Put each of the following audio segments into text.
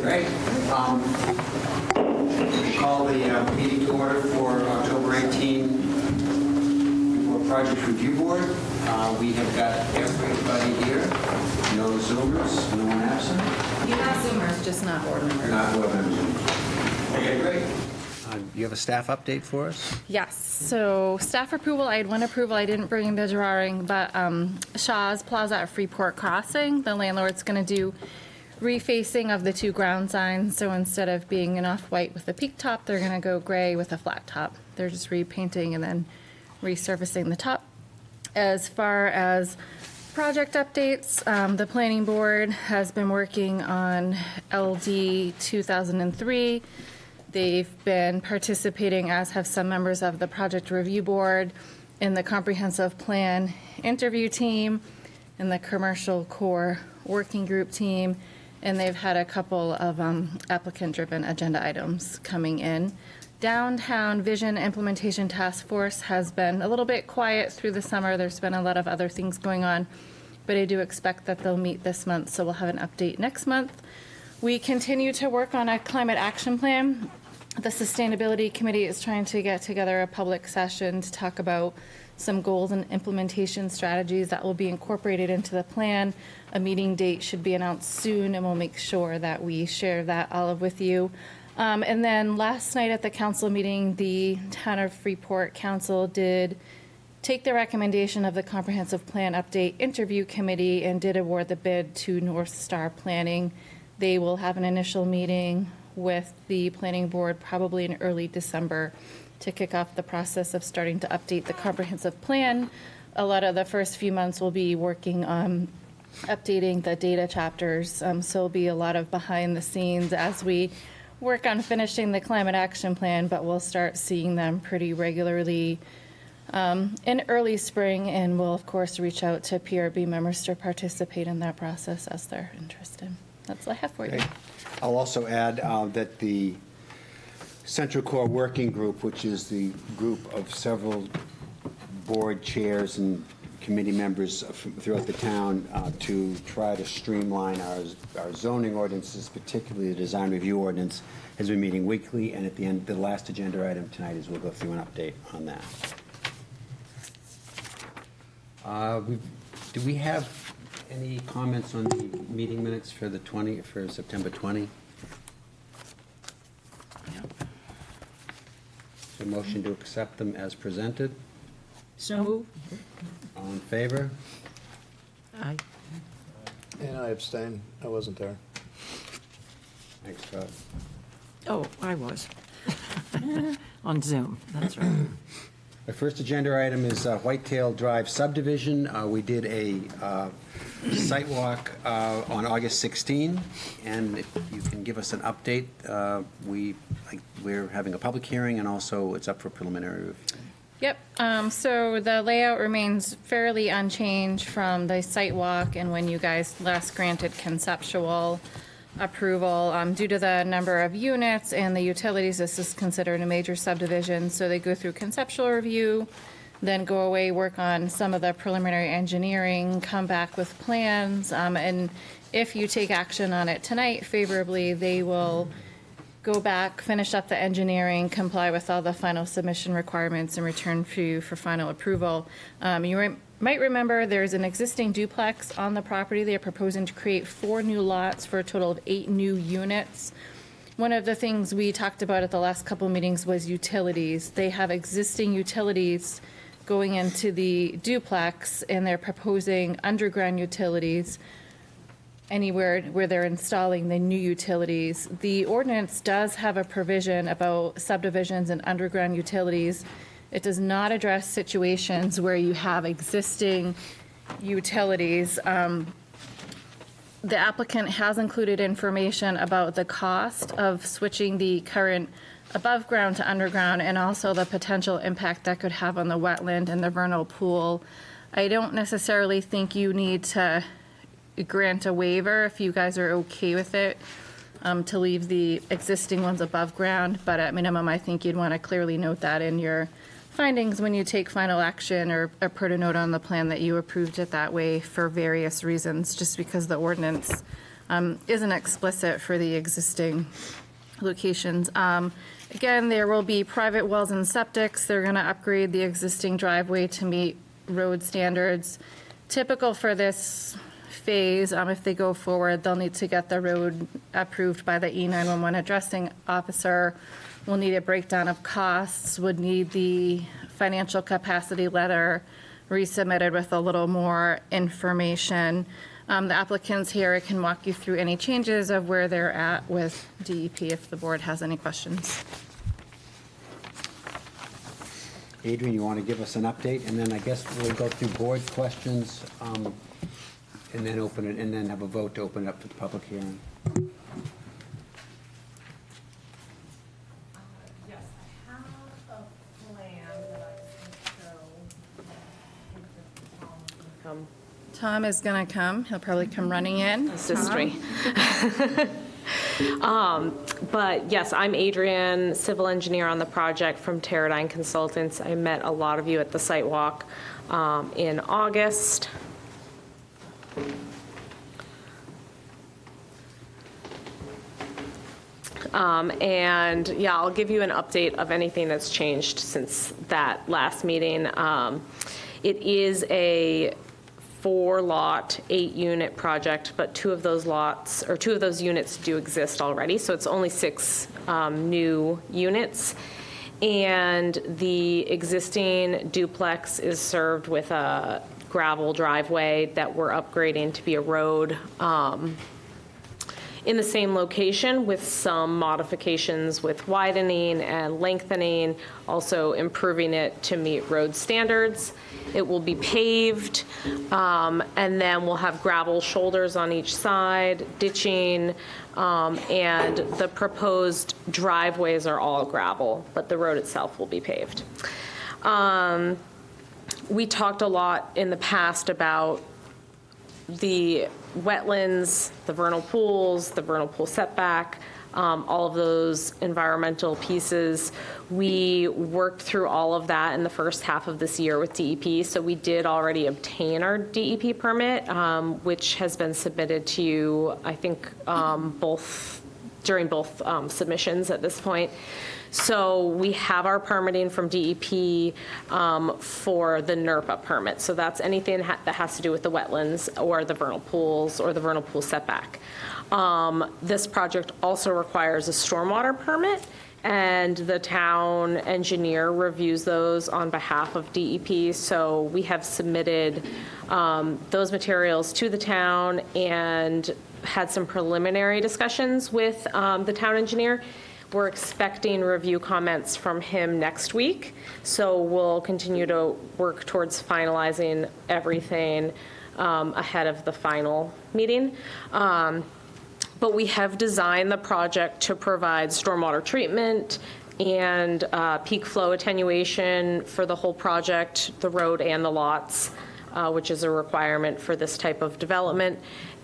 Great. Call the meeting to order for October 18 for Project Review Board. We have got everybody here. No Zoomers, no one absent. You have Zoomers, just not board members. Not board members. Okay, great. You have a staff update for us? Yes, so staff approval, I had one approval, I didn't bring the drawing, but Shaw's Plaza at Freeport Crossing, the landlord's gonna do refacing of the two ground signs, so instead of being an off-white with a peak top, they're gonna go gray with a flat top. They're just repainting and then resurfacing the top. As far as project updates, the planning board has been working on LD 2003. They've been participating, as have some members of the project review board, in the comprehensive plan interview team, in the commercial core working group team, and they've had a couple of applicant-driven agenda items coming in. Downtown Vision Implementation Task Force has been a little bit quiet through the summer. There's been a lot of other things going on, but I do expect that they'll meet this month, so we'll have an update next month. We continue to work on a climate action plan. The Sustainability Committee is trying to get together a public session to talk about some goals and implementation strategies that will be incorporated into the plan. A meeting date should be announced soon, and we'll make sure that we share that olive with you. And then last night at the council meeting, the Town of Freeport Council did take the recommendation of the Comprehensive Plan Update Interview Committee and did award the bid to North Star Planning. They will have an initial meeting with the planning board probably in early December to kick off the process of starting to update the comprehensive plan. A lot of the first few months will be working on updating the data chapters, so it'll be a lot of behind the scenes as we work on finishing the climate action plan, but we'll start seeing them pretty regularly in early spring, and we'll of course reach out to PRB members to participate in that process as they're interested. That's all I have for you. I'll also add that the Central Core Working Group, which is the group of several board chairs and committee members throughout the town to try to streamline our zoning ordinances, particularly the design review ordinance, has been meeting weekly, and at the end, the last agenda item tonight is we'll go through an update on that. Do we have any comments on the meeting minutes for September 20? A motion to accept them as presented. So moved. All in favor? Aye. And I abstain. I wasn't there. Thanks, Scott. Oh, I was. On Zoom, that's right. Our first agenda item is Whitetail Drive subdivision. We did a site walk on August 16, and if you can give us an update. We're having a public hearing, and also it's up for preliminary review. Yep, so the layout remains fairly unchanged from the site walk and when you guys last granted conceptual approval. Due to the number of units and the utilities, this is considered a major subdivision, so they go through conceptual review, then go away, work on some of the preliminary engineering, come back with plans, and if you take action on it tonight favorably, they will go back, finish up the engineering, comply with all the final submission requirements, and return for you for final approval. You might remember there's an existing duplex on the property. They're proposing to create 4 new lots for a total of 8 new units. One of the things we talked about at the last couple meetings was utilities. They have existing utilities going into the duplex, and they're proposing underground utilities anywhere where they're installing the new utilities. The ordinance does have a provision about subdivisions and underground utilities. It does not address situations where you have existing utilities. The applicant has included information about the cost of switching the current above ground to underground, and also the potential impact that could have on the wetland and the vernal pool. I don't necessarily think you need to grant a waiver if you guys are okay with it, to leave the existing ones above ground, but at minimum, I think you'd want to clearly note that in your findings when you take final action, or put a note on the plan that you approved it that way for various reasons, just because the ordinance isn't explicit for the existing locations. Again, there will be private wells and septics. They're going to upgrade the existing driveway to meet road standards. Typical for this phase, if they go forward, they'll need to get the road approved by the E911 addressing officer. We'll need a breakdown of costs, would need the financial capacity letter resubmitted with a little more information. The applicants here can walk you through any changes of where they're at with DEP if the board has any questions. Adrian, you want to give us an update? And then I guess we'll go through board questions, and then open it, and then have a vote to open it up for the public hearing. Yes, I have a plan that I can show. Tom is going to come. He'll probably come running in. It's history. But yes, I'm Adrian, civil engineer on the project from Teradyne Consultants. I met a lot of you at the site walk in August. And yeah, I'll give you an update of anything that's changed since that last meeting. It is a 4-lot, 8-unit project, but 2 of those units do exist already, so it's only 6 new units. And the existing duplex is served with a gravel driveway that we're upgrading to be a road in the same location with some modifications with widening and lengthening, also improving it to meet road standards. It will be paved, and then we'll have gravel shoulders on each side, ditching, and the proposed driveways are all gravel, but the road itself will be paved. We talked a lot in the past about the wetlands, the vernal pools, the vernal pool setback, all of those environmental pieces. We worked through all of that in the first half of this year with DEP, so we did already obtain our DEP permit, which has been submitted to you, I think, during both submissions at this point. So we have our permitting from DEP for the NERPA permit. So that's anything that has to do with the wetlands or the vernal pools or the vernal pool setback. This project also requires a stormwater permit, and the town engineer reviews those on behalf of DEP. So we have submitted those materials to the town and had some preliminary discussions with the town engineer. We're expecting review comments from him next week, so we'll continue to work towards finalizing everything ahead of the final meeting. But we have designed the project to provide stormwater treatment and peak flow attenuation for the whole project, the road and the lots, which is a requirement for this type of development.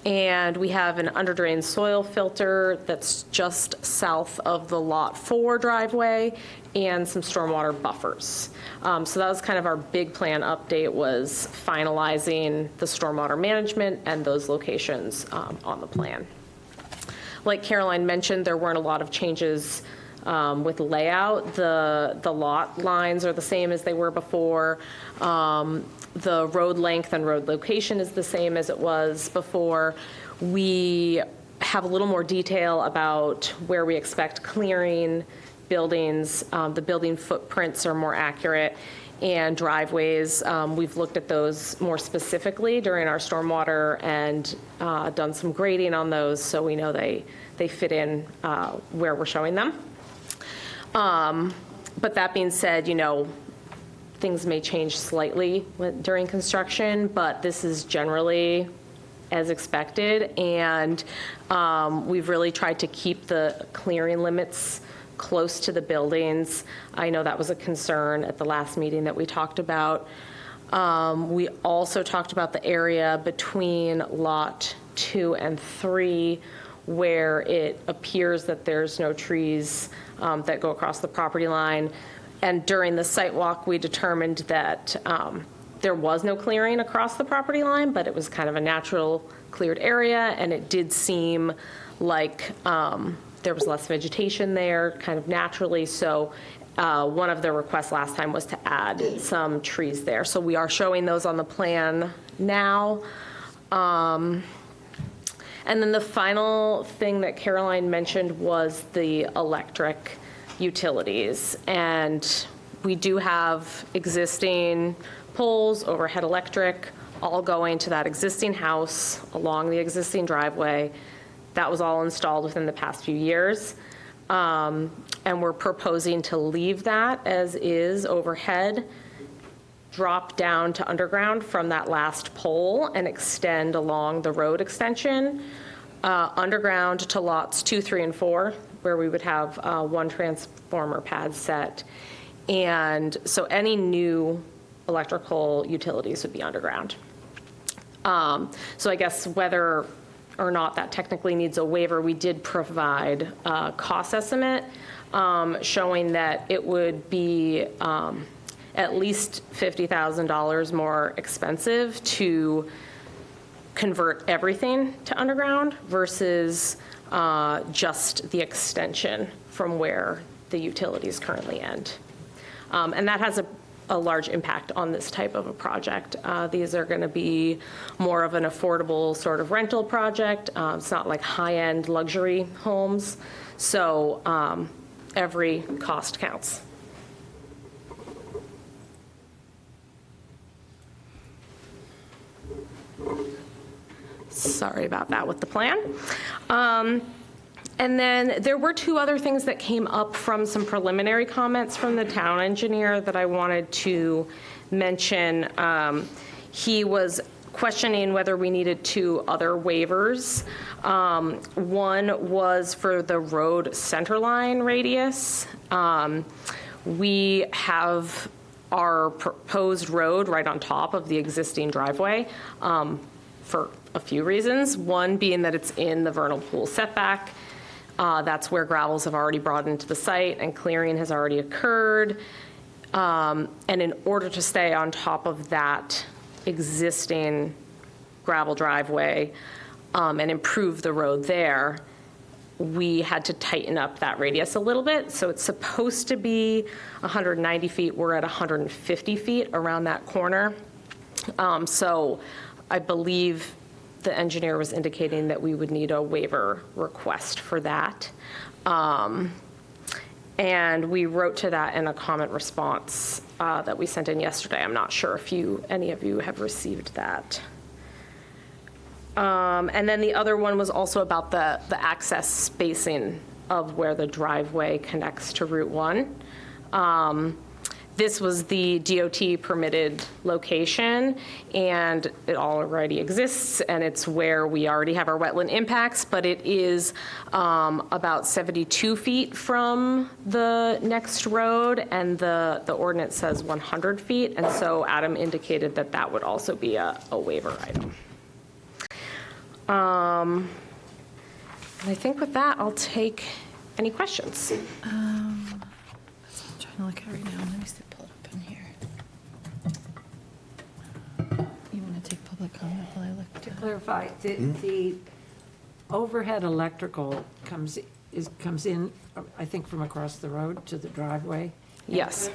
And we have an underdrain soil filter that's just south of the Lot 4 driveway and some stormwater buffers. So that was kind of our big plan update, was finalizing the stormwater management and those locations on the plan. Like Caroline mentioned, there weren't a lot of changes with layout. The lot lines are the same as they were before. The road length and road location is the same as it was before. We have a little more detail about where we expect clearing buildings. The building footprints are more accurate, and driveways, we've looked at those more specifically during our stormwater and done some grading on those, so we know they fit in where we're showing them. But that being said, things may change slightly during construction, but this is generally as expected. And we've really tried to keep the clearing limits close to the buildings. I know that was a concern at the last meeting that we talked about. We also talked about the area between Lot 2 and 3, where it appears that there's no trees that go across the property line. And during the site walk, we determined that There was no clearing across the property line, but it was kind of a natural cleared area, and it did seem like there was less vegetation there, kind of naturally. So one of the requests last time was to add some trees there. So we are showing those on the plan now. And then the final thing that Caroline mentioned was the electric utilities. And we do have existing poles, overhead electric, all going to that existing house along the existing driveway. That was all installed within the past few years. And we're proposing to leave that as is overhead, drop down to underground from that last pole and extend along the road extension, underground to lots 2, 3, and 4, where we would have one transformer pad set. And so any new electrical utilities would be underground. So I guess whether or not that technically needs a waiver, we did provide a cost estimate showing that it would be at least $50,000 more expensive to convert everything to underground versus just the extension from where the utilities currently end. And that has a large impact on this type of a project. These are going to be more of an affordable sort of rental project. It's not like high-end luxury homes. So every cost counts. Sorry about that with the plan. And then there were 2 other things that came up from some preliminary comments from the town engineer that I wanted to mention. He was questioning whether we needed 2 other waivers. One was for the road centerline radius. We have our proposed road right on top of the existing driveway for a few reasons. One being that it's in the vernal pool setback. That's where gravels have already brought into the site and clearing has already occurred. And in order to stay on top of that existing gravel driveway and improve the road there, we had to tighten up that radius a little bit. So it's supposed to be 190 feet. We're at 150 feet around that corner. So I believe the engineer was indicating that we would need a waiver request for that. And we wrote to that in a comment response that we sent in yesterday. I'm not sure if any of you have received that. And then the other one was also about the access spacing of where the driveway connects to Route 1. This was the DOT permitted location, and it already exists, and it's where we already have our wetland impacts, but it is about 72 feet from the next road, and the ordinance says 100 feet, and so Adam indicated that that would also be a waiver item. And I think with that, I'll take any questions. I'm trying to look at it right now. Let me see, pull it up in here. You want to take public comment while I look? To clarify, the overhead electrical comes in, I think, from across the road to the driveway? Yes.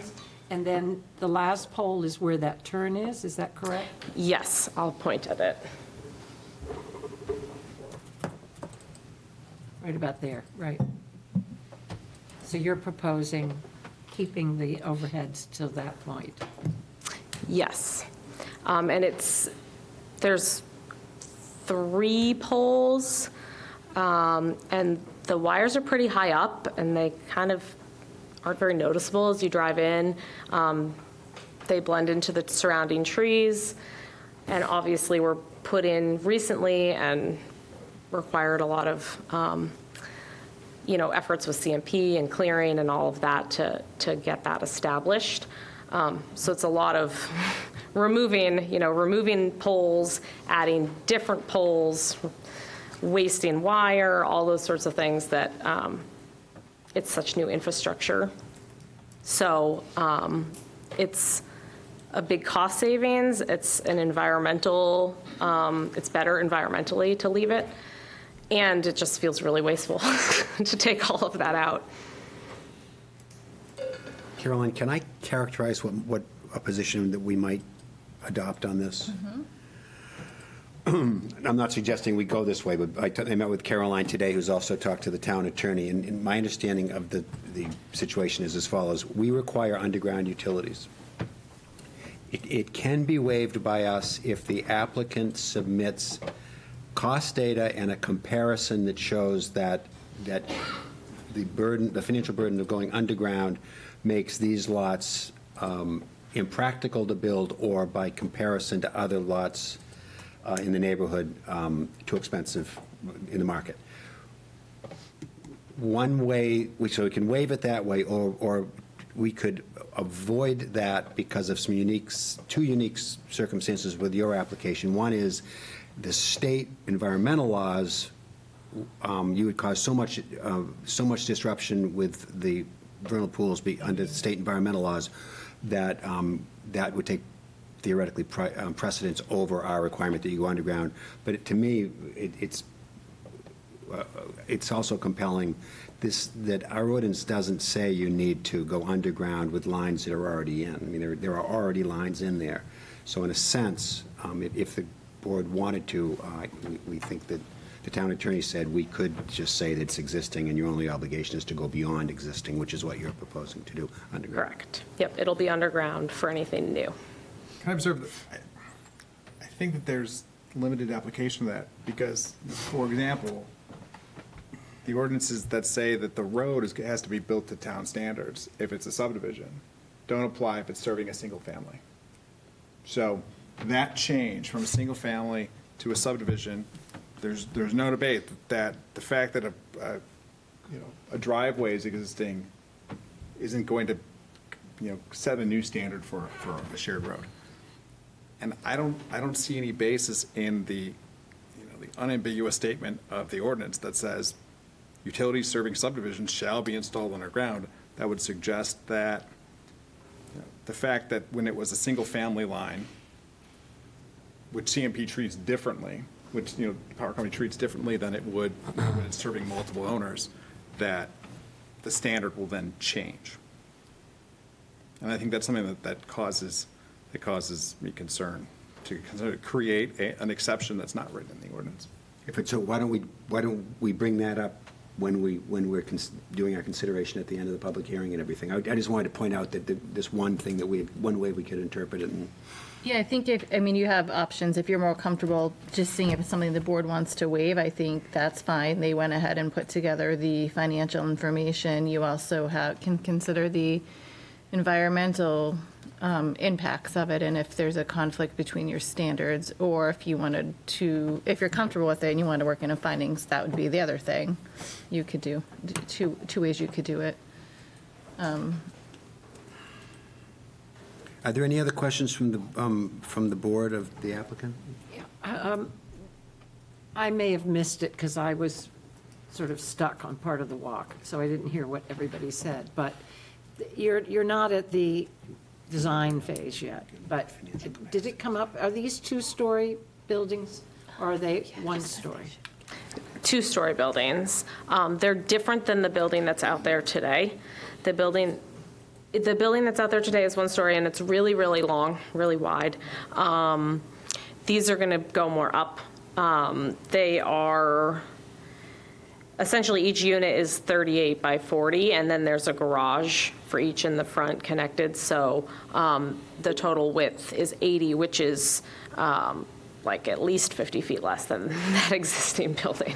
And then the last pole is where that turn is that correct? Yes, I'll point at it. Right about there, right. So you're proposing keeping the overheads till that point? Yes. And there's 3 poles, and the wires are pretty high up, and they kind of aren't very noticeable as you drive in. They blend into the surrounding trees, and obviously were put in recently and required a lot of efforts with CMP and clearing and all of that to get that established. So it's a lot of removing poles, adding different poles, wasting wire, all those sorts of things that it's such new infrastructure. So it's a big cost savings. It's an environmental, it's better environmentally to leave it. And it just feels really wasteful to take all of that out. Caroline, can I characterize what a position that we might adopt on this? I'm not suggesting we go this way, but I met with Caroline today, who's also talked to the town attorney, and my understanding of the situation is as follows. We require underground utilities. It can be waived by us if the applicant submits cost data and a comparison that shows that the burden, the financial burden of going underground makes these lots impractical to build, or by comparison to other lots in the neighborhood, too expensive in the market. One way, so we can waive it that way, or we could avoid that because of two unique circumstances with your application. One is the state environmental laws. You would cause so much disruption with the vernal pools under state environmental laws that that would take theoretically precedence over our requirement that you go underground. But to me, it's also compelling that our ordinance doesn't say you need to go underground with lines that are already in. I mean, there are already lines in there. So in a sense, if the board wanted to, we think that the town attorney said we could just say that it's existing and your only obligation is to go beyond existing, which is what you're proposing to do underground. Correct. Yep, it'll be underground for anything new. Can I observe that? I think that there's limited application of that because, for example, the ordinances that say that the road has to be built to town standards if it's a subdivision don't apply if it's serving a single family. So that change from a single family to a subdivision, there's no debate that the fact that a driveway is existing isn't going to set a new standard for a shared road. And I don't see any basis in the unambiguous statement of the ordinance that says utilities serving subdivisions shall be installed underground. That would suggest that the fact that when it was a single family line, which CMP treats differently, which the power company treats differently than it would when it's serving multiple owners, that the standard will then change. And I think that's something that causes me concern, to create an exception that's not written in the ordinance. So why don't we bring that up when we're doing our consideration at the end of the public hearing and everything? I just wanted to point out that this one thing that one way we could interpret it. Yeah, I think you have options. If you're more comfortable just seeing if it's something the board wants to waive, I think that's fine. They went ahead and put together the financial information. You also can consider the environmental impacts of it, and if there's a conflict between your standards, or if you're comfortable with it and you want to work in a findings, that would be the other thing you could do. Two ways you could do it. Are there any other questions from the board of the applicant? I may have missed it because I was sort of stuck on part of the walk, so I didn't hear what everybody said. But you're not at the design phase yet, but did it come up, are these two-story buildings, or are they one-story? Two-story buildings. They're different than the building that's out there today. The building that's out there today is one story, and it's really, really long, really wide. These are going to go more up. They are, essentially each unit is 38 by 40, and then there's a garage for each in the front connected. So the total width is 80, which is like at least 50 feet less than that existing building.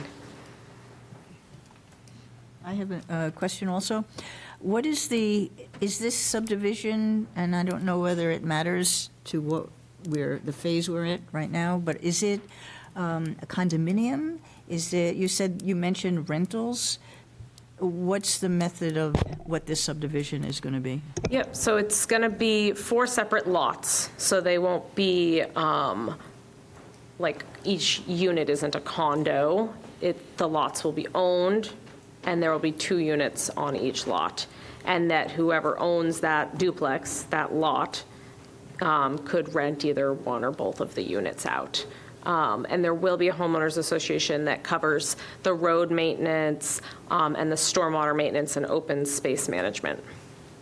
I have a question also. What is this subdivision, and I don't know whether it matters to the phase we're at right now, but is it a condominium? You mentioned rentals. What's the method of what this subdivision is going to be? Yep, so it's going to be 4 separate lots, so they won't be, like, each unit isn't a condo. The lots will be owned, and there will be 2 units on each lot, and that whoever owns that duplex, that lot, could rent either one or both of the units out. And there will be a homeowners association that covers the road maintenance and the stormwater maintenance and open space management.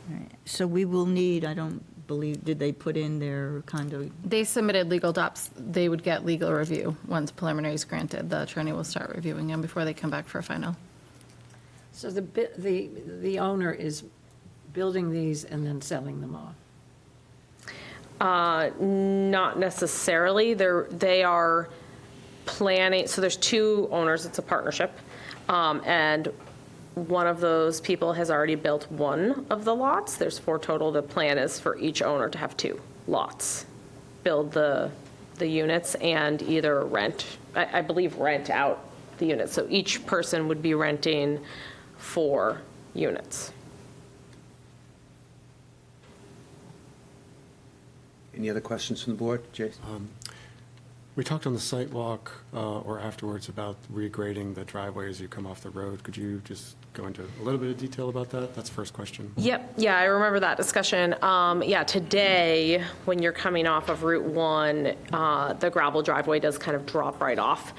Right. So we will need, I don't believe, did they put in their condo? They submitted legal docs. They would get legal review. Once preliminary is granted, the attorney will start reviewing them before they come back for a final. So the owner is building these and then selling them off? Not necessarily. They are planning, so there's two owners, it's a partnership. And one of those people has already built one of the lots. There's 4 total. The plan is for each owner to have 2 lots. Build the units and either rent, I believe rent out the units. So each person would be renting 4 units. Any other questions from the board? Jason? We talked on the site walk or afterwards about regrading the driveway as you come off the road. Could you just go into a little bit of detail about that? That's the first question. Yep, yeah, I remember that discussion. Yeah, today, when you're coming off of Route 1, the gravel driveway does kind of drop right off.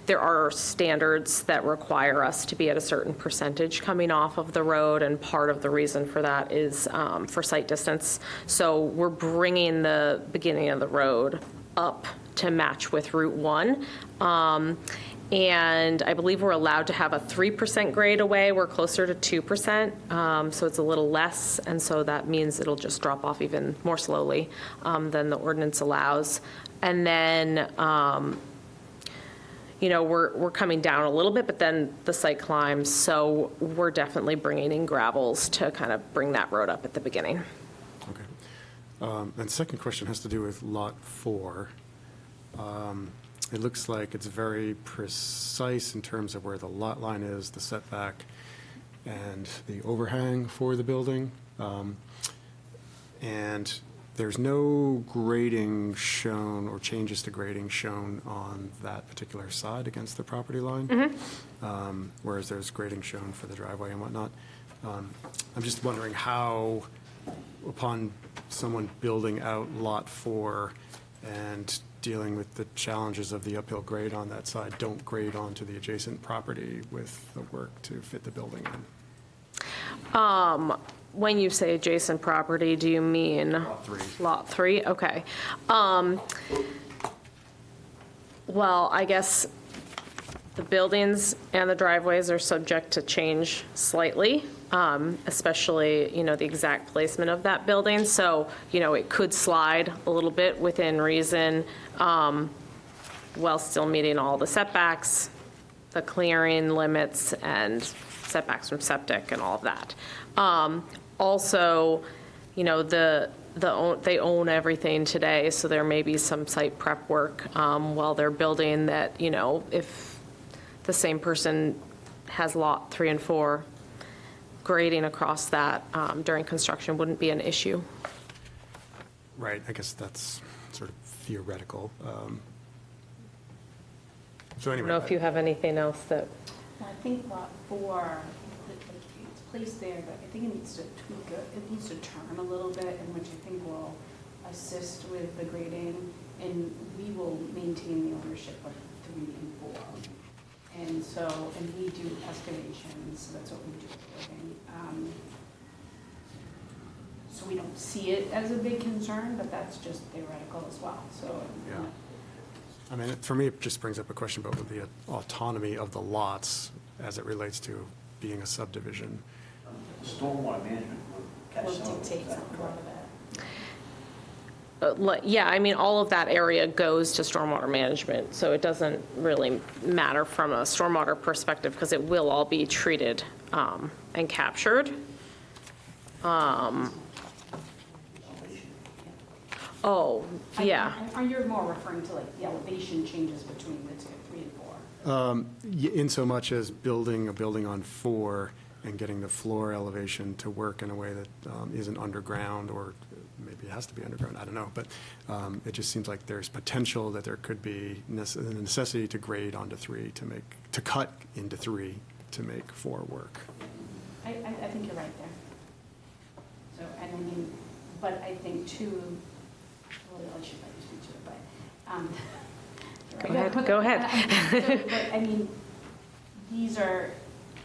There are standards that require us to be at a certain percentage coming off of the road, and part of the reason for that is for sight distance. So we're bringing the beginning of the road up to match with Route 1. And I believe we're allowed to have a 3% grade away. We're closer to 2%, so it's a little less, and so that means it'll just drop off even more slowly than the ordinance allows. And then, you know, we're coming down a little bit, but then the site climbs, so we're definitely bringing in gravels to kind of bring that road up at the beginning. Okay. And second question has to do with Lot 4. It looks like it's very precise in terms of where the lot line is, the setback, and the overhang for the building. And there's no grading shown or changes to grading shown on that particular side against the property line, whereas there's grading shown for the driveway and whatnot. I'm just wondering how, upon someone building out Lot 4 and dealing with the challenges of the uphill grade on that side, don't grade onto the adjacent property with the work to fit the building in. When you say adjacent property, do you mean? Lot 3. Lot 3, okay. Well, I guess the buildings and the driveways are subject to change slightly, especially, you know, the exact placement of that building. So, you know, it could slide a little bit within reason, while still meeting all the setbacks, the clearing limits, and setbacks from septic and all of that. Also, you know, they own everything today, so there may be some site prep work while they're building that, you know, if the same person has Lot 3 and 4, grading across that during construction wouldn't be an issue. Right, I guess that's sort of theoretical. So I anyway. don't know if you have anything else that, Well, I think Lot 4, it's placed there, but I think it needs to tweak it. It needs to turn a little bit, and which I think will assist with the grading, and we will maintain the ownership of 3 and 4. And so, and we do excavations, so that's what we do for a living. So we don't see it as a big concern, but that's just theoretical as well, so. Yeah. I mean, for me, it just brings up a question about the autonomy of the lots as it relates to being a subdivision. Stormwater management would catch Will some of dictate that. a lot of that. yeah, I mean, all of that area goes to stormwater management, so it doesn't really matter from a stormwater perspective because it will all be treated and captured. Oh, yeah. Are you more referring to like the elevation changes between the 3 and 4? In so much as building a building on 4 and getting the floor elevation to work in a way that isn't underground, or maybe it has to be underground, I don't know. But it just seems like there's potential that there could be a necessity to grade onto 3 to cut into 3 to make 4 work. I think you're right there. So, and I mean, but I think too, well, I should let you speak to it, but. Go ahead. But I mean, these are,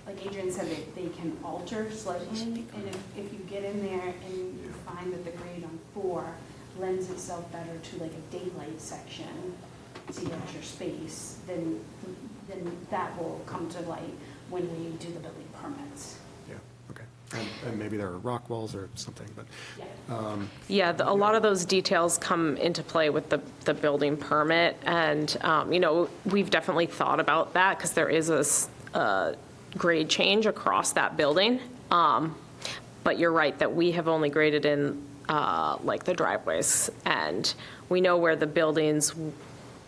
like Adrian said, they can alter slightly, and if you get in there and you find that the grade on 4 lends itself better to like a daylight section, so you have your space, then that will come to light when we do the building permits. Yeah, okay. And maybe there are rock walls or something, but, Yeah, a lot of those details come into play with the building permit, and, we've definitely thought about that, because there is a grade change across that building. But you're right, that we have only graded in, like, the driveways, and we know where the buildings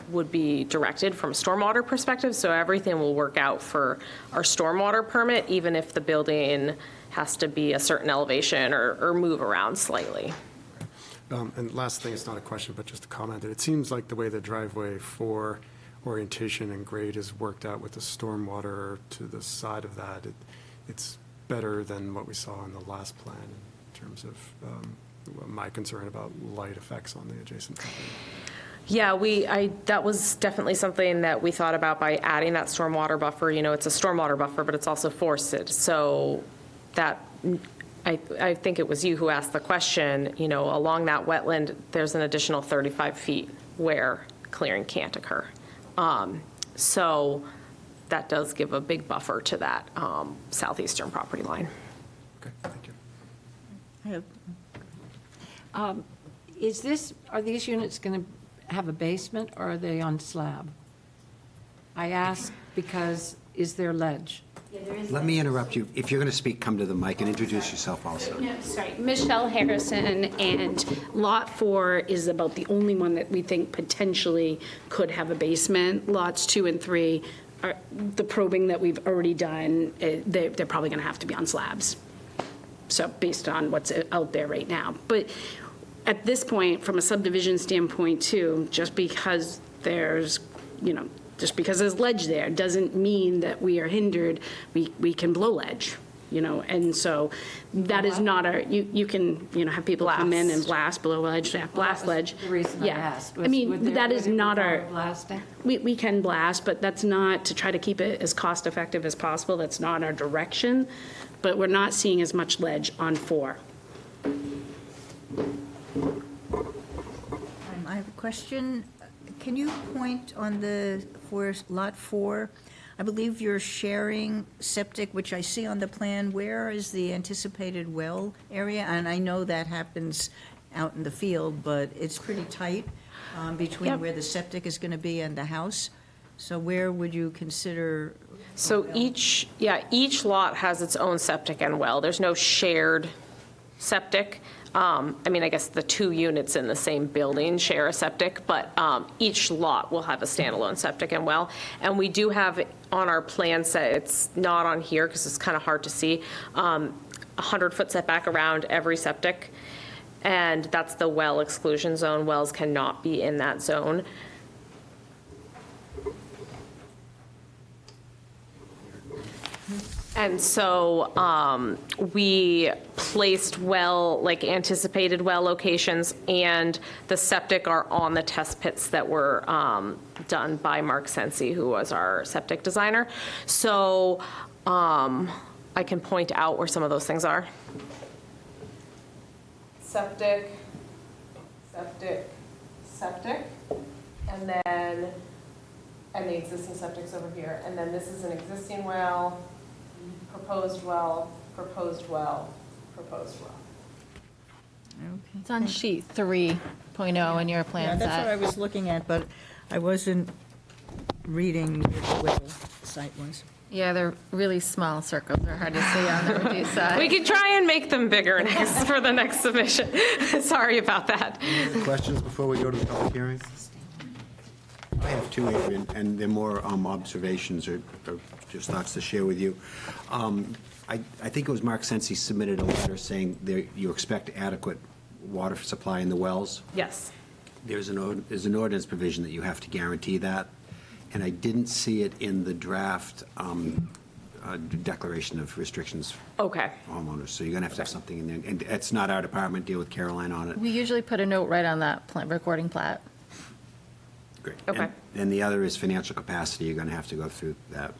would be directed from a stormwater perspective, so everything will work out for our stormwater permit, even if the building has to be a certain elevation or move around slightly. and last thing, it's not a question, but just a comment, that it seems like the way the driveway for orientation and grade is worked out with the stormwater to the side of that, it's better than what we saw in the last plan in terms of my concern about light effects on the adjacent property. Yeah, that was definitely something that we thought about by adding that stormwater buffer. It's a stormwater buffer, but it's also forested. So that, I think it was you who asked the question, along that wetland, there's an additional 35 feet where clearing can't occur. So that does give a big buffer to that southeastern property line. Okay, thank you. I have Are these units going to have a basement, or are they on slab? I ask because, is there ledge? Yeah, there is. Let me interrupt you. If you're going to speak, come to the mic and introduce yourself also. No, sorry, Michelle Harrison, and Lot 4 is about the only one that we think potentially could have a basement. Lots 2 and 3, are the probing that we've already done, they're probably going to have to be on slabs. So based on what's out there right now. But at this point, from a subdivision standpoint too, just because there's ledge there, doesn't mean that we are hindered. We can blow ledge, and so that is not you can, have people come in and blast, blow ledge, blast ledge. The reason I asked was, I mean, would there- that is would it not require our, blasting? we can blast, but that's not, to try to keep it as cost effective as possible, that's not our direction. But we're not seeing as much ledge on 4. I have a question. Can you point on for Lot 4? I believe you're sharing septic, which I see on the plan. Where is the anticipated well area? And I know that happens out in the field, but it's pretty tight between Yep. where the septic is going to be and the house. So where would you consider? So each lot has its own septic and well. There's no shared septic. I guess the 2 units in the same building share a septic, but each lot will have a standalone septic and well. And we do have on our plan set, it's not on here because it's kind of hard to see, 100-foot setback around every septic. And that's the well exclusion zone. Wells cannot be in that zone. And so we placed anticipated well locations, and the septic are on the test pits that were done by Mark Sensi, who was our septic designer. So I can point out where some of those things are. Septic, septic, septic, and the existing septic's over here. And then this is an existing well, proposed well, proposed well, proposed well. Okay. It's on sheet 3.0 in your Yeah, plan that's what I set. was looking at, but I wasn't reading where the site was. Yeah, they're really small circles. They're hard to see on the reduced side. We could try and make them bigger for the next submission. Sorry about that. Questions before we go to the public hearing? I have 2, Adrian, and they're more observations or just thoughts to share with you. I think it was Mark Sensi submitted a letter saying you expect adequate water supply in the wells. Yes. There's an ordinance provision that you have to guarantee that, and I didn't see it in the draft declaration of restrictions Okay. for homeowners. So you're going to have something in there. And it's not our department, deal with Caroline on it. We usually put a note right on that recording plat. Great. Okay. And the other is financial capacity. You're going to have to go through that.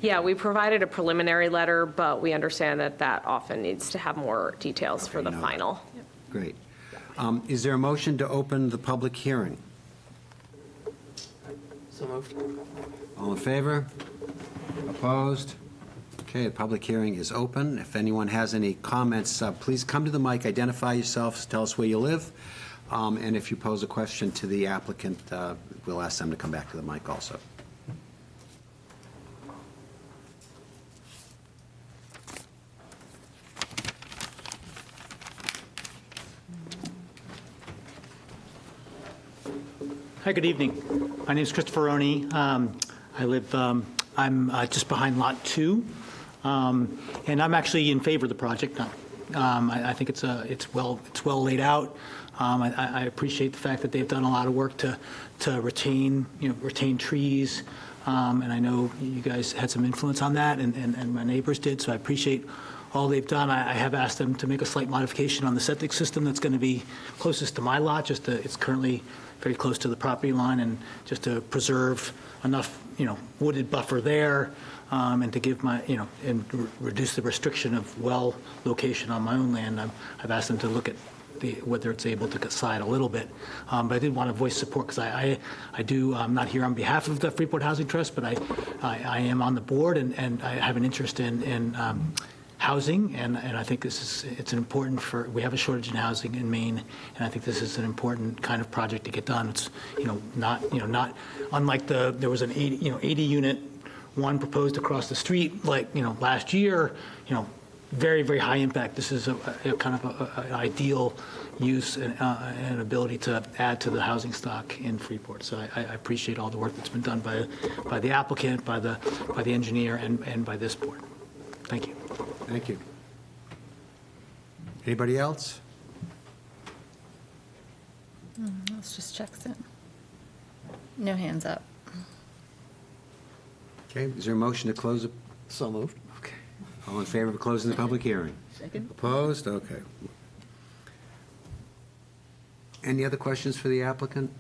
Yeah, we provided a preliminary letter, but we understand that that often needs to have more details for the Okay, no. final. Great. Is there a motion to open the public hearing? So moved. All in favor? Opposed? Okay, the public hearing is open. If anyone has any comments, please come to the mic, identify yourselves, tell us where you live, and if you pose a question to the applicant, we'll ask them to come back to the mic also. Hi, good evening. My name is Christopher Roney. I live, I'm just behind Lot 2, and I'm actually in favor of the project. I think it's well laid out. I appreciate the fact that they've done a lot of work to retain trees, and I know you guys had some influence on that, and my neighbors did, so I appreciate all they've done. I have asked them to make a slight modification on the septic system that's going to be closest to my lot. It's currently very close to the property line, and just to preserve enough, wooded buffer there, and to give and reduce the restriction of well location on my own land. I've asked them to look at whether it's able to slide a little bit. But I did want to voice support, because I do, I'm not here on behalf of the Freeport Housing Trust, but I am on the board, and I have an interest in housing, and I think it's an important we have a shortage in housing in Maine, and I think this is an important kind of project to get done. It's, not unlike there was an 80 unit one proposed across the street, last year, very, very high impact. This is a kind of an ideal use and ability to add to the housing stock in Freeport. So I appreciate all the work that's been done by the applicant, by the engineer, and by this board. Thank you. Thank you. Anybody else? Let's just check it. No hands up. Okay, is there a motion to close it? So moved. Okay. All in favor of closing the public hearing? Second? Opposed? Okay. Any other questions for the applicant?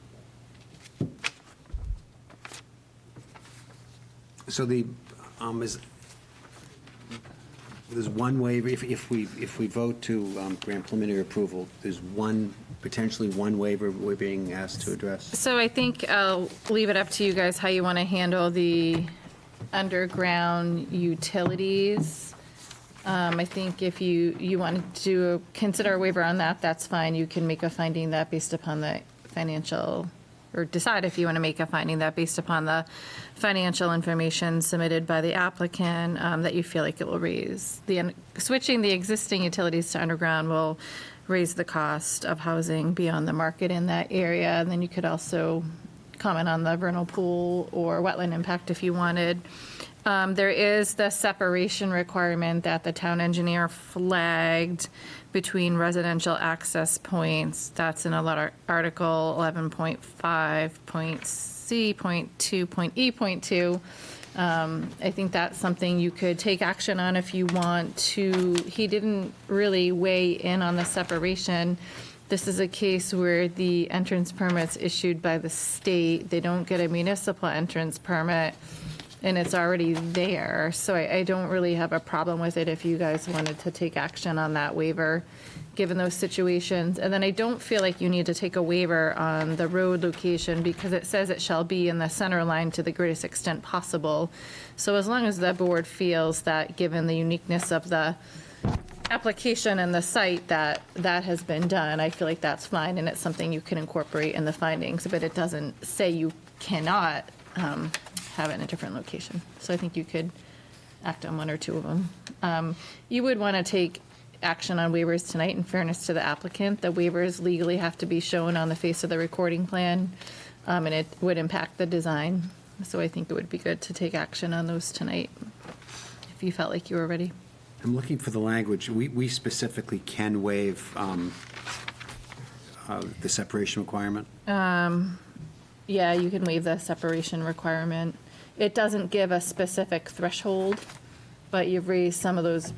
So there's one waiver, if we vote to grant preliminary approval, there's potentially one waiver we're being asked to address? So I think I'll leave it up to you guys how you want to handle the underground utilities. I think if you wanted to consider a waiver on that, that's fine. You can make a finding that based upon the financial, or decide if you want to make a finding that based upon the financial information submitted by the applicant, that you feel like it will switching the existing utilities to underground will raise the cost of housing beyond the market in that area. And then you could also comment on the vernal pool or wetland impact if you wanted. There is the separation requirement that the town engineer flagged between residential access points. That's in Article 11.5.C.2.E.2. I think that's something you could take action on if you want to. He didn't really weigh in on the separation. This is a case where the entrance permit's issued by the state. They don't get a municipal entrance permit, and it's already there. So I don't really have a problem with it if you guys wanted to take action on that waiver, given those situations. And then I don't feel like you need to take a waiver on the road location, because it says it shall be in the center line to the greatest extent possible. So as long as the board feels that, given the uniqueness of the application and the site, that has been done, I feel like that's fine, and it's something you can incorporate in the findings, but it doesn't say you cannot have it in a different location. So I think you could act on one or two of them. You would want to take action on waivers tonight, in fairness to the applicant. The waivers legally have to be shown on the face of the recording plan, and it would impact the design. So I think it would be good to take action on those tonight, if you felt like you were ready. I'm looking for the language. We specifically can waive the separation requirement? Yeah, you can waive the separation requirement. It doesn't give a specific threshold. but you've raised some of those,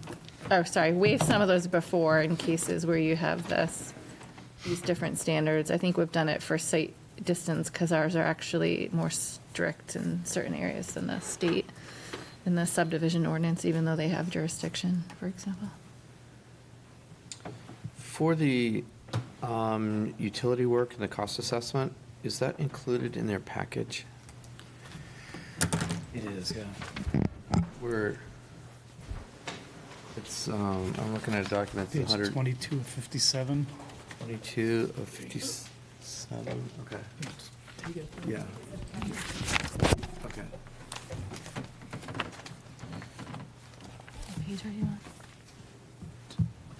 waived some of those before in cases where you have these different standards. I think we've done it for site distance because ours are actually more strict in certain areas than the state in the subdivision ordinance, even though they have jurisdiction, for example. For the utility work and the cost assessment, is that included in their package? It is, yeah. Where it's, I'm looking at a document, it's Page 22 of 57. 22 of 57, okay. Yeah. Okay. What page are you on?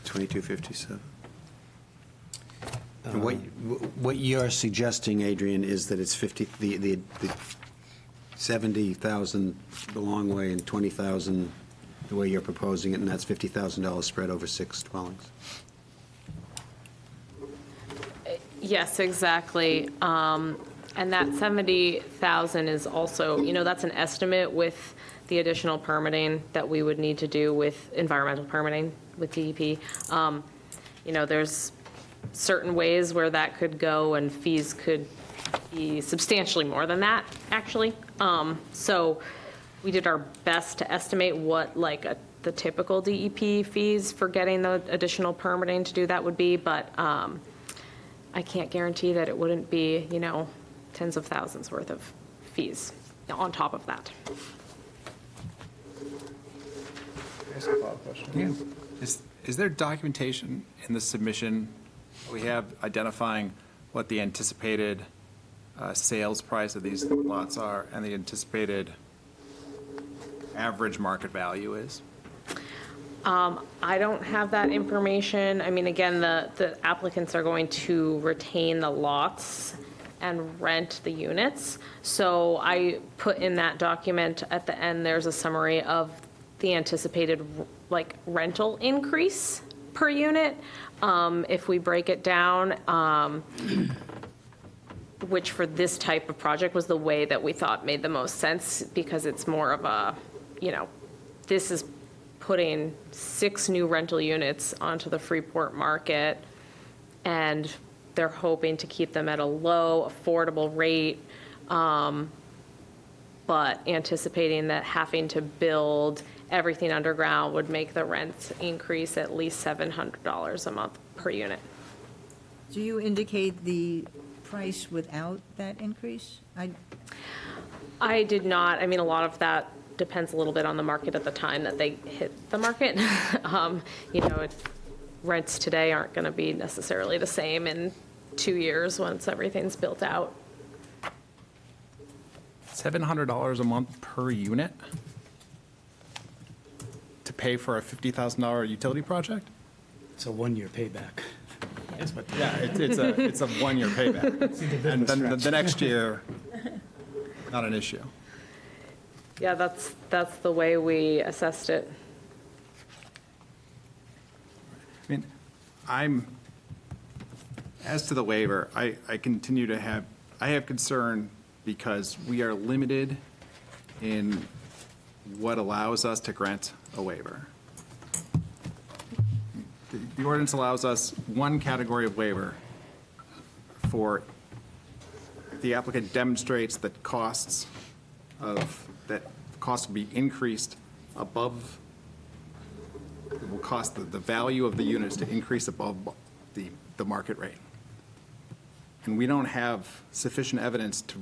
2257. And what you're suggesting, Adrian, is that it's 50, the 70,000 the long way and 20,000 the way you're proposing it, and that's $50,000 spread over 6 dwellings? Yes, exactly. And that 70,000 is also, that's an estimate with the additional permitting that we would need to do with environmental permitting with DEP. There's certain ways where that could go, and fees could be substantially more than that, actually. So we did our best to estimate what the typical DEP fees for getting the additional permitting to do that would be, but I can't guarantee that it wouldn't be, tens of thousands worth of fees on top of that. Can I ask a follow-up question? Yeah. Is there documentation in the submission we have identifying what the anticipated sales price of these lots are and the anticipated average market value is? I don't have that information. I mean, again, the applicants are going to retain the lots and rent the units. So I put in that document at the end, there's a summary of the anticipated rental increase per unit. If we break it down, which for this type of project was the way that we thought made the most sense, because it's more of a, this is putting 6 new rental units onto the Freeport market, and they're hoping to keep them at a low, affordable rate, but anticipating that having to build everything underground would make the rents increase at least $700 a month per unit. Do you indicate the price without that increase? I did not. I mean, a lot of that depends a little bit on the market at the time that they hit the market. Rents today aren't going to be necessarily the same in 2 years once everything's built out. $700 a month per unit to pay for a $50,000 utility project? It's a 1-year payback. Yeah, it's a 1-year payback. And then the next year, not an issue. Yeah, that's the way we assessed it. I mean, as to the waiver, I continue to have concern because we are limited in what allows us to grant a waiver. The ordinance allows us one category of waiver for the applicant demonstrates that costs will be increased above, it will cost the value of the units to increase above the market rate. And we don't have sufficient evidence to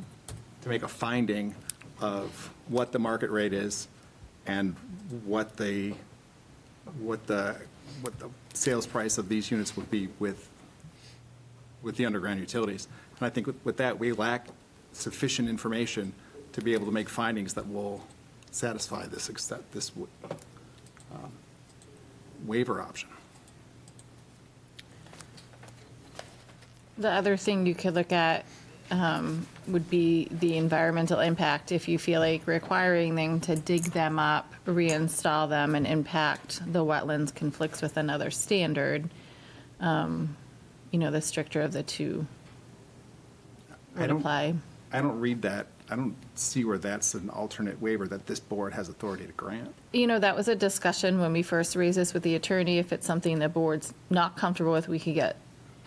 make a finding of what the market rate is and what the sales price of these units would be with the underground utilities. And I think with that, we lack sufficient information to be able to make findings that will satisfy this waiver option. The other thing you could look at would be the environmental impact. If you feel like requiring them to dig them up, reinstall them, and impact the wetlands conflicts with another standard, the stricter of the two would apply. I don't read that I don't see where that's an alternate waiver that this board has authority to grant. That was a discussion when we first raised this with the attorney. If it's something the board's not comfortable with, we could get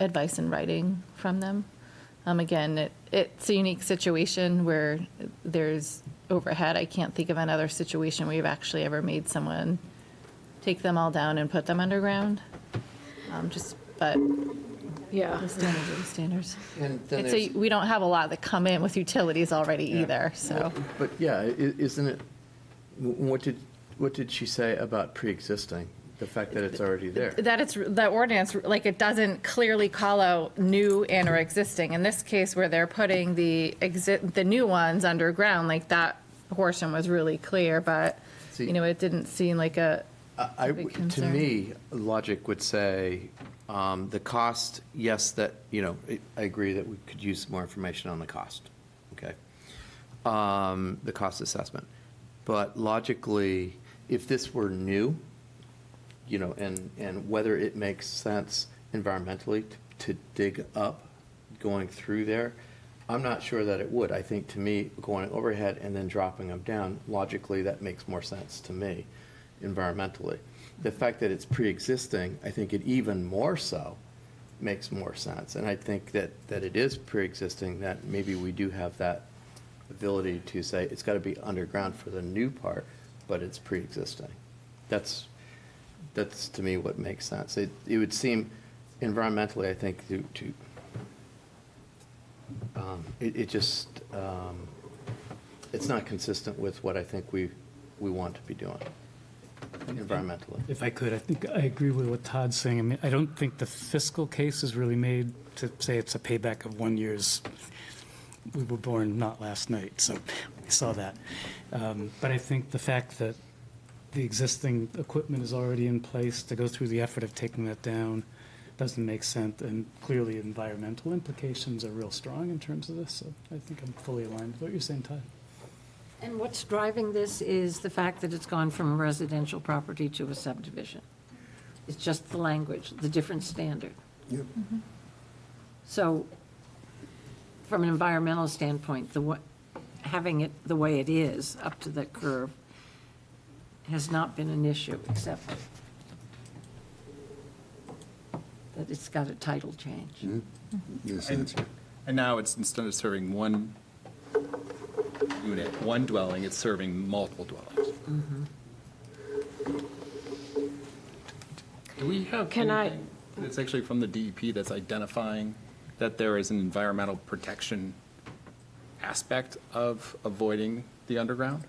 advice in writing from them. Again, it's a unique situation where there's overhead. I can't think of another situation where we've actually ever made someone take them all down and put them underground. But Yeah. the standards are the standards. And then We don't have a lot that come in with utilities already either, so. But yeah, isn't it, what did she say about pre-existing? The fact that it's already there? The ordinance, like, it doesn't clearly call out new and or existing. In this case, where they're putting the new ones underground, like, that portion was really clear, but, See- it didn't seem like a big To concern. me, logic would say, the cost, yes, that, I agree that we could use more information on the cost, okay? The cost assessment. But logically, if this were new, and whether it makes sense environmentally to dig up going through there, I'm not sure that it would. I think, to me, going overhead and then dropping them down, logically, that makes more sense to me environmentally. The fact that it's pre-existing, I think it even more so makes more sense. And I think that it is pre-existing, that maybe we do have that ability to say it's got to be underground for the new part, but it's pre-existing. That's to me what makes sense. It would seem environmentally, I think, it's not consistent with what I think we want to be doing environmentally. If I could, I think I agree with what Todd's saying. I mean, I don't think the fiscal case is really made to say it's a payback of 1 year's. We were born not last night, so we saw that. But I think the fact that the existing equipment is already in place, to go through the effort of taking that down doesn't make sense, and clearly environmental implications are real strong in terms of this, so I think I'm fully aligned with what you're saying, Todd. And what's driving this is the fact that it's gone from a residential property to a subdivision. It's just the language, the different standard. Yep. So from an environmental standpoint, having it the way it is, up to the curve, has not been an issue, except that it's got a title change. Yes, And that's- and now it's, instead of serving one unit, one dwelling, it's serving multiple dwellings. Do we have Can I- anything that's actually from the DEP that's identifying that there is an environmental protection aspect of avoiding the underground?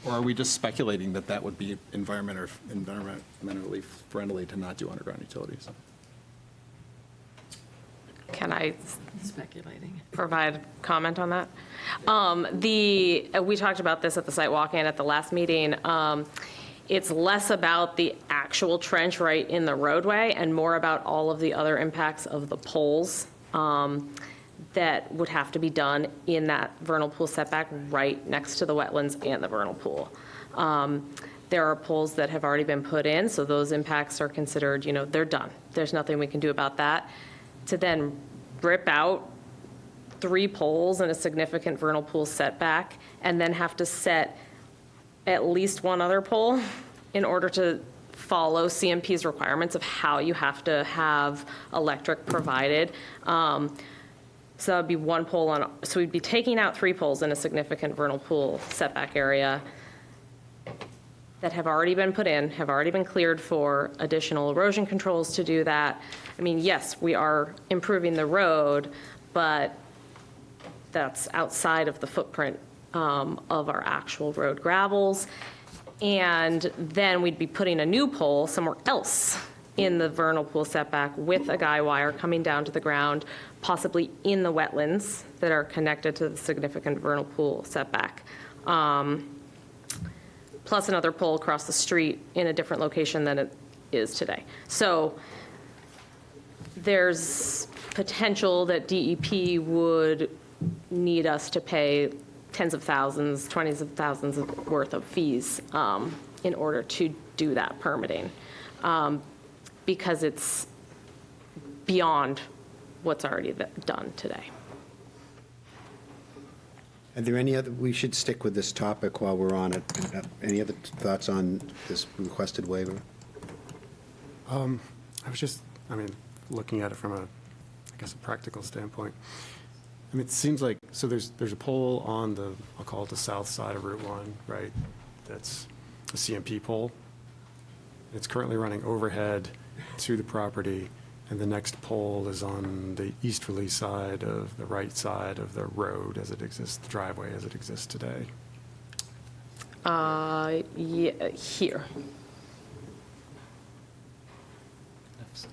Or are we just speculating that that would be environmentally friendly to not do underground utilities? Can I Speculating. provide comment on that? We talked about this at the site walk-in at the last meeting. It's less about the actual trench right in the roadway and more about all of the other impacts of the poles that would have to be done in that vernal pool setback right next to the wetlands and the vernal pool. There are poles that have already been put in, so those impacts are considered, they're done. There's nothing we can do about that. To then rip out 3 poles in a significant vernal pool setback and then have to set at least 1 other pole in order to follow CMP's requirements of how you have to have electric provided. So that would be 1 pole so we'd be taking out 3 poles in a significant vernal pool setback area that have already been put in, have already been cleared for additional erosion controls to do that. I mean, yes, we are improving the road, but that's outside of the footprint of our actual road gravels. And then we'd be putting a new pole somewhere else in the vernal pool setback with a guy wire coming down to the ground, possibly in the wetlands that are connected to the significant vernal pool setback. Plus another pole across the street in a different location than it is today. So there's potential that DEP would need us to pay tens of thousands, 20s of thousands of worth of fees in order to do that permitting, because it's beyond what's already done today. Are there any other, we should stick with this topic while we're on it. Any other thoughts on this requested waiver? I was just, looking at it from a practical standpoint. It seems like, so there's a pole on the, I'll call it the south side of Route 1, right? That's a CMP pole. It's currently running overhead to the property, and the next pole is on the easterly side of the right side of the road as it exists, the driveway as it exists today. Yeah, here.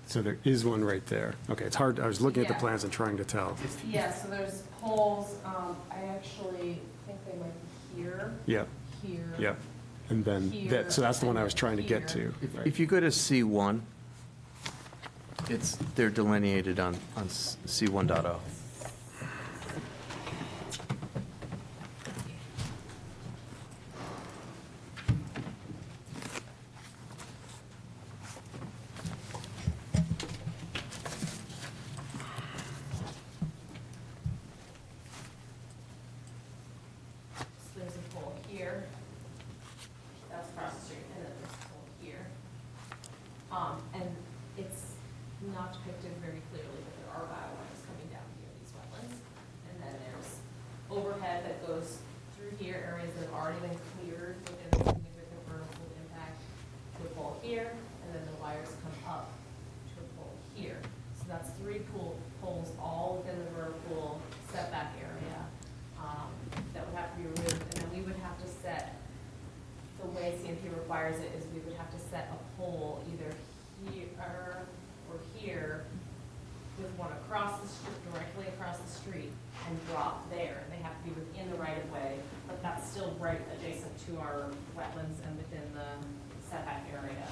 So there is one right there. Okay, it's hard, I was looking at the Yeah. plans and trying to tell. Yeah, so there's poles, I actually think they might be here, Yeah, here. yeah. And then, so that's the one I was trying to get to. right? If you go to C1, they're delineated on C1.0. So there's a pole here, that's across the street, and then there's a pole here. And it's not depicted very clearly, but there are guy wires coming down here, these wetlands. And then there's overhead that goes through here, areas that have already been cleared within the significant vertical impact to a pole here, and then the wires come up to a pole here. So that's three poles all within the vertical setback area that would have to be removed. And then we would have to set, the way CMP requires it is we would have to set a pole either here or here with one across the street, directly across the street, and drop there. And they have to be within the right of way, but that's still right adjacent to our wetlands and within the setback area.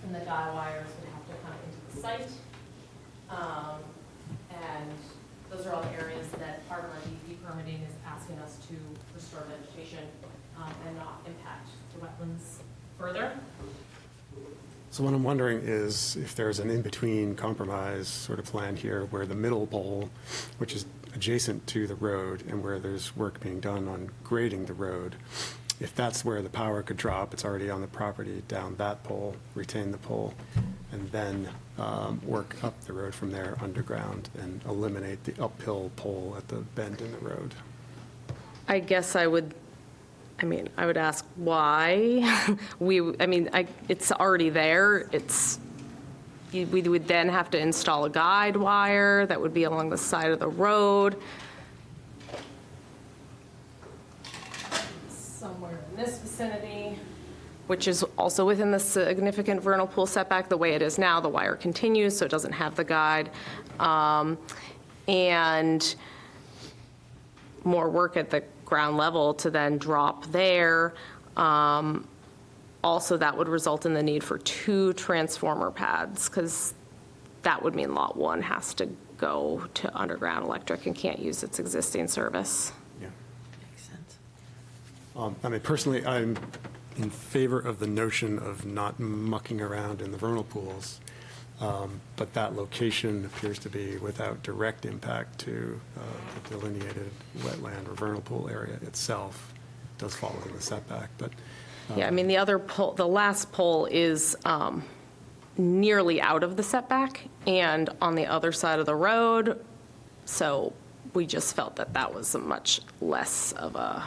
And the guy wires would have to come into the site. And those are all the areas that part of our DEP permitting is asking us to restore vegetation and not impact the wetlands further. So what I'm wondering is if there's an in-between compromise sort of plan here where the middle pole, which is adjacent to the road and where there's work being done on grading the road, if that's where the power could drop, it's already on the property, down that pole, retain the pole, and then work up the road from there underground and eliminate the uphill pole at the bend in the road. I guess I would ask why. It's already there. We would then have to install a guide wire that would be along the side of the road. Somewhere in this vicinity, which is also within the significant vernal pool setback. The way it is now, the wire continues, so it doesn't have the guide. And more work at the ground level to then drop there. Also, that would result in the need for 2 transformer pads, because that would mean Lot 1 has to go to underground electric and can't use its existing service. Yeah. Makes sense. Personally, I'm in favor of the notion of not mucking around in the vernal pools, but that location appears to be without direct impact to the delineated wetland or vernal pool area itself. It does fall within the setback, but. Yeah, the other pole, the last pole is nearly out of the setback and on the other side of the road, so we just felt that that was a much less of a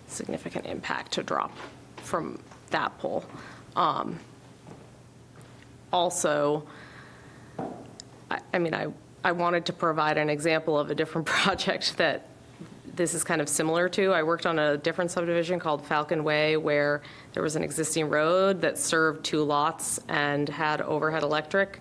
significant impact to drop from that pole. Also, I wanted to provide an example of a different project that this is kind of similar to. I worked on a different subdivision called Falcon Way, where there was an existing road that served 2 lots and had overhead electric.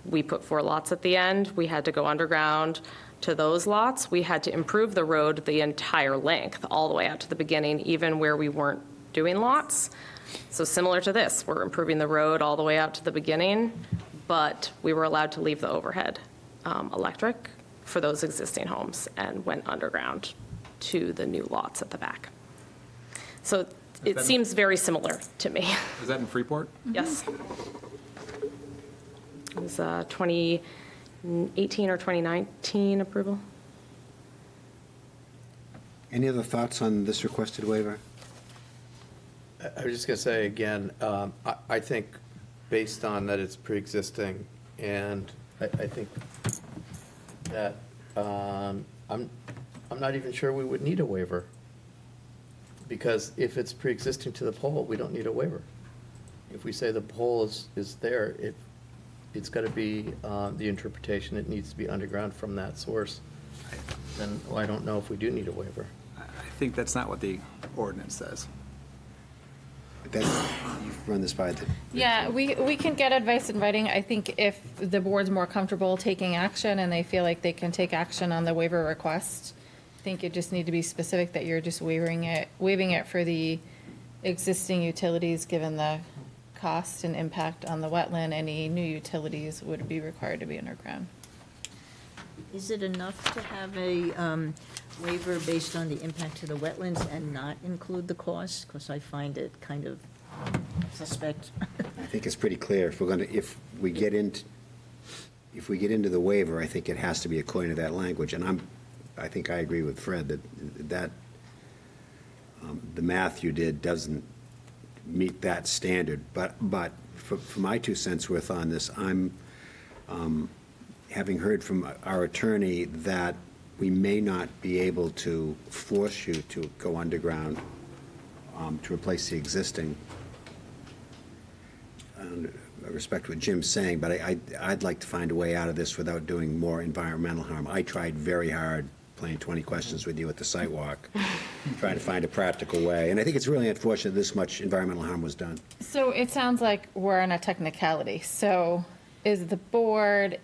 We put 4 lots at the end. We had to go underground to those lots. We had to improve the road the entire length, all the way out to the beginning, even where we weren't doing lots. So similar to this, we're improving the road all the way out to the beginning, but we were allowed to leave the overhead electric for those existing homes and went underground to the new lots at the back. So it seems very similar to me. Is that in Freeport? Yes. It was 2018 or 2019 approval. Any other thoughts on this requested waiver? I was just going to say again, I think based on that it's pre-existing, and I think that I'm not even sure we would need a waiver. Because if it's pre-existing to the pole, we don't need a waiver. If we say the pole is there, it's got to be the interpretation, it needs to be underground from that source. Then I don't know if we do need a waiver. I think that's not what the ordinance says. You've run this by the. Yeah, we can get advice in writing. I think if the board's more comfortable taking action and they feel like they can take action on the waiver request, I think it just need to be specific that you're just waiving it for the existing utilities, given the cost and impact on the wetland. Any new utilities would be required to be underground. Is it enough to have a waiver based on the impact to the wetlands and not include the cost? Because I find it kind of suspect. I think it's pretty clear. If we get into the waiver, I think it has to be according to that language. And I think I agree with Fred that the math you did doesn't meet that standard. But for my 2 cents worth on this, I'm having heard from our attorney that we may not be able to force you to go underground to replace the existing. I respect what Jim's saying, but I'd like to find a way out of this without doing more environmental harm. I tried very hard playing 20 questions with you at the site walk, trying to find a practical way. And I think it's really unfortunate this much environmental harm was done. So it sounds like we're on a technicality. So is the board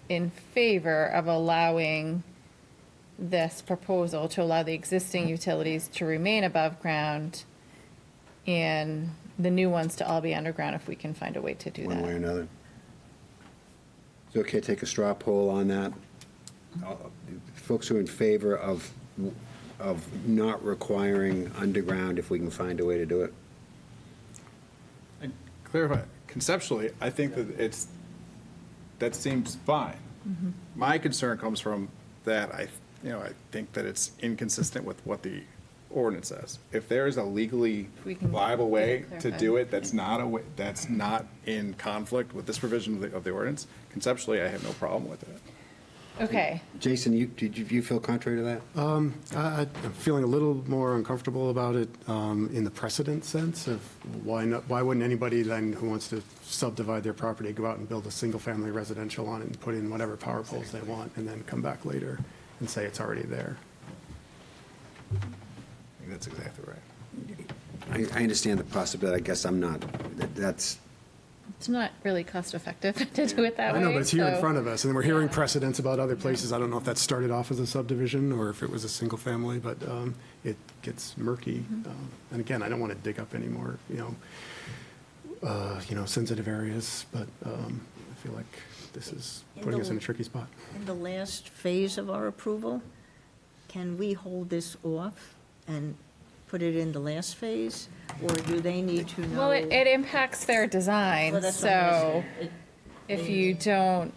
in favor of allowing this proposal to allow the existing utilities to remain above ground and the new ones to all be underground if we can find a way to do that? One way or another. Is it okay to take a straw poll on that? Folks who are in favor of not requiring underground if we can find a way to do it? And clarify, conceptually, I think that that seems fine. My concern comes from that I think that it's inconsistent with what the ordinance says. If there is a legally We can viable way get it to clarified. do it, that's not in conflict with this provision of the ordinance, conceptually, I have no problem with it. Okay. Jason, did you feel contrary to that? I'm feeling a little more uncomfortable about it in the precedent sense of why wouldn't anybody then who wants to subdivide their property go out and build a single-family residential on it and put in whatever power poles they want and then come back later and say it's already there? I think that's exactly right. I understand the possibility. I guess I'm not. That's. It's not really cost effective to do it that way. I know, but it's here in so- front of us, and then we're hearing precedents about other places. I don't know if that started off as a subdivision or if it was a single family, but it gets murky. And again, I don't want to dig up any more, sensitive areas, but I feel like this is putting us in a tricky spot. In the last phase of our approval, can we hold this off and put it in the last phase? Or do they need to know? Well, it impacts their design, Well, that's what I'm so asking. if you don't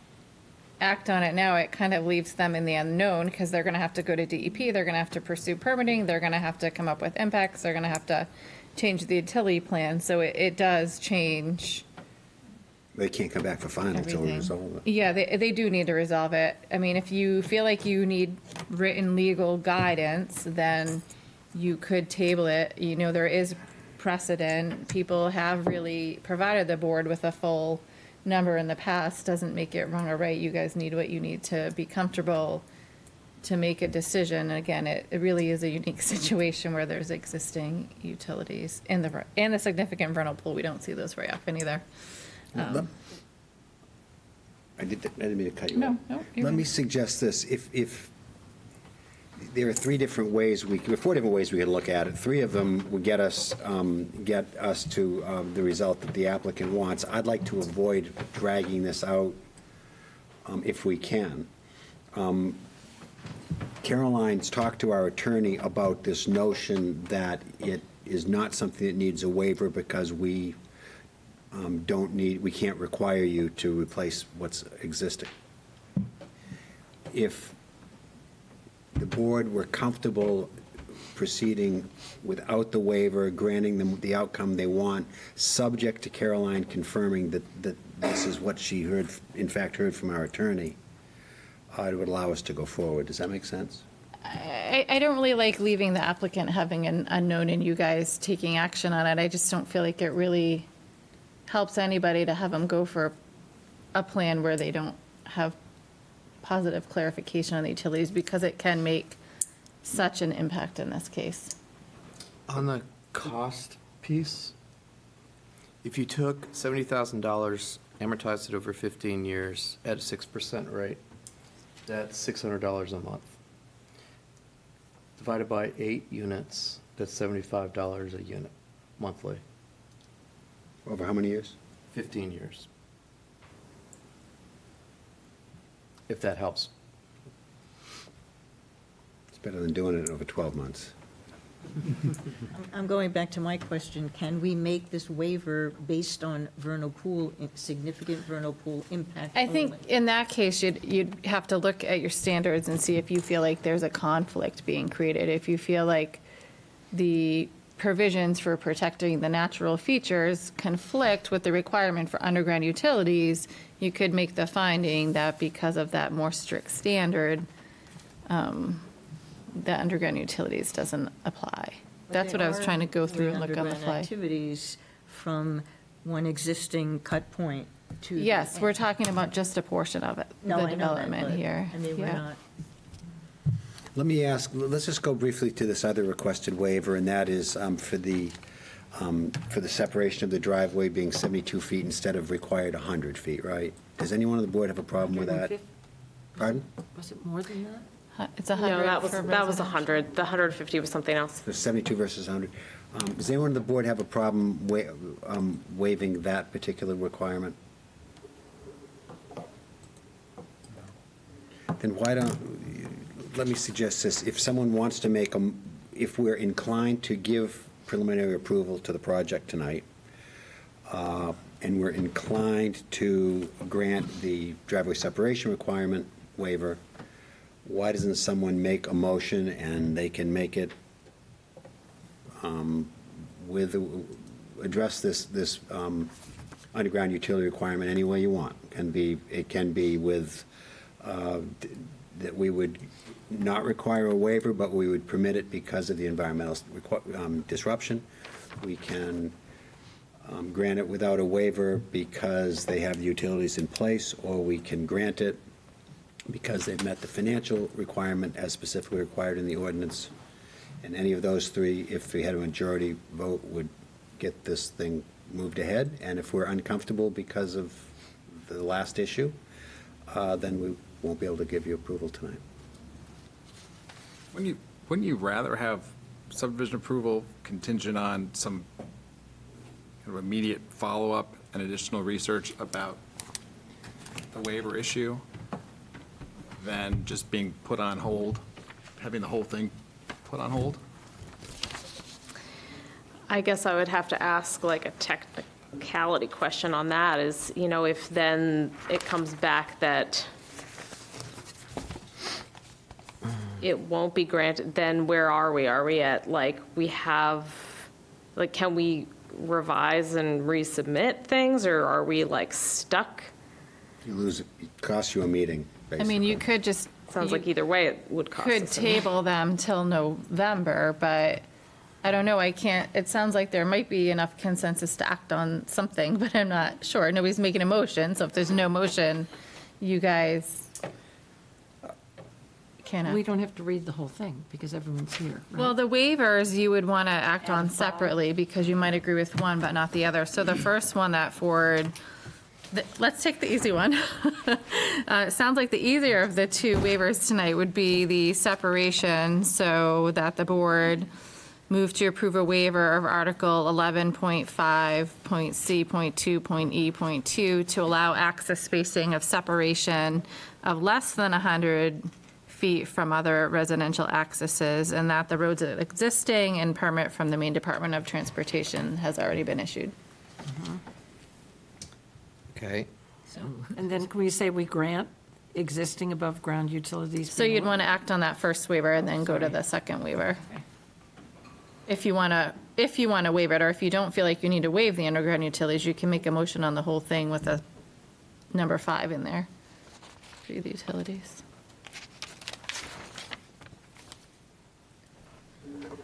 act on it now, it kind of leaves them in the unknown, because they're gonna have to go to DEP, they're gonna have to pursue permitting, they're gonna have to come up with impacts, they're gonna have to change the utility plan, so it does change They can't come back for final until we everything. resolve it. Yeah, they do need to resolve it. I mean, if you feel like you need written legal guidance, then you could table it. There is precedent. People have really provided the board with a full number in the past. Doesn't make it wrong or right. You guys need what you need to be comfortable to make a decision. Again, it really is a unique situation where there's existing utilities and the significant vernal pool. We don't see those very often either. I didn't mean to cut you No, off. no, you're Let me good. suggest this. If there are 4 different ways we could look at it. 3 of them would get us to the result that the applicant wants. I'd like to avoid dragging this out if we can. Caroline's talked to our attorney about this notion that it is not something that needs a waiver because we can't require you to replace what's existing. If the board were comfortable proceeding without the waiver, granting them the outcome they want, subject to Caroline confirming that this is what she heard, in fact, heard from our attorney, it would allow us to go forward. Does that make sense? I don't really like leaving the applicant having an unknown and you guys taking action on it. I just don't feel like it really helps anybody to have them go for a plan where they don't have positive clarification on the utilities, because it can make such an impact in this case. On the cost piece, if you took $70,000, amortized it over 15 years at a 6% rate, that's $600 a month. Divided by 8 units, that's $75 a unit monthly, Over how many years? 15 years. If that helps. It's better than doing it over 12 months. I'm going back to my question. Can we make this waiver based on vernal pool, significant vernal pool impact I think only? in that case, you'd have to look at your standards and see if you feel like there's a conflict being created. If you feel like the provisions for protecting the natural features conflict with the requirement for underground utilities, you could make the finding that because of that more strict standard, the underground utilities doesn't apply. But That's they what I was are trying to go through doing and look on the underground fly. activities from one existing cut point to. the Yes, we're end. talking about just a portion of it, No, the I know that, development but, here. I mean, we're Yeah. not. Let me ask, let's just go briefly to this other requested waiver, and that is for the separation of the driveway being 72 feet instead of required 100 feet, right? Does anyone on the board have a problem with that? 150? Pardon? Was it more than that? It's 100 No, that was for 100. The 150 was something else. There's 72 versus 100. Does anyone on the board have a problem waiving that particular requirement? Then why don't, let me suggest this, if someone wants to make if we're inclined to give preliminary approval to the project tonight, and we're inclined to grant the driveway separation requirement waiver, why doesn't someone make a motion and they can make it address this underground utility requirement any way you want? It can be with, that we would not require a waiver, but we would permit it because of the environmental disruption. We can grant it without a waiver because they have the utilities in place, or we can grant it because they've met the financial requirement as specifically required in the ordinance. And any of those three, if we had a majority vote, would get this thing moved ahead. And if we're uncomfortable because of the last issue, then we won't be able to give you approval tonight. Wouldn't you rather have subdivision approval contingent on some kind of immediate follow-up and additional research about the waiver issue than just being put on hold, having the whole thing put on hold? I guess I would have to ask like a technicality question on that is, if then it comes back that it won't be granted, then where are we? Are we at, can we revise and resubmit things, or are we stuck? You lose, it costs you a meeting, I basically. mean, you could just. Sounds you like either way it would cost could us. a meeting. table them till November, but I don't know, it sounds like there might be enough consensus to act on something, but I'm not sure. Nobody's making a motion, so if there's no motion, you guys can't We act. don't have to read the whole thing because everyone's here, right? Well, the waivers you would want to act on separately because you might agree with one but not the other. So the first one that Ford, let's take the easy one. It sounds like the easier of the two waivers tonight would be the separation, so that the board move to approve a waiver of Article 11.5.C.2.E.2 to allow access spacing of separation of less than 100 feet from other residential accesses, and that the roads are existing and permit from the Maine Department of Transportation has already been issued. Okay. And then can we say we grant existing above-ground utilities? So you'd want to act on that first waiver and then go to the second waiver. if you want to waive it, or if you don't feel like you need to waive the underground utilities, you can make a motion on the whole thing with a number 5 in there for the utilities.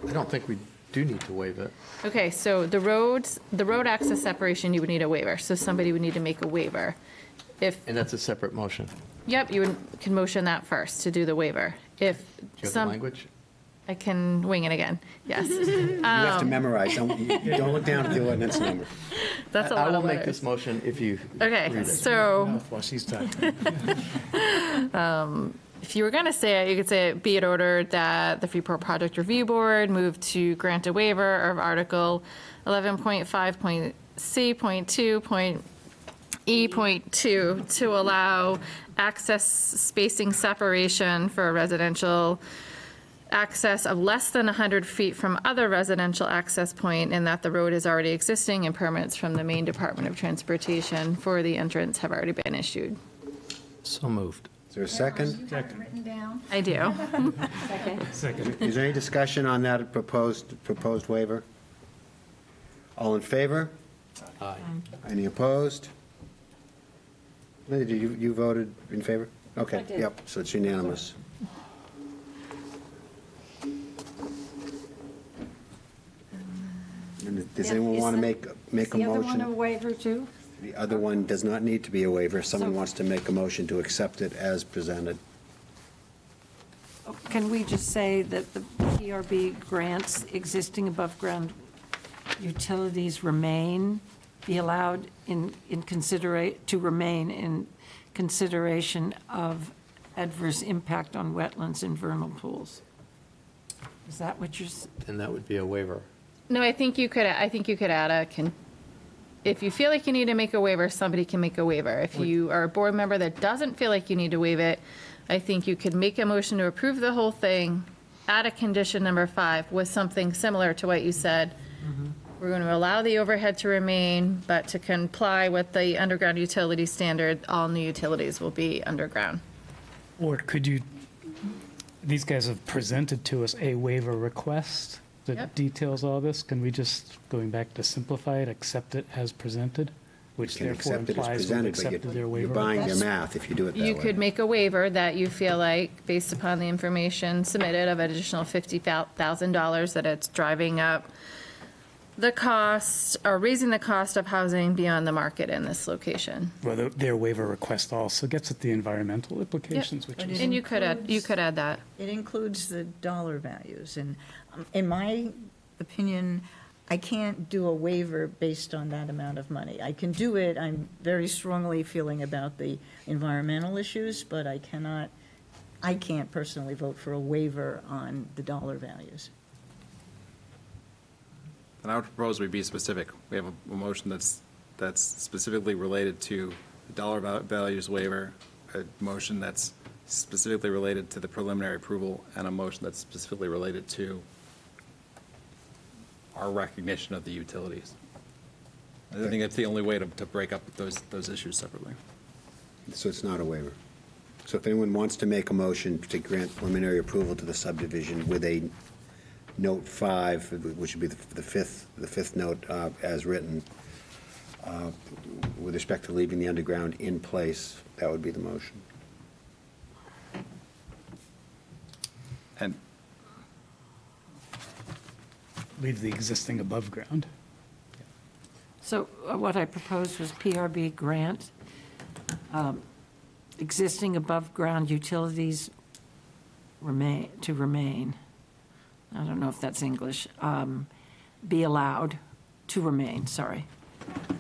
I don't think we do need to waive it. Okay, so the road access separation, you would need a waiver, so somebody would need to make a waiver. If, And that's a separate motion. yep, can motion that first to do the waiver. If Do you have the some, language? I can wing it again, yes. You have to memorize, don't look down at the ordinance number. That's a I lot will of make letters. this motion if you Okay, read it. so While she's talking. if you were going to say it, you could say, be it ordered that the Freeport Project Review Board move to grant a waiver of Article 11.5.C.2.E.2 to allow access spacing separation for residential access of less than 100 feet from other residential access point, and that the road is already existing and permits from the Maine Department of Transportation for the entrance have already been issued. So moved. Is there a second? I do. Second. Is there any discussion on that proposed waiver? All in favor? Aye. Any opposed? Linda, did you voted in favor? Okay, I did. yep, so it's unanimous. And does anyone want to make a The other one a motion? waiver too? The other one does not need to be a waiver. If someone So- wants to make a motion to accept it as presented. Can we just say that the PRB grants existing above-ground utilities be allowed to remain in consideration of adverse impact on wetlands and vernal pools? Is that what you're, Then that would be a waiver. No, I think you could add if you feel like you need to make a waiver, somebody can make a waiver. If you are a board member that doesn't feel like you need to waive it, I think you could make a motion to approve the whole thing, add a condition number 5 with something similar to what you said. We're going to allow the overhead to remain, but to comply with the underground utility standard, all new utilities will be underground. Or could you, these guys have presented to us a waiver request that Yep. details all this. Can we just, going back to simplify it, accept it as presented? Which You can therefore accept it as implies we've presented, accepted but their you're waiver buying their request. math if you do it that way. You could make a waiver that you feel like, based upon the information submitted of additional $50,000, that it's driving up the cost, or raising the cost of housing beyond the market in this location. Well, their waiver request also gets at the environmental implications, which But is. it And you could add that. It includes the dollar values, and in my opinion, I can't do a waiver based on that amount of money. I can do it, I'm very strongly feeling about the environmental issues, but I can't personally vote for a waiver on the dollar values. And I would propose we be specific. We have a motion that's specifically related to the dollar values waiver, a motion that's specifically related to the preliminary approval, and a motion that's specifically related to our recognition of the utilities. I think that's the only way to break up those issues separately. So it's not a waiver. So if anyone wants to make a motion to grant preliminary approval to the subdivision with a note 5, which would be the fifth note as written, with respect to leaving the underground in place, that would be the motion. And Leave the existing above ground. so what I proposed was PRB grant, existing above-ground utilities remain. I don't know if that's English, be allowed to remain, sorry.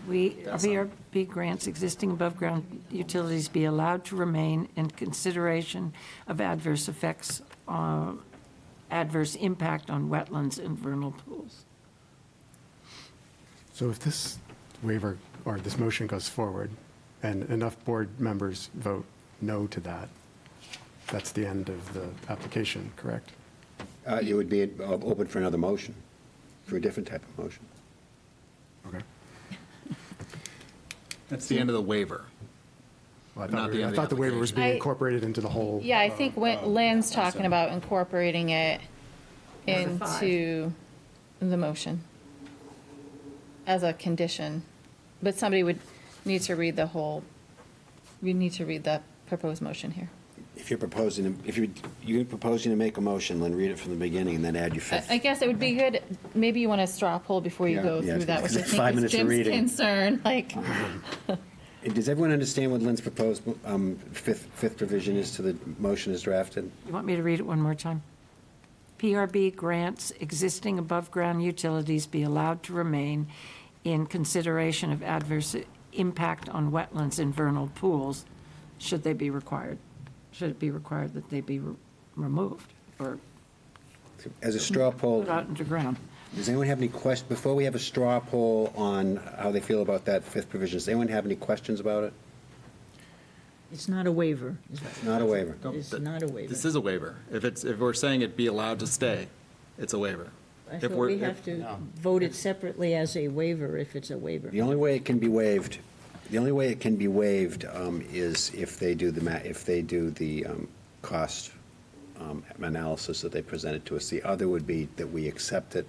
PRB grants existing above-ground utilities be allowed to remain in consideration of adverse effects, adverse impact on wetlands and vernal pools. So if this waiver or this motion goes forward and enough board members vote no to that, that's the end of the application, correct? It would be open for another motion, for a different type of motion. Okay. that's the end of the waiver. Well, Not the end of the I thought the waiver was being application. incorporated into the whole. Yeah, I think Lynn's talking about incorporating it Number 5. into the motion as a condition, but somebody would need to read the whole, we need to read the proposed motion here. If you're proposing to make a motion, then read it from the beginning and then add your fifth. I guess it would be good, maybe you want to straw poll before you go Yeah, through that, which I because 5 think is minutes of Jim's reading. concern, like. Does everyone understand what Lynn's proposed fifth provision is to the motion as drafted? You want me to read it one more time? PRB grants existing above-ground utilities be allowed to remain in consideration of adverse impact on wetlands and vernal pools, should they be required. Should it be required that they be removed or As a straw poll, put out underground? does anyone have any questions, before we have a straw poll on how they feel about that fifth provision, does anyone have any questions about it? It's not a waiver. It's not a waiver. It's not a waiver. This is a waiver. If we're saying it be allowed to stay, it's a waiver. I If thought we're- we have to vote it separately as a waiver if it's a waiver. The only way it can be waived, is if they do the cost analysis that they presented to us. The other would be that we accept it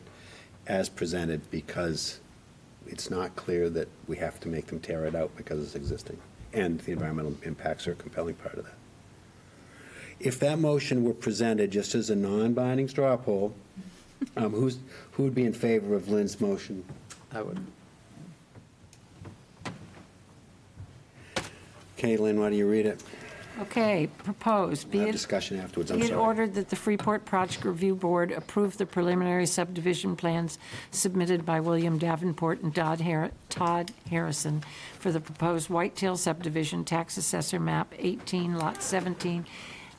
as presented because it's not clear that we have to make them tear it out because it's existing. And the environmental impacts are a compelling part of that. If that motion were presented just as a non-binding straw poll, who would be in favor of Lynn's motion? I would. Okay, Lynn, why do you read it? Okay, proposed, We'll be have it discussion afterwards, I'm Be it sorry. ordered that the Freeport Project Review Board approve the preliminary subdivision plans submitted by William Davenport and Todd Harrison for the proposed Whitetail subdivision, tax assessor map 18, lot 17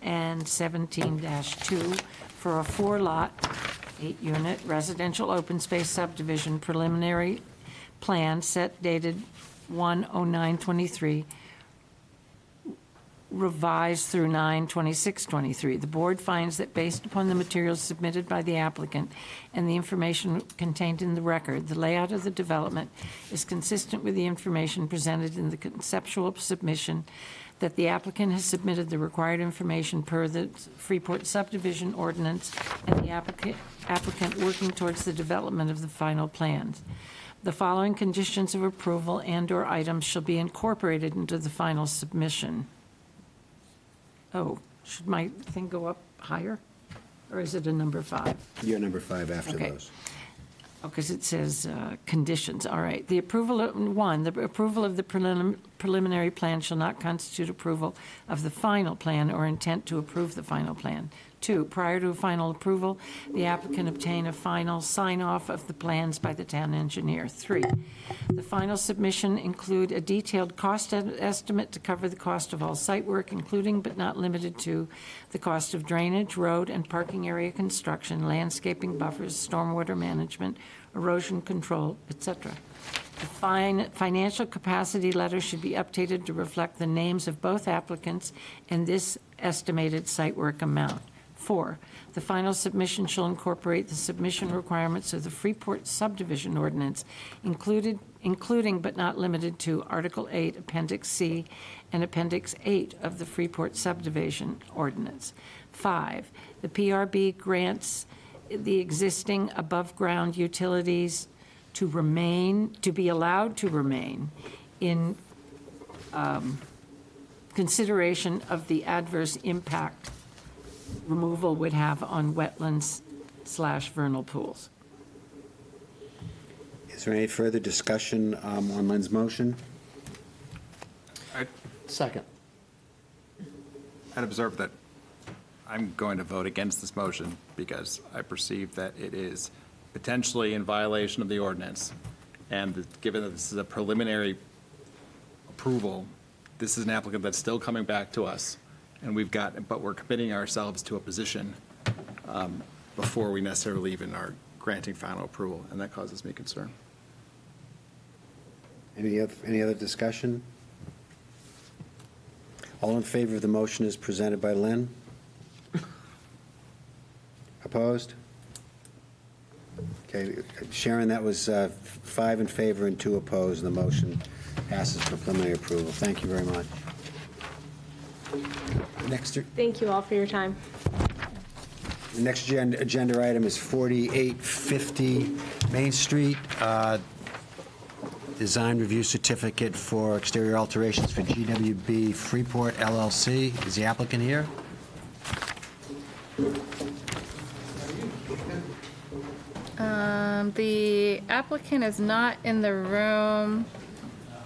and 17-2, for a 4-lot, 8-unit residential open space subdivision preliminary plan set dated 1/09/23, revised through 9/26/23. The board finds that based upon the materials submitted by the applicant and the information contained in the record, the layout of the development is consistent with the information presented in the conceptual submission, that the applicant has submitted the required information per the Freeport subdivision ordinance, and the applicant working towards the development of the final plans. The following conditions of approval and/or items shall be incorporated into the final submission. Oh, should my thing go up higher? Or is it a number 5? You're number 5 after Okay. those. Oh, because it says conditions, all right. The approval of the preliminary plan shall not constitute approval of the final plan or intent to approve the final plan. 2, prior to final approval, the applicant obtain a final sign-off of the plans by the town engineer. 3, the final submission include a detailed cost estimate to cover the cost of all site work, including but not limited to the cost of drainage, road and parking area construction, landscaping buffers, stormwater management, erosion control, etc. The financial capacity letter should be updated to reflect the names of both applicants and this estimated site work amount. 4, the final submission shall incorporate the submission requirements of the Freeport subdivision ordinance, including but not limited to Article 8, Appendix C, and Appendix 8 of the Freeport subdivision ordinance. 5, the PRB grants the existing above-ground utilities to be allowed to remain in consideration of the adverse impact removal would have on wetlands/vernal pools. Is there any further discussion on Lynn's motion? Second. I'd observe that I'm going to vote against this motion because I perceive that it is potentially in violation of the ordinance. And given that this is a preliminary approval, this is an applicant that's still coming back to us. And but we're committing ourselves to a position before we necessarily even are granting final approval, and that causes me concern. Any other discussion? All in favor of the motion as presented by Lynn? Opposed? Okay, Sharon, that was 5 in favor and 2 opposed. The motion passes for preliminary approval. Thank you very much. Next, Thank you all for your time. The next agenda item is 4850 Main Street, design review certificate for exterior alterations for GWB Freeport LLC. Is the applicant here? The applicant is not in the room.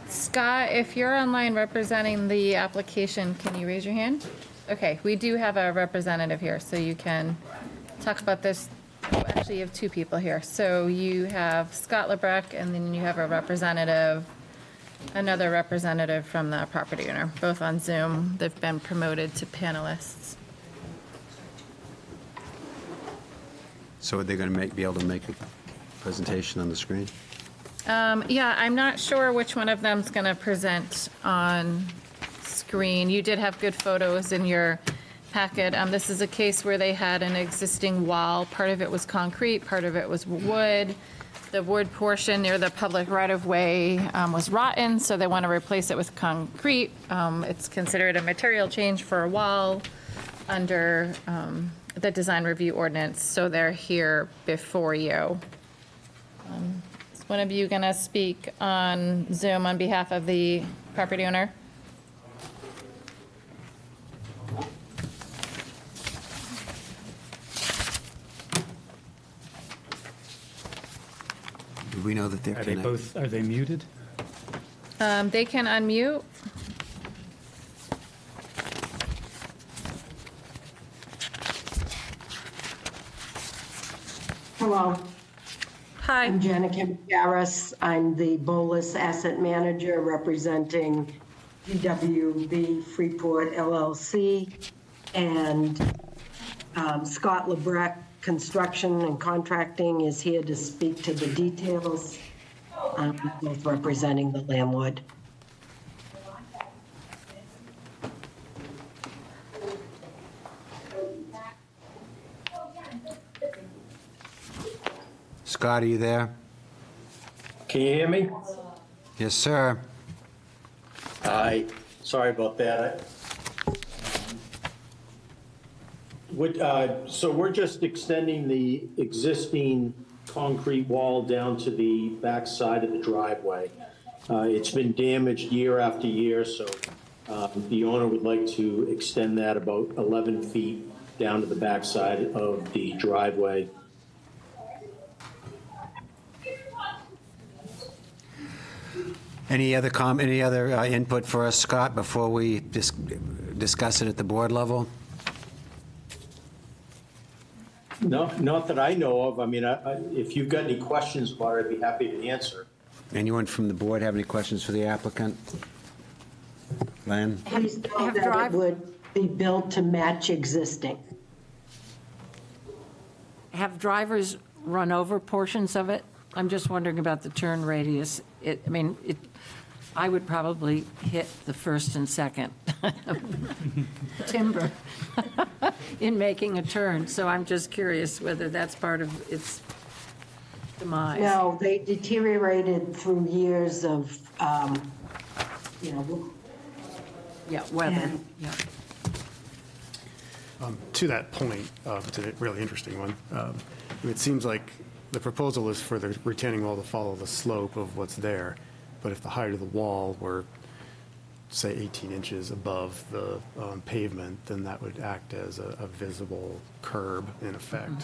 Scott, if you're online representing the application, can you raise your hand? Okay, we do have a representative here, so you can talk about this. Oh, actually, you have two people here. So you have Scott LeBrecq, and then you have a representative, another representative from the property owner, both on Zoom. They've been promoted to panelists. So are they going to be able to make a presentation on the screen? Yeah, I'm not sure which one of them's going to present on screen. You did have good photos in your packet. This is a case where they had an existing wall. Part of it was concrete, part of it was wood. The wood portion near the public right-of-way was rotten, so they want to replace it with concrete. It's considered a material change for a wall under the design review ordinance, so they're here before you. Is one of you going to speak on Zoom on behalf of the property owner? Do we know that they're Are they connected? both, are they muted? They can unmute. Hello, Hi. I'm Janica Garris. I'm the Bolus Asset Manager representing GWB Freeport LLC, and Scott LeBrecq, Construction and Contracting, is here to speak to the details, both representing the landlord. Scott, are you there? Can you hear me? Yes, sir. Hi, sorry about that. So we're just extending the existing concrete wall down to the back side of the driveway. It's been damaged year after year, so the owner would like to extend that about 11 feet down to the back side of the driveway. Any other input for us, Scott, before we discuss it at the board level? No, not that I know of. I mean, if you've got any questions about it, I'd be happy to answer. Anyone from the board have any questions for the applicant? Len? He's told that it would be built to match existing. Have drivers run over portions of it? I'm just wondering about the turn radius. I would probably hit the first and second timber in making a turn, so I'm just curious whether that's part of its demise. No, they deteriorated through years of, Yeah, weather, And- yeah. To that point, it's a really interesting one. It seems like the proposal is for the retaining wall to follow the slope of what's there, but if the height of the wall were, say, 18 inches above the pavement, then that would act as a visible curb, in effect,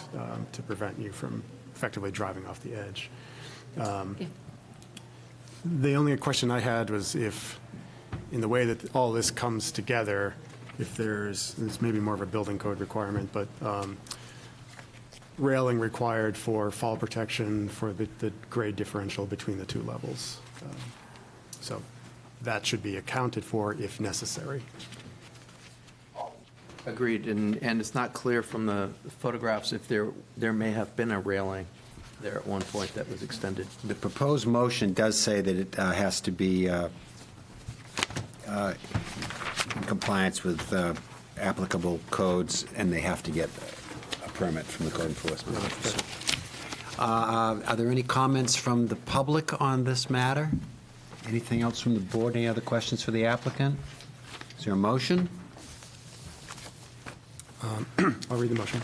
to prevent you from effectively driving off the edge. The only question I had was if, in the way that all this comes together, if there's maybe more of a building code requirement, but railing required for fall protection for the grade differential between the two levels. So that should be accounted for if necessary. Agreed, and it's not clear from the photographs if there may have been a railing there at one point that was extended. The proposed motion does say that it has to be in compliance with applicable codes, and they have to get a permit from the code enforcement officer. Are there any comments from the public on this matter? Anything else from the board? Any other questions for the applicant? Is there a motion? I'll read the motion.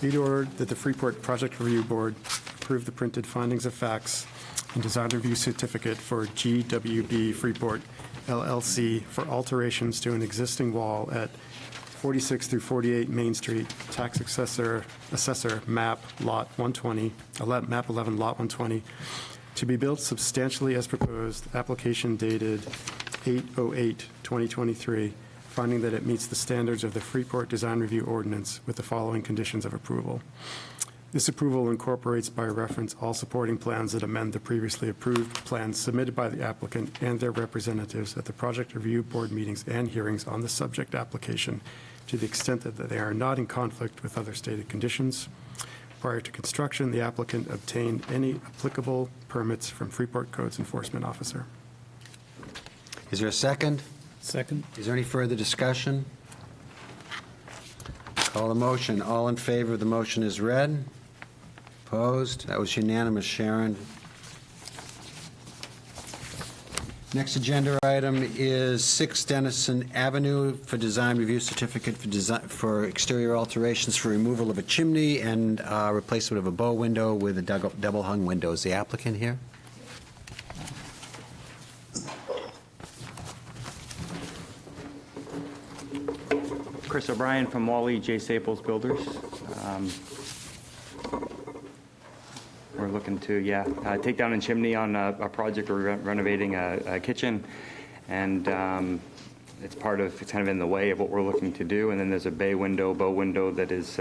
Be it ordered that the Freeport Project Review Board approve the printed findings of facts and design review certificate for GWB Freeport LLC for alterations to an existing wall at 46 through 48 Main Street, tax assessor map lot 120, map 11 lot 120, to be built substantially as proposed, application dated 8/08/2023, finding that it meets the standards of the Freeport Design Review Ordinance with the following conditions of approval. This approval incorporates by reference all supporting plans that amend the previously approved plans submitted by the applicant and their representatives at the Project Review Board meetings and hearings on the subject application, to the extent that they are not in conflict with other stated conditions. Prior to construction, the applicant obtained any applicable permits from Freeport Codes Enforcement Officer. Is there a second? Second? Is there any further discussion? Call the motion. All in favor of the motion is read. Opposed? That was unanimous, Sharon. Next agenda item is 6 Dennison Avenue for design review certificate for exterior alterations for removal of a chimney and replacement of a bow window with a double hung window. Is the applicant here? Chris O'Brien from Wally J. Staples Builders. We're looking to, take down a chimney on a project. We're renovating a kitchen, and it's kind of in the way of what we're looking to do. And then there's a bow window that is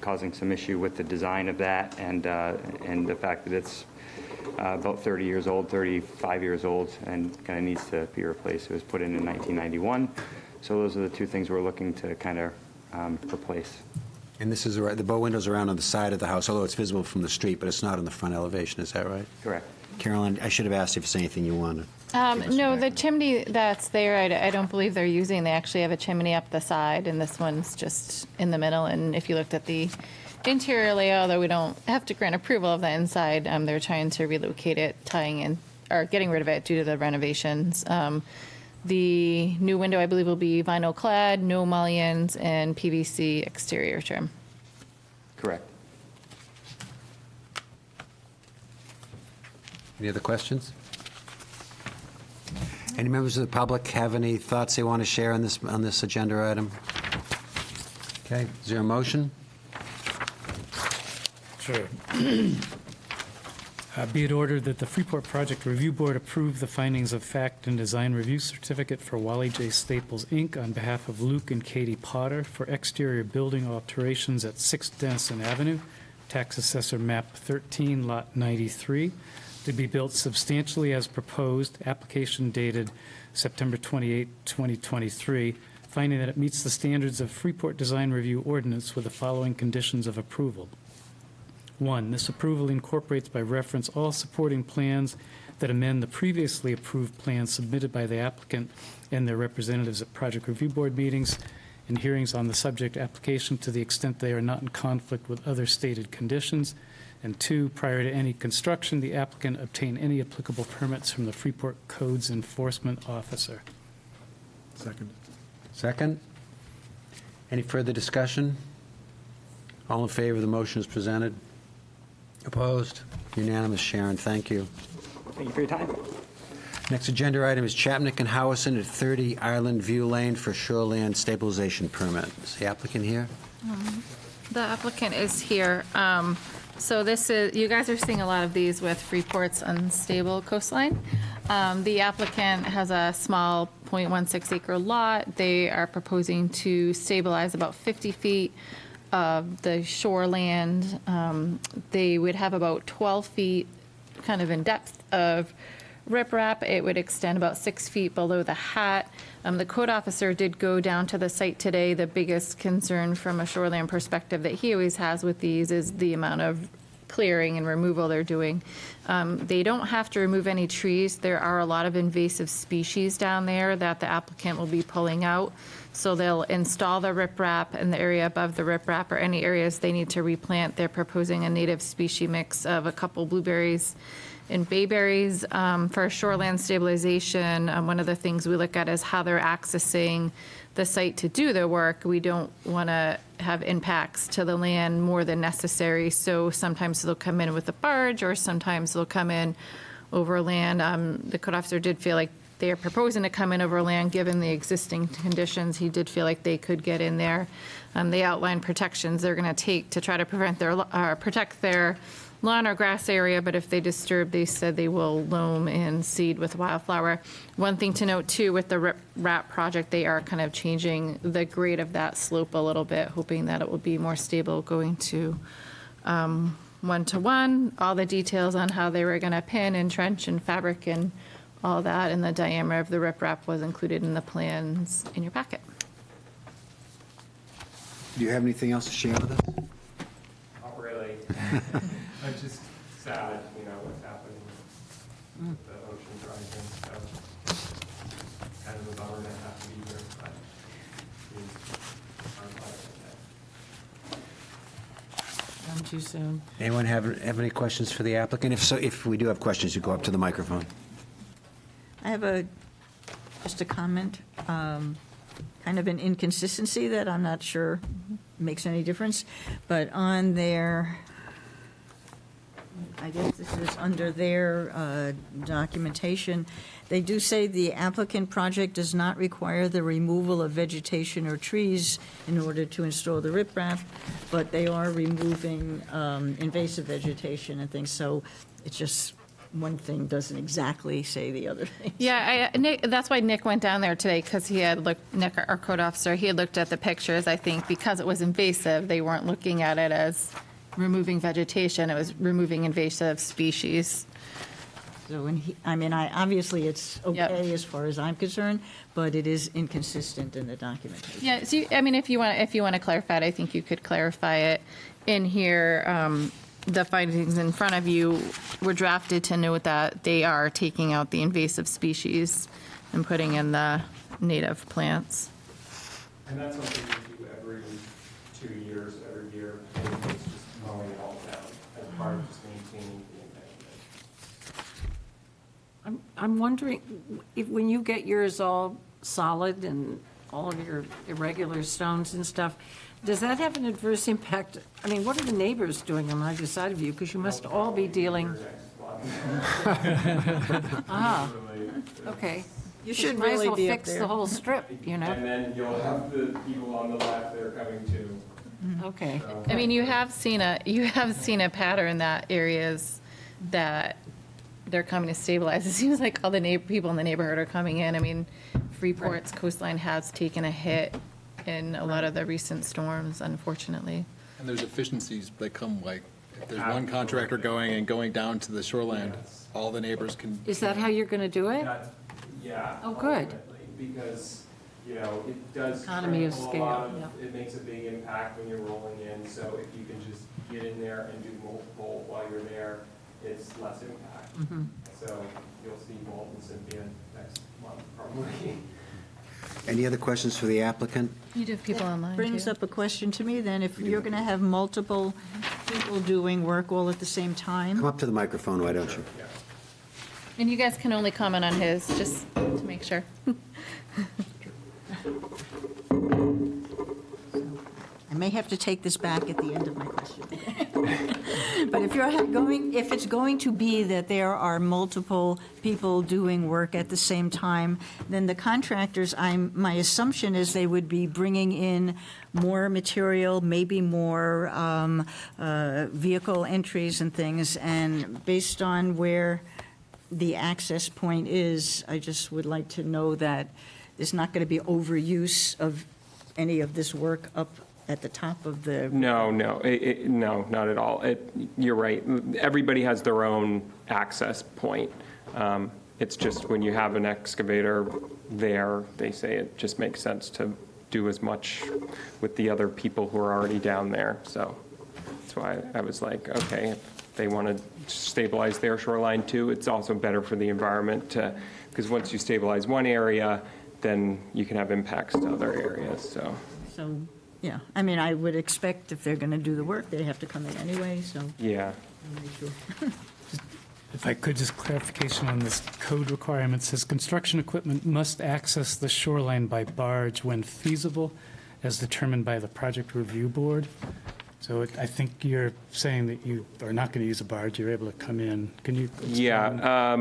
causing some issue with the design of that, and the fact that it's about 30 years old, 35 years old, and kind of needs to be replaced. It was put in 1991. So those are the two things we're looking to kind of replace. And this is the bow window's around on the side of the house, although it's visible from the street, but it's not on the front elevation. Is that right? Correct. Carolyn, I should have asked if there's anything you wanted. No, the chimney that's there, I don't believe they're using. They actually have a chimney up the side, and this one's just in the middle. And if you looked at the interior layout, although we don't have to grant approval of the inside, they're trying to relocate it, tying in, or getting rid of it due to the renovations. The new window, I believe, will be vinyl clad, no mullions, and PVC exterior trim. Correct. Any other questions? Any members of the public have any thoughts they want to share on this agenda item? Okay, is there a motion? Sure. Be it ordered that the Freeport Project Review Board approve the findings of fact and design review certificate for Wally J. Staples, Inc. on behalf of Luke and Katie Potter for exterior building alterations at 6 Dennison Avenue, Tax Assessor Map 13, Lot 93, to be built substantially as proposed, application dated September 28, 2023, finding that it meets the standards of Freeport Design Review Ordinance with the following conditions of approval. 1, this approval incorporates by reference all supporting plans that amend the previously approved plans submitted by the applicant and their representatives at Project Review Board meetings and hearings on the subject application to the extent they are not in conflict with other stated conditions. And 2, prior to any construction, the applicant obtain any applicable permits from the Freeport Codes Enforcement Officer. Second. Second? Any further discussion? All in favor of the motion as presented? Opposed? Unanimous, Sharon. Thank you. Thank you for your time. Next agenda item is Chapnick and Howison at 30 Island View Lane for shoreland stabilization permit. Is the applicant here? The applicant is here. So this is, you guys are seeing a lot of these with Freeport's unstable coastline. The applicant has a small 0.16 acre lot. They are proposing to stabilize about 50 feet of the shoreland. They would have about 12 feet kind of in depth of riprap. It would extend about 6 feet below the hat. The code officer did go down to the site today. The biggest concern from a shoreland perspective that he always has with these is the amount of clearing and removal they're doing. They don't have to remove any trees. There are a lot of invasive species down there that the applicant will be pulling out. So they'll install the riprap in the area above the riprap or any areas they need to replant. They're proposing a native species mix of a couple blueberries and bayberries. For shoreland stabilization, one of the things we look at is how they're accessing the site to do the work, we don't want to have impacts to the land more than necessary. So sometimes they'll come in with a barge, or sometimes they'll come in over land. The code officer did feel like they are proposing to come in over land, given the existing conditions. He did feel like they could get in there. They outlined protections they're going to take to try to protect their lawn or grass area, but if they disturb, they said they will loam and seed with wildflower. One thing to note too, with the RAP project, they are kind of changing the grade of that slope a little bit, hoping that it will be more stable, going to 1-to-1. All the details on how they were going to pin and trench and fabric and all that, and the diameter of the riprap was included in the plans in your packet. Do you have anything else to share with us? Not really. I'm just sad, what's happening with the ocean rising, so kind of a bummer to have to be here, but it's our life. Gone too soon. Anyone have any questions for the applicant? If so, if we do have questions, you go up to the microphone. I have just a comment, kind of an inconsistency that I'm not sure makes any difference, but on their, I guess this is under their documentation, they do say the applicant project does not require the removal of vegetation or trees in order to install the riprap, but they are removing invasive vegetation and things, so it's just, one thing doesn't exactly say the other thing. Yeah, Nick, that's why Nick went down there today, because he had looked, Nick, our code officer, he had looked at the pictures. I think because it was invasive, they weren't looking at it as removing vegetation, it was removing invasive species. So when obviously it's okay as far as I'm concerned, but it is inconsistent in the documentation. Yeah, so, if you want to clarify it, I think you could clarify it in here. The findings in front of you were drafted to note that they are taking out the invasive species and putting in the native plants. And that's something we do every 2 years, every year, and it's just mowing it all down as part of just maintaining the embankment. I'm wondering, if when you get yours all solid and all of your irregular stones and stuff, does that have an adverse impact? What are the neighbors doing on either side of you? Because you must all be dealing. Okay. You should might as really well be up fix there. the whole strip, And then you'll have the people on the left that are coming too. Okay. So- You have seen a pattern that areas that they're coming to stabilize. It seems like all the people in the neighborhood are coming in. Freeport's coastline has taken a hit in a lot of the recent storms, unfortunately. And there's efficiencies that come, like, if there's one contractor going down to the shoreline, all the neighbors can. Is that how you're going to do it? Yeah. Oh, good. Ultimately, because, it does. Economy of trickle a scale, lot of- yeah. It makes a big impact when you're rolling in, so if you can just get in there and do multiple while you're there, it's less impact. So you'll see Walt and Cynthia next month, probably. Any other questions for the applicant? You do have people online, Brings too. up a question to me then, if you're going to have multiple people doing work all at the same time. Come up to the microphone, why don't you? And you guys can only comment on his, just to make sure. I may have to take this back at the end of my question. But if it's going to be that there are multiple people doing work at the same time, then the contractors, my assumption is they would be bringing in more material, maybe more vehicle entries and things, and based on where the access point is, I just would like to know that there's not going to be overuse of any of this work up at the top of the... No, not at all. You're right. Everybody has their own access point. It's just when you have an excavator there, they say it just makes sense to do as much with the other people who are already down there. So that's why I was like, okay, if they want to stabilize their shoreline too, it's also better for the environment because once you stabilize one area, then you can have impacts to other areas. So. Yeah, I would expect if they're going to do the work, they have to come in anyway, so. Yeah. I'll make sure. if I could, just clarification on this code requirement. It says construction equipment must access the shoreline by barge when feasible, as determined by the project review board. So I think you're saying that you are not going to use a barge, you're able to come in. Can you explain? Yeah,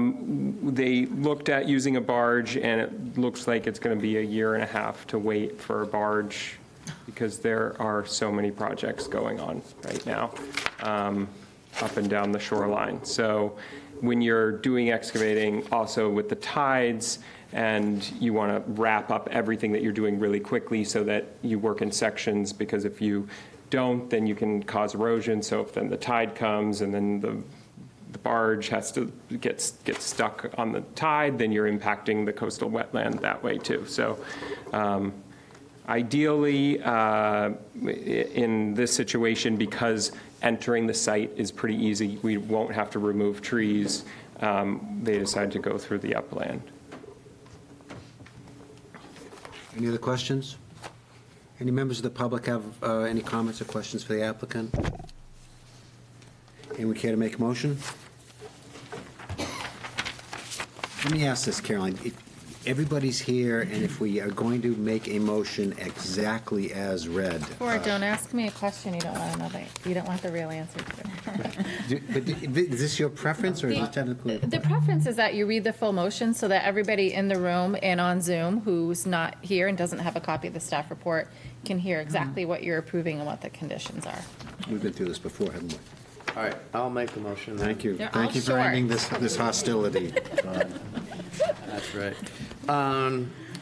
they looked at using a barge, and it looks like it's going to be a year and a half to wait for a barge because there are so many projects going on right now up and down the shoreline. So when you're doing excavating also with the tides and you want to wrap up everything that you're doing really quickly so that you work in sections, because if you don't, then you can cause erosion. So if then the tide comes and then the barge has to get stuck on the tide, then you're impacting the coastal wetland that way too. So ideally, in this situation, because entering the site is pretty easy, we won't have to remove trees, they decided to go through the upland. Any other questions? Any members of the public have any comments or questions for the applicant? Anyone care to make a motion? Let me ask this, Caroline. Everybody's here, and if we are going to make a motion exactly as read. Or don't ask me a question you don't want to know, you don't want the real answer to. But is this your preference, or is it technically? The preference is that you read the full motion so that everybody in the room and on Zoom who's not here and doesn't have a copy of the staff report can hear exactly what you're approving and what the conditions are. We've been through this before, haven't we? All right, I'll make the motion then. Thank you. They're Thank all you for short. ending this hostility. That's right.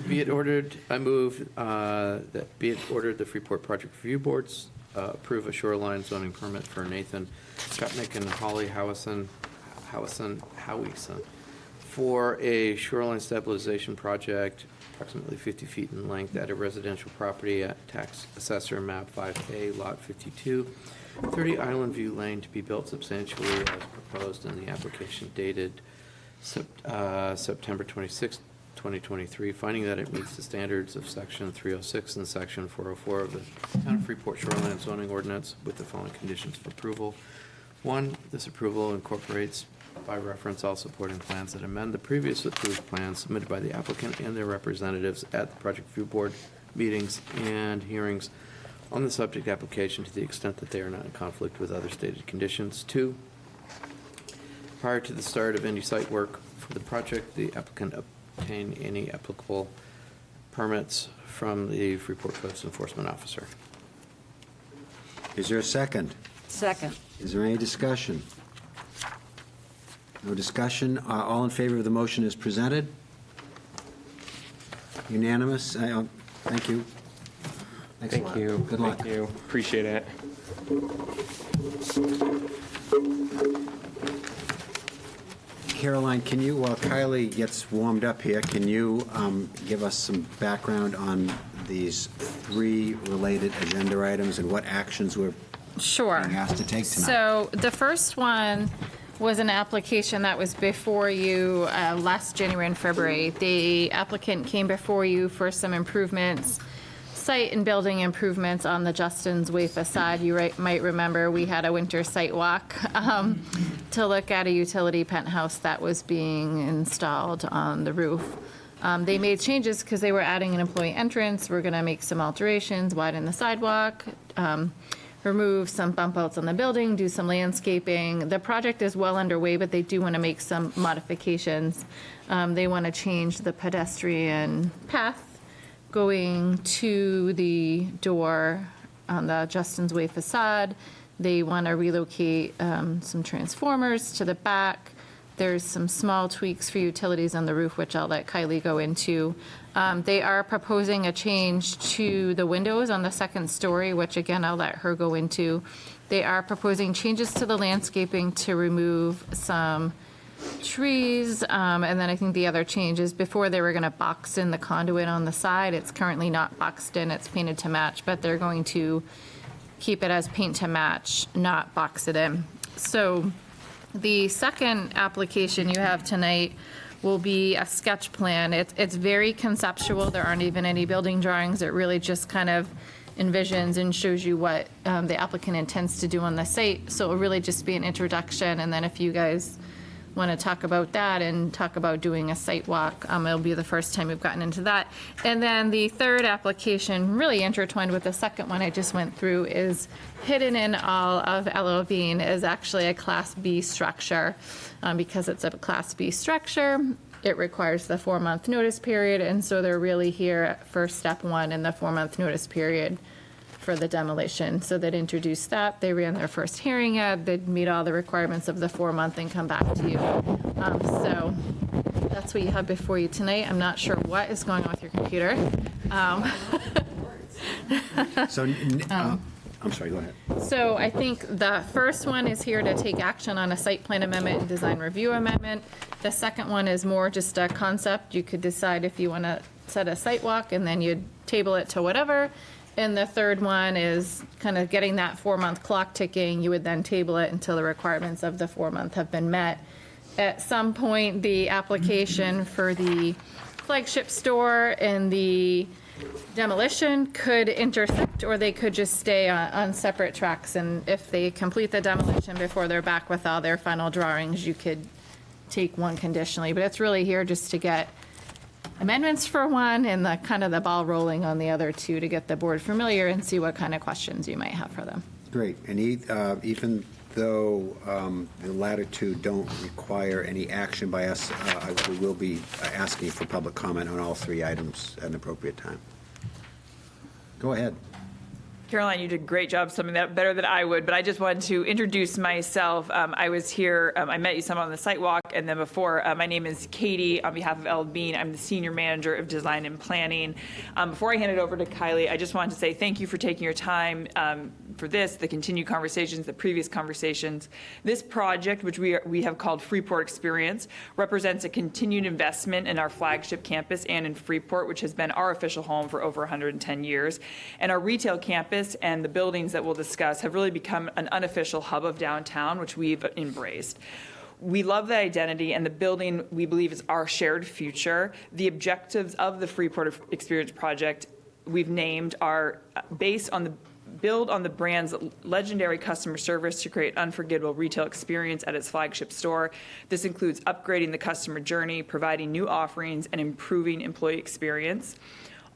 Be it ordered, I move that be it ordered the Freeport Project Review Boards approve a shoreline zoning permit for Nathan Skutnick and Holly Howison for a shoreline stabilization project approximately 50 feet in length at a residential property at Tax Assessor Map 5A, Lot 52, 30 Island View Lane, to be built substantially as proposed in the application dated September 26, 2023, finding that it meets the standards of Section 306 and Section 404 of the Town of Freeport Shoreline Zoning Ordinance with the following conditions of approval. 1, this approval incorporates by reference all supporting plans that amend the previous approved plans submitted by the applicant and their representatives at the Project Review Board meetings and hearings on the subject application to the extent that they are not in conflict with other stated conditions. 2, prior to the start of any site work for the project, the applicant obtain any applicable permits from the Freeport Coast Enforcement Officer. Is there a second? Second. Is there any discussion? No discussion. All in favor of the motion as presented? Unanimous? Thank you. Thanks a lot. Thank you. Good luck. Thank you. Appreciate it. Caroline, can you, while Kylie gets warmed up here, can you give us some background on these 3 related agenda items and what actions we're Sure. being asked to take tonight? So the first one was an application that was before you last January and February. The applicant came before you for some improvements, site and building improvements on the Justin's Way facade. You might remember we had a winter site walk to look at a utility penthouse that was being installed on the roof. They made changes because they were adding an employee entrance. We're going to make some alterations, widen the sidewalk, remove some bump outs on the building, do some landscaping. The project is well underway, but they do want to make some modifications. They want to change the pedestrian path going to the door on the Justin's Way facade. They want to relocate some transformers to the back. There's some small tweaks for utilities on the roof, which I'll let Kylie go into. They are proposing a change to the windows on the second story, which again, I'll let her go into. They are proposing changes to the landscaping to remove some trees. And then I think the other change is before they were going to box in the conduit on the side. It's currently not boxed in, it's painted to match, but they're going to keep it as paint to match, not box it in. So the second application you have tonight will be a sketch plan. It's very conceptual. There aren't even any building drawings. It really just kind of envisions and shows you what the applicant intends to do on the site. So it'll really just be an introduction, and then if you guys want to talk about that and talk about doing a site walk. It'll be the first time we've gotten into that. And then the third application, really intertwined with the second one I just went through, is hidden in all of LO Bean is actually a Class B structure. Because it's a Class B structure, it requires the 4-month notice period, and so they're really here for step one in the 4-month notice period for the demolition. So they'd introduce that, they ran their first hearing ad, they'd meet all the requirements of the 4-month and come back to you. So that's what you have before you tonight. I'm not sure what is going on with your computer. So, I'm sorry, go ahead. So I think the first one is here to take action on a site plan amendment and design review amendment. The second one is more just a concept. You could decide if you want to set a site walk and then you'd table it to whatever. And the third one is kind of getting that 4-month clock ticking. You would then table it until the requirements of the 4-month have been met. At some point, the application for the flagship store and the demolition could intersect, or they could just stay on separate tracks. And if they complete the demolition before they're back with all their final drawings, you could take one conditionally. But it's really here just to get amendments for one and the kind of the ball rolling on the other two to get the board familiar and see what kind of questions you might have for them. Great. And even though the latter two don't require any action by us, we will be asking for public comment on all 3 items at an appropriate time. Go ahead. Caroline, you did a great job summing that better than I would, but I just wanted to introduce myself. I was here, I met you some on the site walk, and then before, my name is Katie on behalf of L. Bean. I'm the Senior Manager of Design and Planning. Before I hand it over to Kylie, I just wanted to say thank you for taking your time for this, the continued conversations, the previous conversations. This project, which we have called Freeport Experience, represents a continued investment in our flagship campus and in Freeport, which has been our official home for over 110 years. And our retail campus and the buildings that we'll discuss have really become an unofficial hub of downtown, which we've embraced. We love that identity, and the building, we believe, is our shared future. The objectives of the Freeport Experience project we've named are based on the build on the brand's legendary customer service to create unforgettable retail experience at its flagship store. This includes upgrading the customer journey, providing new offerings, and improving employee experience.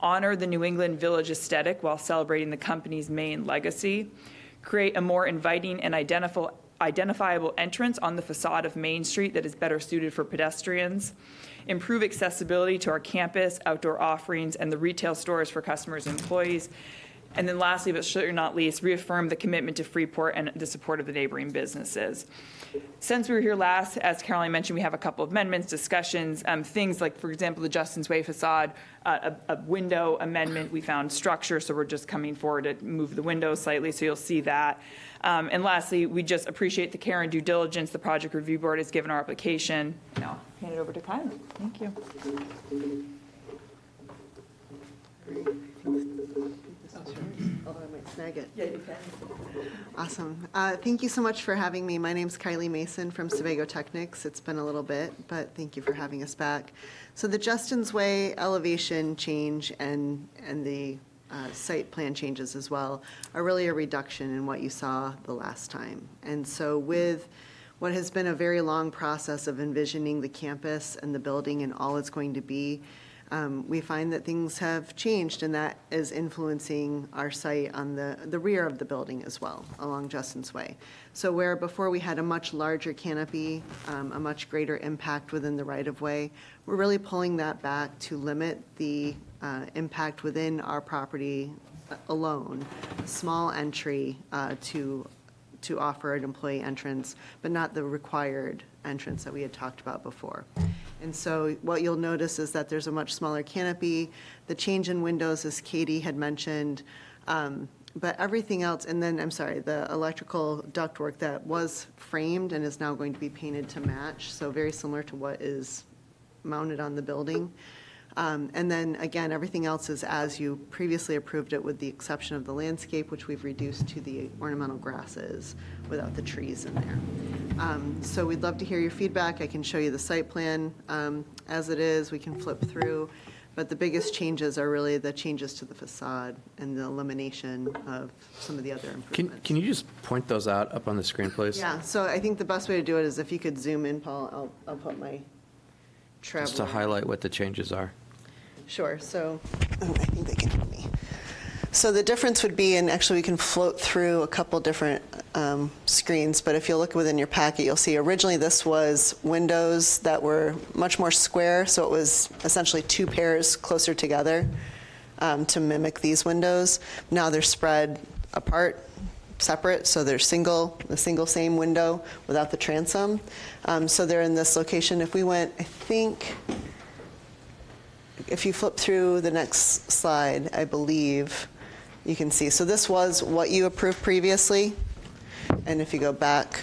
Honor the New England Village aesthetic while celebrating the company's main legacy. Create a more inviting and identifiable entrance on the facade of Main Street that is better suited for pedestrians. Improve accessibility to our campus, outdoor offerings, and the retail stores for customers and employees. And then lastly, but certainly not least, reaffirm the commitment to Freeport and the support of the neighboring businesses. Since we were here last, as Caroline mentioned, we have a couple of amendments, discussions, things like, for example, the Justin's Way facade, a window amendment. We found structure, so we're just coming forward to move the window slightly, so you'll see that. And lastly, we just appreciate the care and due diligence the Project Review Board has given our application. Now, hand it over to Kylie. Thank you. Although I might snag it. Yeah, you can. Awesome. Thank you so much for having me. My name's Kylie Mason from Sebago Technics. It's been a little bit, but thank you for having us back. So the Justin's Way elevation change and the site plan changes as well are really a reduction in what you saw the last time. And so with what has been a very long process of envisioning the campus and the building and all it's going to be, we find that things have changed, and that is influencing our site on the rear of the building as well, along Justin's Way. So where before we had a much larger canopy, a much greater impact within the right-of-way, we're really pulling that back to limit the impact within our property alone, small entry to offer an employee entrance, but not the required entrance that we had talked about before. And so what you'll notice is that there's a much smaller canopy, the change in windows, as Katie had mentioned, but everything else, and then, I'm sorry, the electrical ductwork that was framed and is now going to be painted to match, so very similar to what is mounted on the building. And then, again, everything else is as you previously approved it, with the exception of the landscape, which we've reduced to the ornamental grasses without the trees in there. So we'd love to hear your feedback. I can show you the site plan as it is. We can flip through. But the biggest changes are really the changes to the facade and the elimination of some of the other improvements. Can you just point those out up on the screen, please? Yeah, so I think the best way to do it is if you could zoom in, Paul, I'll put my traveler. Just to highlight what the changes are. Sure, so, oh, I think they can hear me. So the difference would be, and actually we can float through a couple different screens, but if you look within your packet, you'll see originally this was windows that were much more square, so it was essentially two pairs closer together to mimic these windows. Now they're spread apart, separate, so they're the single same window without the transom. So they're in this location. If we went, I think, if you flip through the next slide, I believe you can see. So this was what you approved previously. And if you go back,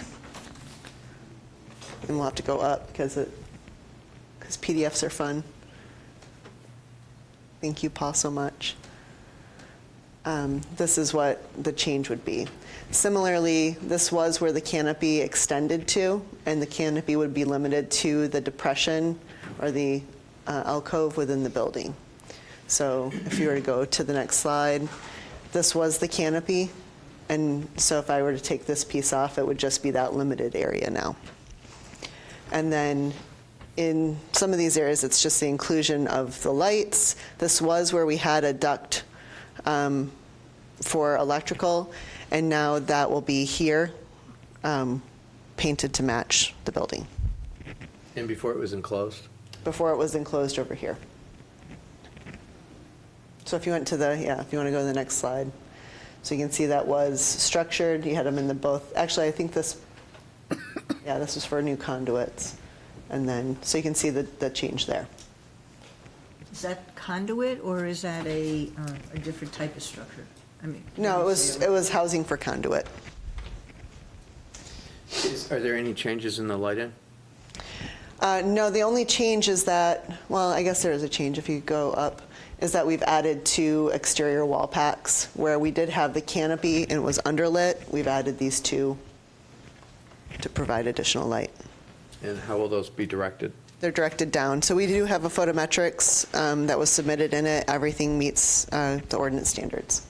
and we'll have to go up because PDFs are fun. Thank you, Paul, so much. This is what the change would be. Similarly, this was where the canopy extended to, and the canopy would be limited to the depression or the alcove within the building. So if you were to go to the next slide, this was the canopy. And so if I were to take this piece off, it would just be that limited area now. And then in some of these areas, it's just the inclusion of the lights. This was where we had a duct for electrical, and now that will be here, painted to match the building. And before it was enclosed? Before it was enclosed over here. So if you went to if you want to go to the next slide. So you can see that was structured. You had them in the both. Actually, I think this was for new conduits. And then, so you can see the change there. Is that conduit, or is that a different type of structure? I mean, No, it was housing for conduit. Are there any changes in the lighting? No, the only change is that, well, I guess there is a change if you go up, is that we've added 2 exterior wall packs. Where we did have the canopy and it was underlit, we've added these 2 to provide additional light. And how will those be directed? They're directed down. So we do have a photometrics that was submitted in it. Everything meets the ordinance standards.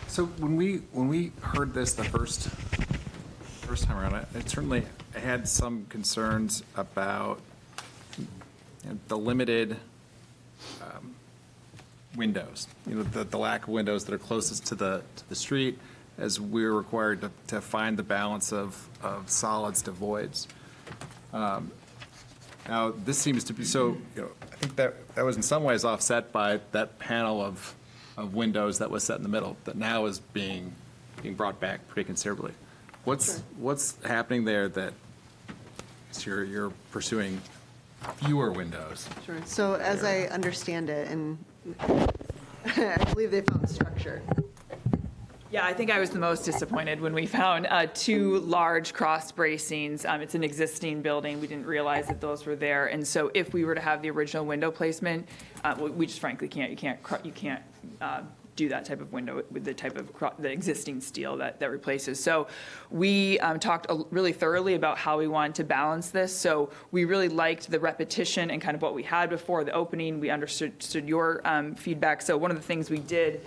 So when we heard this the first time around, it certainly had some concerns about the limited windows, the lack of windows that are closest to the street, as we're required to find the balance of solids to voids. Now, this seems to be, so, I think that was in some ways offset by that panel of windows that was set in the middle, that now is being brought back pretty considerably. What's happening there that you're pursuing fewer windows? Sure. So as I understand it, and I believe they found the structure. Yeah, I think I was the most disappointed when we found 2 large cross bracings. It's an existing building. We didn't realize that those were there. And so if we were to have the original window placement, we just frankly can't. You can't do that type of window with the type of the existing steel that replaces. So we talked really thoroughly about how we wanted to balance this. So we really liked the repetition and kind of what we had before the opening. We understood your feedback. So one of the things we did.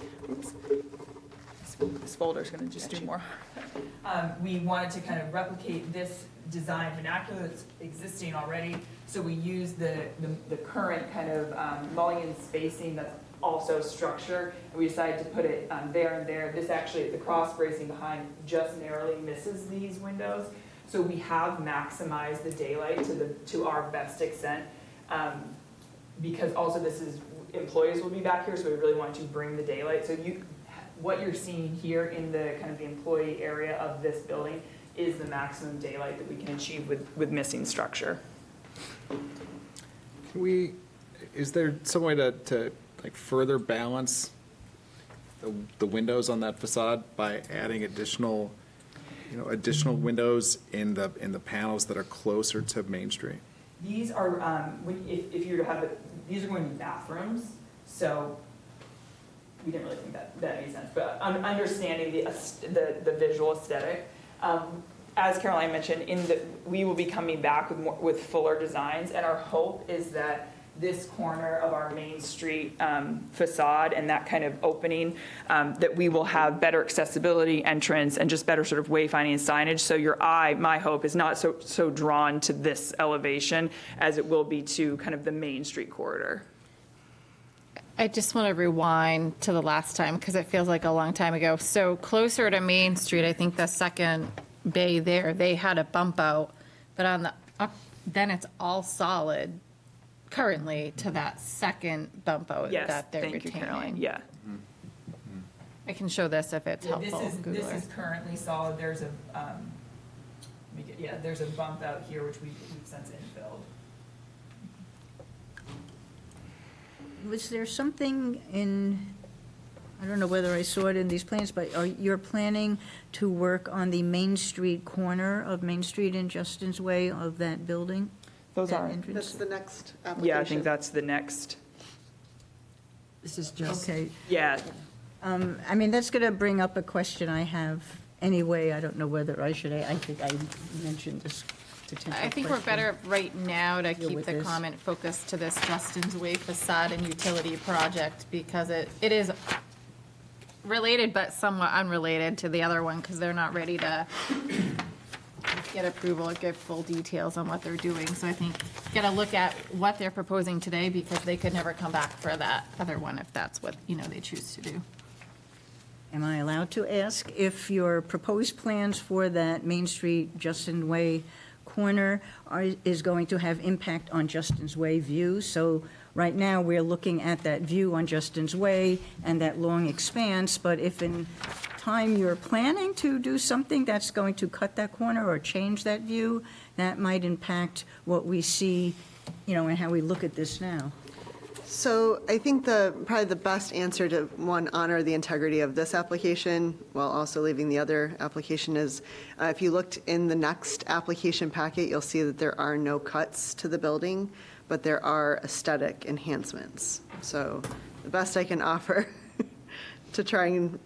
This folder is going to just do more. We wanted to kind of replicate this design vernacular that's existing already. So we used the current kind of mullion spacing that's also structure, and we decided to put it there and there. This actually, the cross bracing behind just narrowly misses these windows. So we have maximized the daylight to our best extent, because also this is, employees will be back here, so we really want to bring the daylight. So what you're seeing here in the kind of the employee area of this building is the maximum daylight that we can achieve with missing structure. Is there some way to like further balance the windows on that facade by adding additional windows in the panels that are closer to Main Street? These are, if you were to have it, these are going to be bathrooms, so we didn't really think that made sense, but understanding the visual aesthetic, as Caroline mentioned, we will be coming back with fuller designs, and our hope is that this corner of our Main Street facade and that kind of opening, that we will have better accessibility, entrance, and just better sort of wayfinding and signage. So my hope is not so drawn to this elevation as it will be to kind of the Main Street corridor. I just want to rewind to the last time because it feels like a long time ago. So closer to Main Street, I think the second bay there, they had a bump out, but on the up, then it's all solid currently to that second bump out Yes, that they're thank you, retaining. Caroline. Yeah. I can show this if it's helpful. This Googler. is currently solid. There's a, there's a bump out here, which we've since infilled. Was there something in, I don't know whether I saw it in these plans, but you're planning to work on the Main Street corner of Main Street and Justin's Way of that building? Those that are. entrance? That's the next application. Yeah, I think that's the next. This is just. Okay. Yeah. I mean, that's going to bring up a question I have anyway. I don't know whether I think I mentioned this potential I think we're question. better right now to Deal keep with the this. comment focused to this Justin's Way facade and utility project because it is related but somewhat unrelated to the other one because they're not ready to get approval or give full details on what they're doing. So I think you gotta look at what they're proposing today because they could never come back for that other one if that's what, they choose to do. Am I allowed to ask if your proposed plans for that Main Street Justin Way corner is going to have impact on Justin's Way view? So right now, we're looking at that view on Justin's Way and that long expanse, but if in time you're planning to do something that's going to cut that corner or change that view, that might impact what we see, and how we look at this now. So I think probably the best answer to, one, honor the integrity of this application while also leaving the other application is, if you looked in the next application packet, you'll see that there are no cuts to the building, but there are aesthetic enhancements. So the best I can offer to try and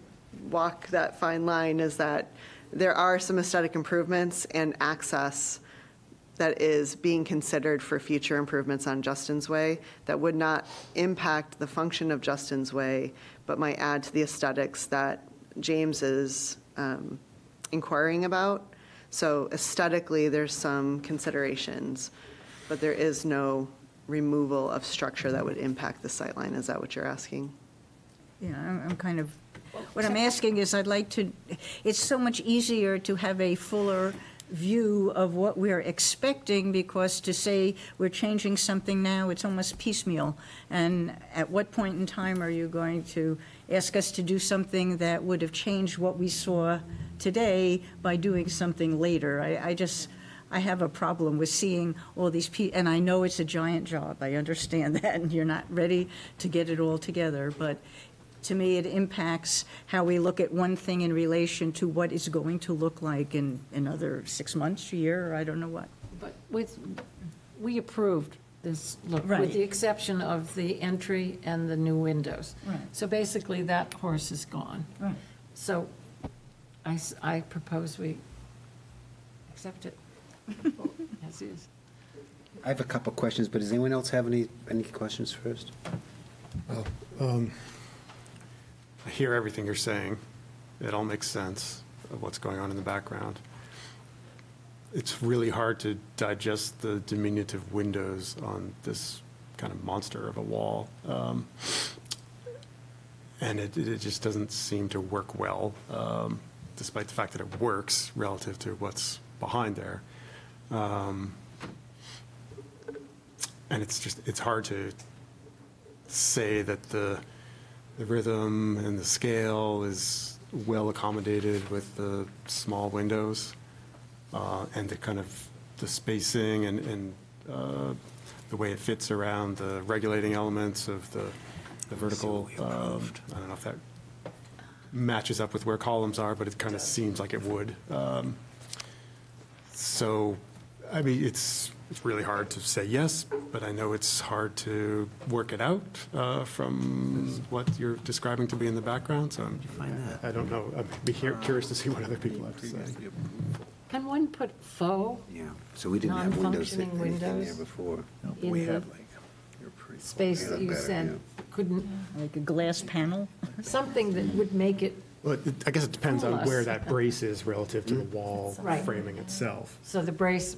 walk that fine line is that there are some aesthetic improvements and access that is being considered for future improvements on Justin's Way that would not impact the function of Justin's Way, but might add to the aesthetics that James is inquiring about. So aesthetically, there's some considerations, but there is no removal of structure that would impact the sightline. Is that what you're asking? Yeah, I'm kind of, what I'm asking is it's so much easier to have a fuller view of what we're expecting, because to say we're changing something now, it's almost piecemeal. And at what point in time are you going to ask us to do something that would have changed what we saw today by doing something later? I have a problem with seeing all these and I know it's a giant job, I understand that, and you're not ready to get it all together, but to me, it impacts how we look at one thing in relation to what it's going to look like in another 6 months, a year, or I don't know what. But we approved this look, Right. with the exception of the entry and the new windows. Right. So basically, that horse is gone. Right. So I propose we accept it as is. I have a couple questions, but does anyone else have any questions first? I hear everything you're saying. It all makes sense of what's going on in the background. It's really hard to digest the diminutive windows on this kind of monster of a wall. And it just doesn't seem to work well, despite the fact that it works relative to what's behind there. And it's hard to say that the rhythm and the scale is well accommodated with the small windows, and the spacing and the way it fits around the regulating elements of the vertical. I don't know if that matches up with where columns are, but it kind of seems like it would. So, I mean, it's really hard to say yes, but I know it's hard to work it out from what you're describing to be in the background. So I don't know. I'd be curious to see what other people have to say. Can one put faux Yeah, so we didn't have windows, non-functioning anything there windows before. in the space that you said couldn't, Like a glass panel? something that would make it, Well, I guess it depends on Cool. where that brace is relative to the wall Right. framing itself. so the brace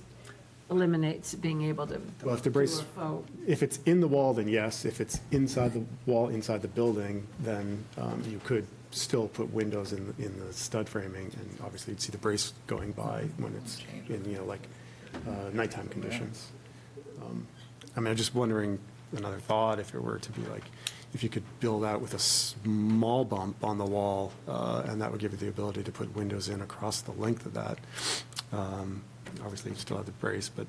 eliminates being able to Well, if the do brace, a faux. if it's in the wall, then yes. If it's inside the wall, inside the building, then you could still put windows in the stud framing, and obviously you'd see the brace going by when it's in, like nighttime conditions. I mean, I'm just wondering, another thought, if it were to be like, if you could build out with a small bump on the wall, and that would give you the ability to put windows in across the length of that. Obviously, you still have the brace, but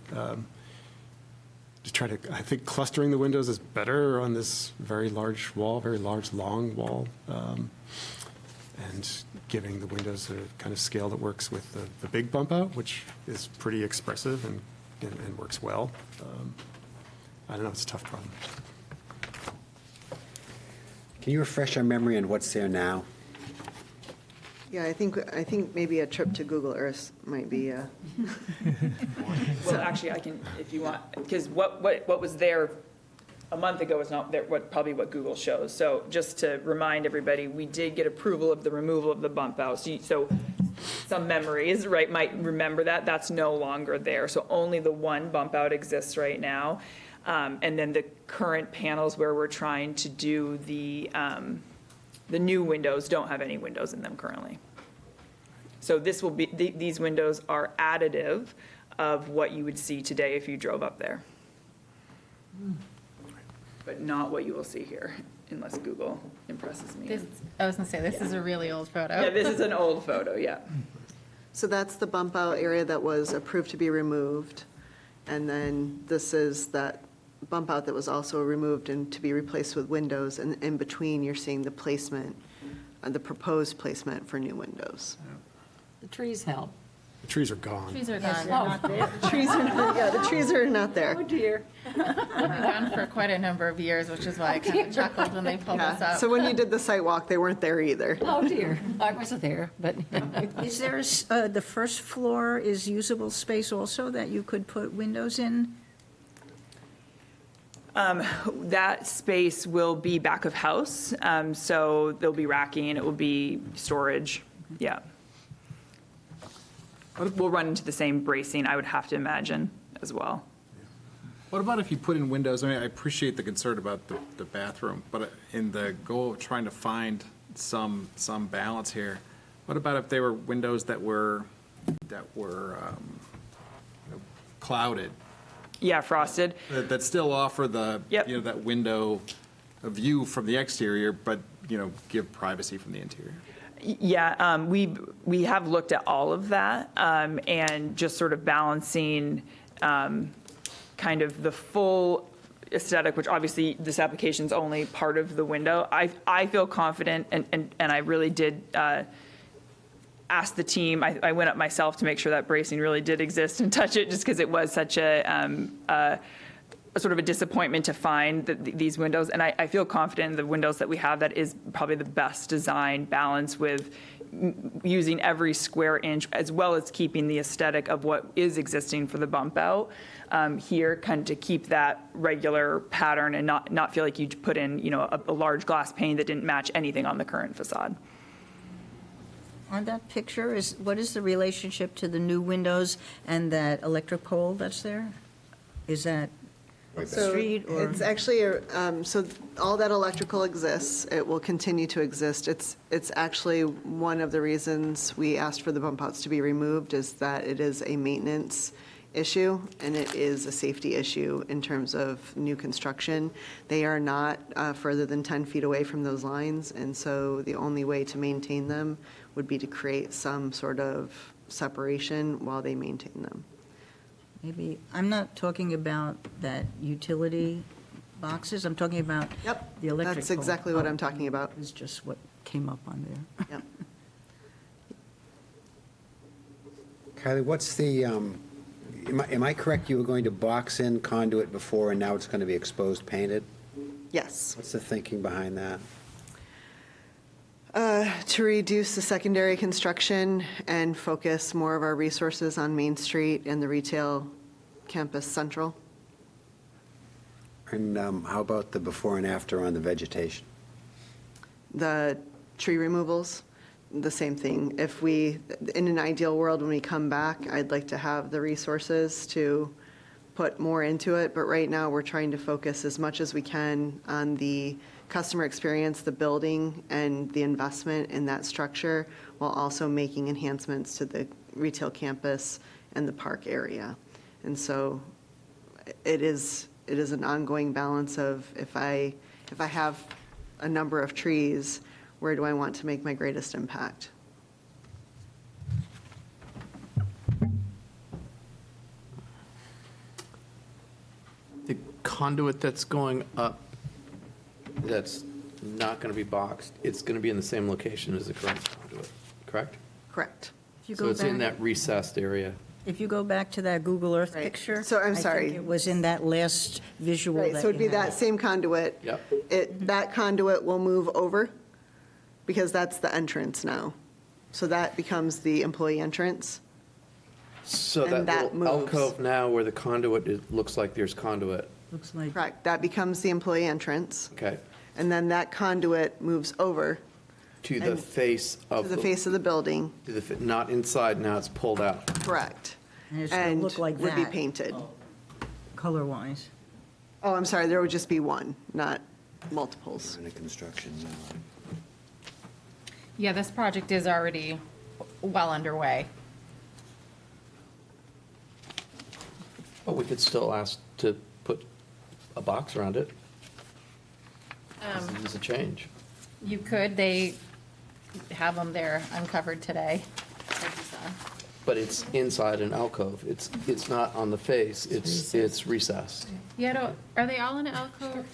to try to, I think clustering the windows is better on this very large wall, very large, long wall, and giving the windows a kind of scale that works with the big bump out, which is pretty expressive and works well. I don't know, it's a tough problem. Can you refresh our memory on what's there now? Yeah, I think maybe a trip to Google Earth might be Well, actually, I can, if you want, because what was there a month ago is not there, probably what Google shows. So just to remind everybody, we did get approval of the removal of the bump out. So some memories, right, might remember that. That's no longer there. So only the one bump out exists right now. And then the current panels where we're trying to do the new windows don't have any windows in them currently. So this will be, these windows are additive of what you would see today if you drove up there. But not what you will see here, unless Google impresses me. I was gonna say, this is a really old photo. Yeah, this is an old photo, yeah. So that's the bump out area that was approved to be removed. And then this is that bump out that was also removed and to be replaced with windows. And in between, you're seeing the placement, the proposed placement for new windows. The trees help. The trees are gone. Trees are Yes, gone. they're not there. The trees are not there. Oh, dear. They've been gone for quite a number of years, which is why I kind of chuckled when they pulled this Yeah, up. so when you did the site walk, they weren't there either. Oh, dear. I wasn't there, but. Is there, the first floor is usable space also that you could put windows in? That space will be back of house, so there'll be racking, it will be storage, yeah. We'll run into the same bracing, I would have to imagine, as well. What about if you put in windows? I mean, I appreciate the concern about the bathroom, but in the goal of trying to find some balance here, what about if they were windows that were clouded? Yeah, frosted. That still offer the, Yep. that window, a view from the exterior, but, give privacy from the interior. Yeah, we have looked at all of that, and just sort of balancing kind of the full aesthetic, which obviously this application's only part of the window. I feel confident, and I really did ask the team, I went up myself to make sure that bracing really did exist and touch it, just because it was such a sort of a disappointment to find these windows. And I feel confident in the windows that we have. That is probably the best design balance with using every square inch, as well as keeping the aesthetic of what is existing for the bump out here, kind of to keep that regular pattern and not feel like you put in, a large glass pane that didn't match anything on the current facade. On that picture, what is the relationship to the new windows and that electric pole that's there? Is that the So street or? it's actually, so all that electrical exists. It will continue to exist. It's actually one of the reasons we asked for the bump outs to be removed is that it is a maintenance issue and it is a safety issue in terms of new construction. They are not further than 10 feet away from those lines, and so the only way to maintain them would be to create some sort of separation while they maintain them. Maybe, I'm not talking about that utility boxes, I'm talking about the electric That's pole. exactly what I'm talking about. Is just what came up on there. Yep. Kylie, what's the, am I correct, you were going to box in conduit before and now it's going to be exposed painted? Yes. What's the thinking behind that? To reduce the secondary construction and focus more of our resources on Main Street and the retail campus central. And how about the before and after on the vegetation? The tree removals, the same thing. If we, in an ideal world, when we come back, I'd like to have the resources to put more into it, but right now we're trying to focus as much as we can on the customer experience, the building, and the investment in that structure, while also making enhancements to the retail campus and the park area. And so it is an ongoing balance of if I have a number of trees, where do I want to make my greatest impact? The conduit that's going up, that's not going to be boxed, it's going to be in the same location as the current conduit, correct? Correct. If you So go it's in back- that recessed area. If you go back to that Google Earth Right. picture. So I'm I think sorry. it was in that last visual Right, that so it'd be you had. that same conduit. Yep. That conduit will move over because that's the entrance now. So that becomes the employee entrance. So And that that little moves. alcove now where the conduit, it looks like there's conduit. Looks like. Correct. That becomes the employee entrance. Okay. And then that conduit moves over To the And- face of to the face of the building. to the not inside, now it's pulled out. Correct. And it's gonna look like would be that. painted. Color-wise. Oh, I'm sorry, there would just be one, not multiples. Under construction now. Yeah, this project is already well underway. But we could still ask to put a box around it. This is a change. You could, they have them there uncovered today. like you saw. But it's inside an alcove. It's not on the face, it's recessed. Yeah, are they all in an alcove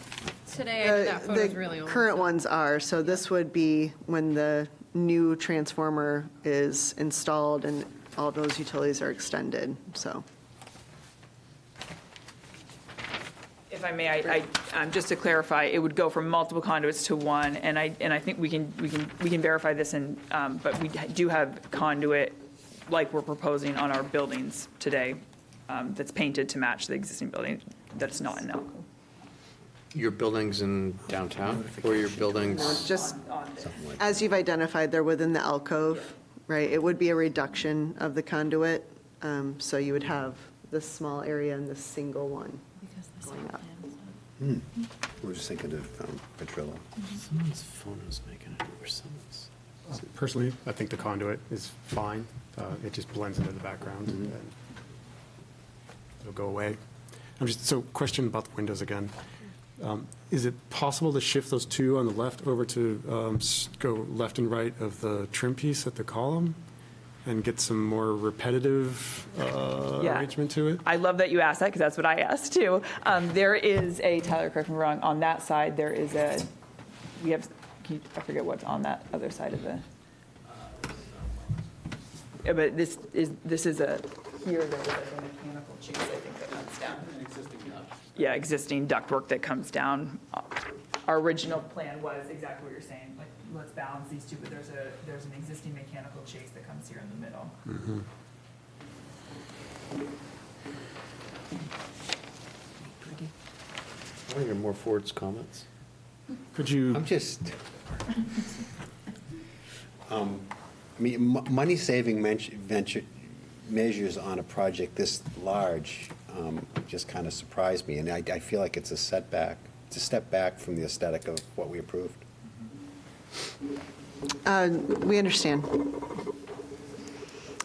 today? I know that photo's really The old. current ones are, so this would be when the new transformer is installed and all those utilities are extended, so. If I may, just to clarify, it would go from multiple conduits to one, and I think we can verify this, but we do have conduit like we're proposing on our buildings today, that's painted to match the existing building, that's not in alcove. Your buildings in downtown, or your buildings? No, just, as you've identified, they're within the alcove, right? It would be a reduction of the conduit, so you would have this small area and this single one going up. We're just thinking of Petrillo. Someone's phone is making it over someone's. Personally, I think the conduit is fine. It just blends into the background and it'll go away. So question about the windows again. Is it possible to shift those two on the left over to go left and right of the trim piece at the column and get some more repetitive arrangement to it? I love that you asked that, because that's what I asked too. There is a, Tyler, correct me if I'm wrong, on that side, there is I forget what's on that other side of the. Yeah, but this is a, here there's like a mechanical chase, I think, that comes down. Yeah, existing ductwork that comes down. Our original plan was exactly what you're saying, like, let's balance these two, but there's an existing mechanical chase that comes here in the middle. Mm-hmm. I want to hear more Ford's comments. Could you? I'm just, money-saving measures on a project this large just kind of surprised me, and I feel like it's a setback. It's a step back from the aesthetic of what we approved. We understand.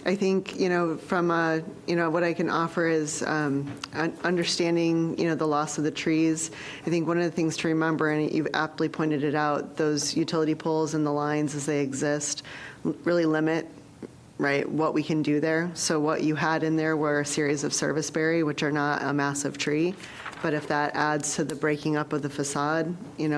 I think, from, what I can offer is understanding, the loss of the trees. I think one of the things to remember, and you've aptly pointed it out, those utility poles and the lines as they exist really limit, right, what we can do there. So what you had in there were a series of serviceberry, which are not a massive tree. But if that adds to the breaking up of the facade,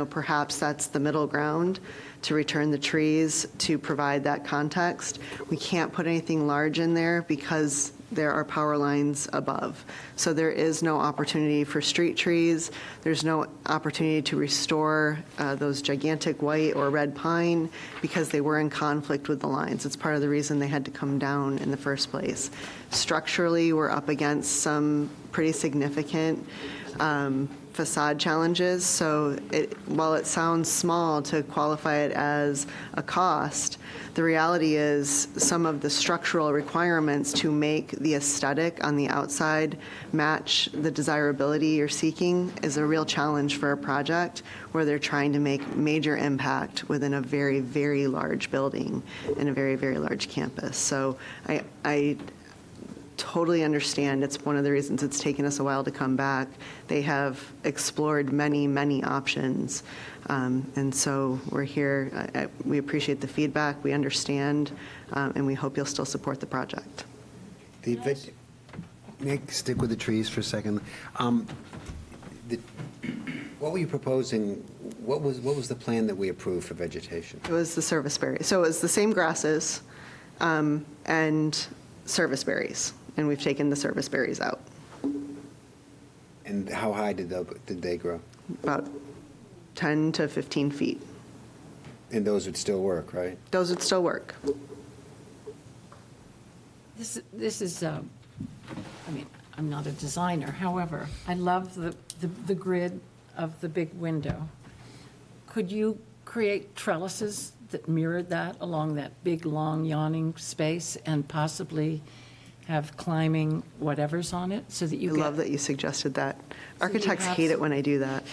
perhaps that's the middle ground to return the trees to provide that context. We can't put anything large in there because there are power lines above. So there is no opportunity for street trees. There's no opportunity to restore those gigantic white or red pine because they were in conflict with the lines. It's part of the reason they had to come down in the first place. Structurally, we're up against some pretty significant facade challenges. So while it sounds small to qualify it as a cost, the reality is some of the structural requirements to make the aesthetic on the outside match the desirability you're seeking is a real challenge for a project where they're trying to make major impact within a very, very large building and a very, very large campus. So I totally understand. It's one of the reasons it's taken us a while to come back. They have explored many, many options. And so we're here. We appreciate the feedback. We understand. And we hope you'll still support the project. Stick with the trees for a second. What were you proposing? What was the plan that we approved for vegetation? It was the service berries. So it was the same grasses and service berries. And we've taken the service berries out. And how high did they grow? About 10 to 15 feet. And those would still work, right? Those would still work. This is, I mean, I'm not a designer. However, I love the grid of the big window. Could you create trellises that mirrored that along that big, long, yawning space and possibly have climbing whatever's on it so that you I love that you suggested that. Architects hate it when I do that.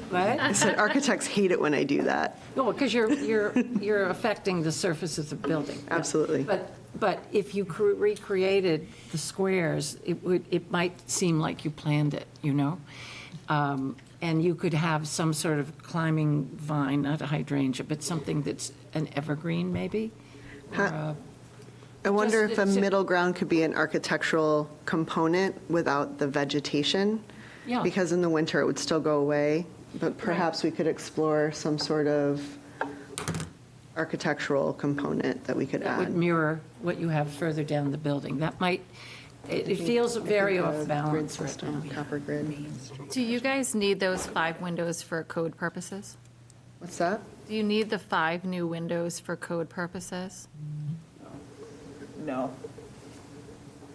What? I said architects hate it when I do that. No, because you're affecting the surface of the building. Absolutely. But if you recreated the squares, it might seem like you planned it, you know? And you could have some sort of climbing vine, not a hydrangea, but something that's an evergreen maybe? I wonder if a middle ground could be an architectural component without the vegetation. Yeah. Because in the winter it would still go away, but perhaps we could explore some sort of architectural component that we could That would add. mirror what you have further down the building. That might, it feels very off balance right now. Copper grid. Do you guys need those 5 windows for code purposes? What's that? Do you need the 5 new windows for code purposes? No.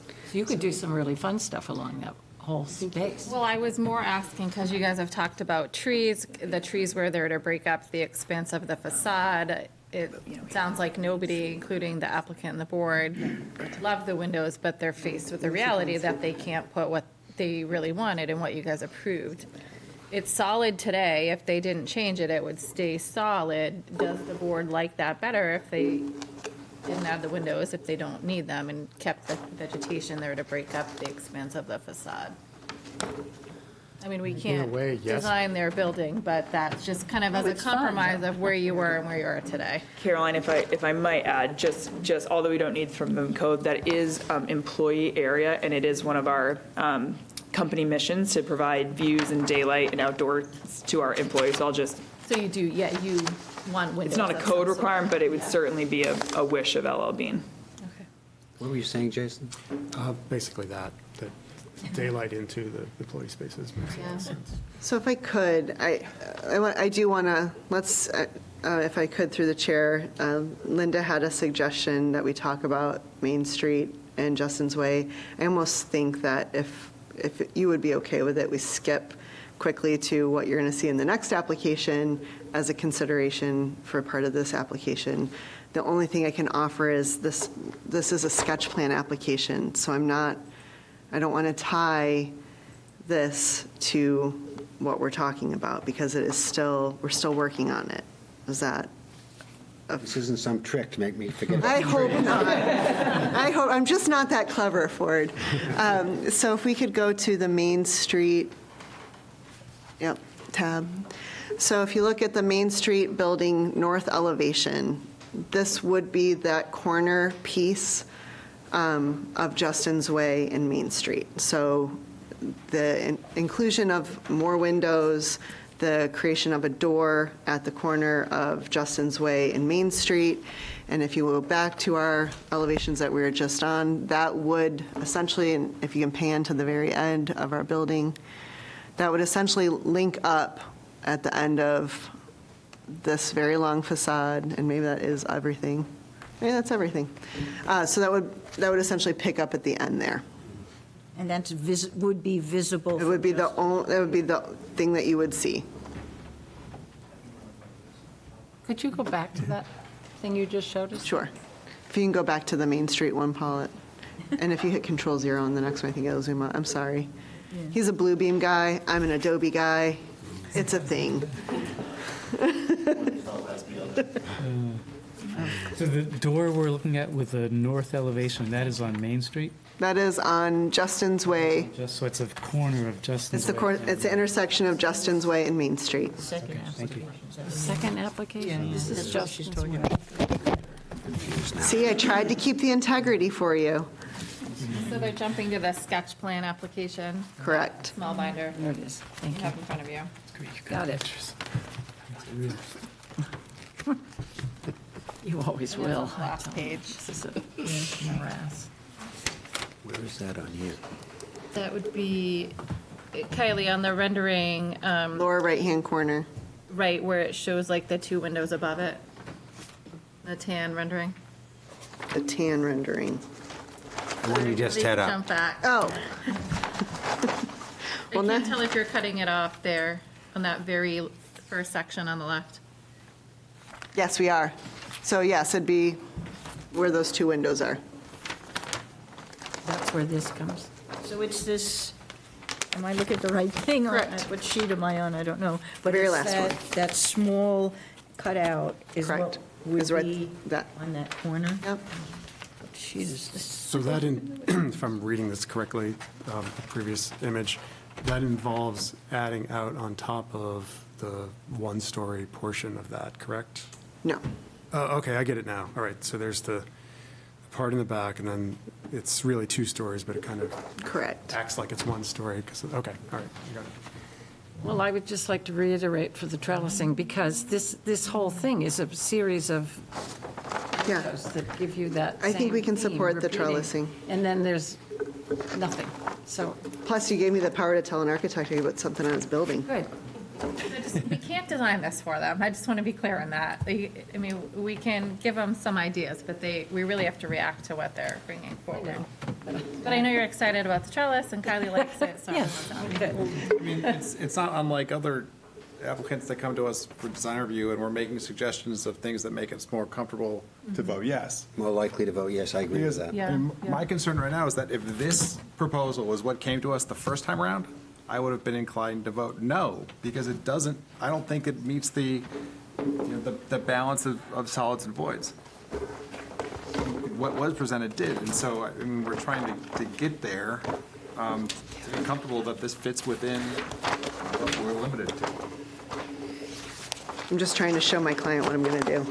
So you could do some really fun stuff along that whole space. Well, I was more asking because you guys have talked about trees, the trees were there to break up the expanse of the facade. It sounds like nobody, including the applicant and the board, love the windows, but they're faced with the reality that they can't put what they really wanted and what you guys approved. It's solid today. If they didn't change it, it would stay solid. Does the board like that better if they didn't have the windows, if they don't need them, and kept the vegetation there to break up the expanse of the facade? I mean, we can't way, yes. design their building, but that's just kind of as a it's fun. compromise of where you were and where you are today. Caroline, if I might add, just although we don't need from the code, that is employee area, and it is one of our company missions to provide views and daylight and outdoors to our employees. So I'll just, So you do, yeah, you want windows. it's not a of code some sort. requirement, but it would certainly be a wish of LL Bean. Okay. What were you saying, Jason? Basically that daylight into the employee spaces makes a lot of sense. So if I could, I do want to, let's, if I could through the chair, Linda had a suggestion that we talk about Main Street and Justin's Way. I almost think that if you would be okay with it, we skip quickly to what you're going to see in the next application as a consideration for part of this application. The only thing I can offer is this is a sketch plan application, so I don't want to tie this to what we're talking about because we're still working on it. Is that? This isn't some trick to make me forget. I hope not. I'm just not that clever, Ford. So if we could go to the Main Street, tab. So if you look at the Main Street building north elevation, this would be that corner piece of Justin's Way and Main Street. So the inclusion of more windows, the creation of a door at the corner of Justin's Way and Main Street. And if you go back to our elevations that we were just on, that would essentially, and if you can pan to the very end of our building, that would essentially link up at the end of this very long facade, and maybe that is everything. Maybe that's everything. So that would essentially pick up at the end there. And that's would be visible? It would be the thing that you would see. Could you go back to that thing you just showed us? Sure. If you can go back to the Main Street one, Paulette. And if you hit Control-0 on the next one, I think it'll zoom out. I'm sorry. He's a Bluebeam guy. I'm an Adobe guy. It's a thing. So the door we're looking at with the north elevation, that is on Main Street? That is on Justin's Way. Just so it's a corner of Justin's Way. It's the intersection of Justin's Way and Main Street. Second Thank you. Second application? This is Justin's Way. See, I tried to keep the integrity for you. So they're jumping to the sketch plan application. Correct. Small binder. There it is. You Thank have you. in front of you. Got it. You always will. Last page. This is a morass. Where is that on here? That would be, Kylie, on the rendering, Lower right-hand corner. right where it shows like the two windows above it. The tan rendering. The tan rendering. The one you just They had up. Jump back. Oh. I can't tell if you're cutting it off there on that very first section on the left. Yes, we are. So yes, it'd be where those two windows are. That's where this comes. So it's this, am I looking at the right thing? Correct. What sheet am I on? I don't know. But Very it's last that- one. That small cutout is Correct. what would Is right- be that- on that corner? Yep. What sheet is this? So that, if I'm reading this correctly, the previous image, that involves adding out on top of the one-story portion of that, correct? No. Okay, I get it now. All right, so there's the part in the back, and then it's really 2 stories, but it kind of Correct. acts like it's 1 story, because, okay, all right, I got it. Well, I would just like to reiterate for the trellising, because this whole thing is a series of Yeah. photos that give you that I think we same can theme support the repeating. trellising. And then there's nothing. So, Plus, you gave me the power to tell an architect to put something on his building. good. We can't design this for them. I just want to be clear on that. I mean, we can give them some ideas, but we really have to react to what they're bringing forward. But I know you're excited about the trellis, and Kylie likes it, so. Yes, good. I mean, it's not unlike other applicants that come to us for design review, and we're making suggestions of things that make us more comfortable to vote yes. More likely to vote yes, I agree with Because that. Yeah, and yeah. my concern right now is that if this proposal was what came to us the first time around, I would have been inclined to vote no, because it doesn't, I don't think it meets the balance of solids and voids. What was presented did, and so, I mean, we're trying to get there, to be comfortable that this fits within what we're limited to. I'm just trying to show my client what I'm going to do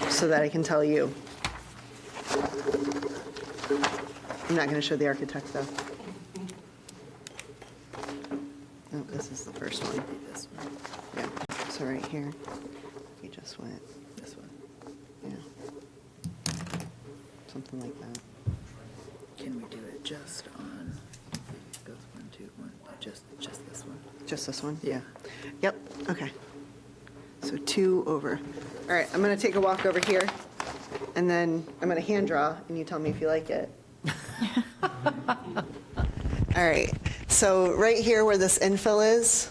so that I can tell you. I'm not going to show the architect, though. No, this is the first one. This one. Yeah, so right here, we just went this one. Yeah. Something like that. Can we do it just on, goes 1, 2, 1, just this one? Just this one? Yeah. Yep, okay. So 2 over. All right, I'm going to take a walk over here, and then I'm going to hand draw, and you tell me if you like it. All right, so right here where this infill is,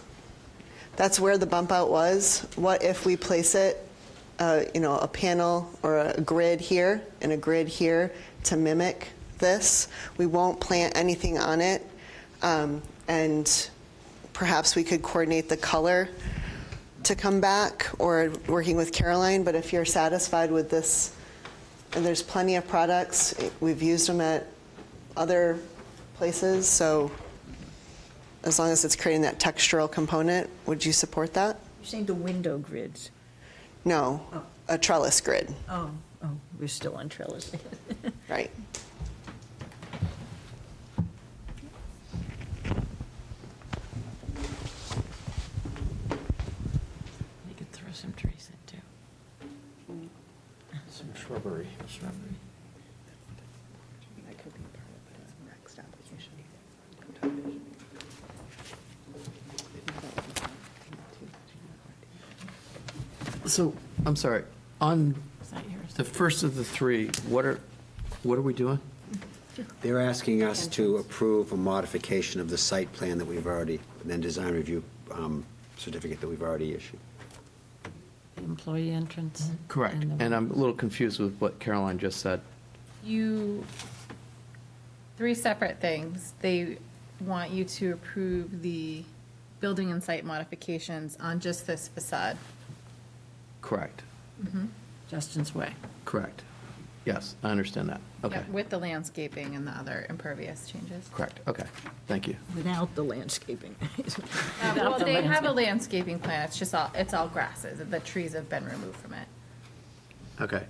that's where the bump out was. What if we place it, a panel or a grid here and a grid here to mimic this? We won't plant anything on it, and perhaps we could coordinate the color to come back, or working with Caroline, but if you're satisfied with this, and there's plenty of products, we've used them at other places, so as long as it's creating that textural component, would you support that? You're saying the window grids? No, a trellis grid, Oh, we're still on trellis. right? Shrubbery. That could be part of the next application. So, I'm sorry, on the first of the three, what are we doing? They're asking us to approve a modification of the site plan that we've already, and then design review certificate that we've already issued. Employee entrance. Correct, and I'm a little confused with what Caroline just said. Three separate things. They want you to approve the building and site modifications on just this facade. Correct, Justin's Way. correct. Yes, I understand that. Okay, Yep, with the landscaping and the other impervious changes. correct, okay, thank you. Without the landscaping. Well, they have a landscaping plan, it's all grasses, the trees have been removed from it. Okay,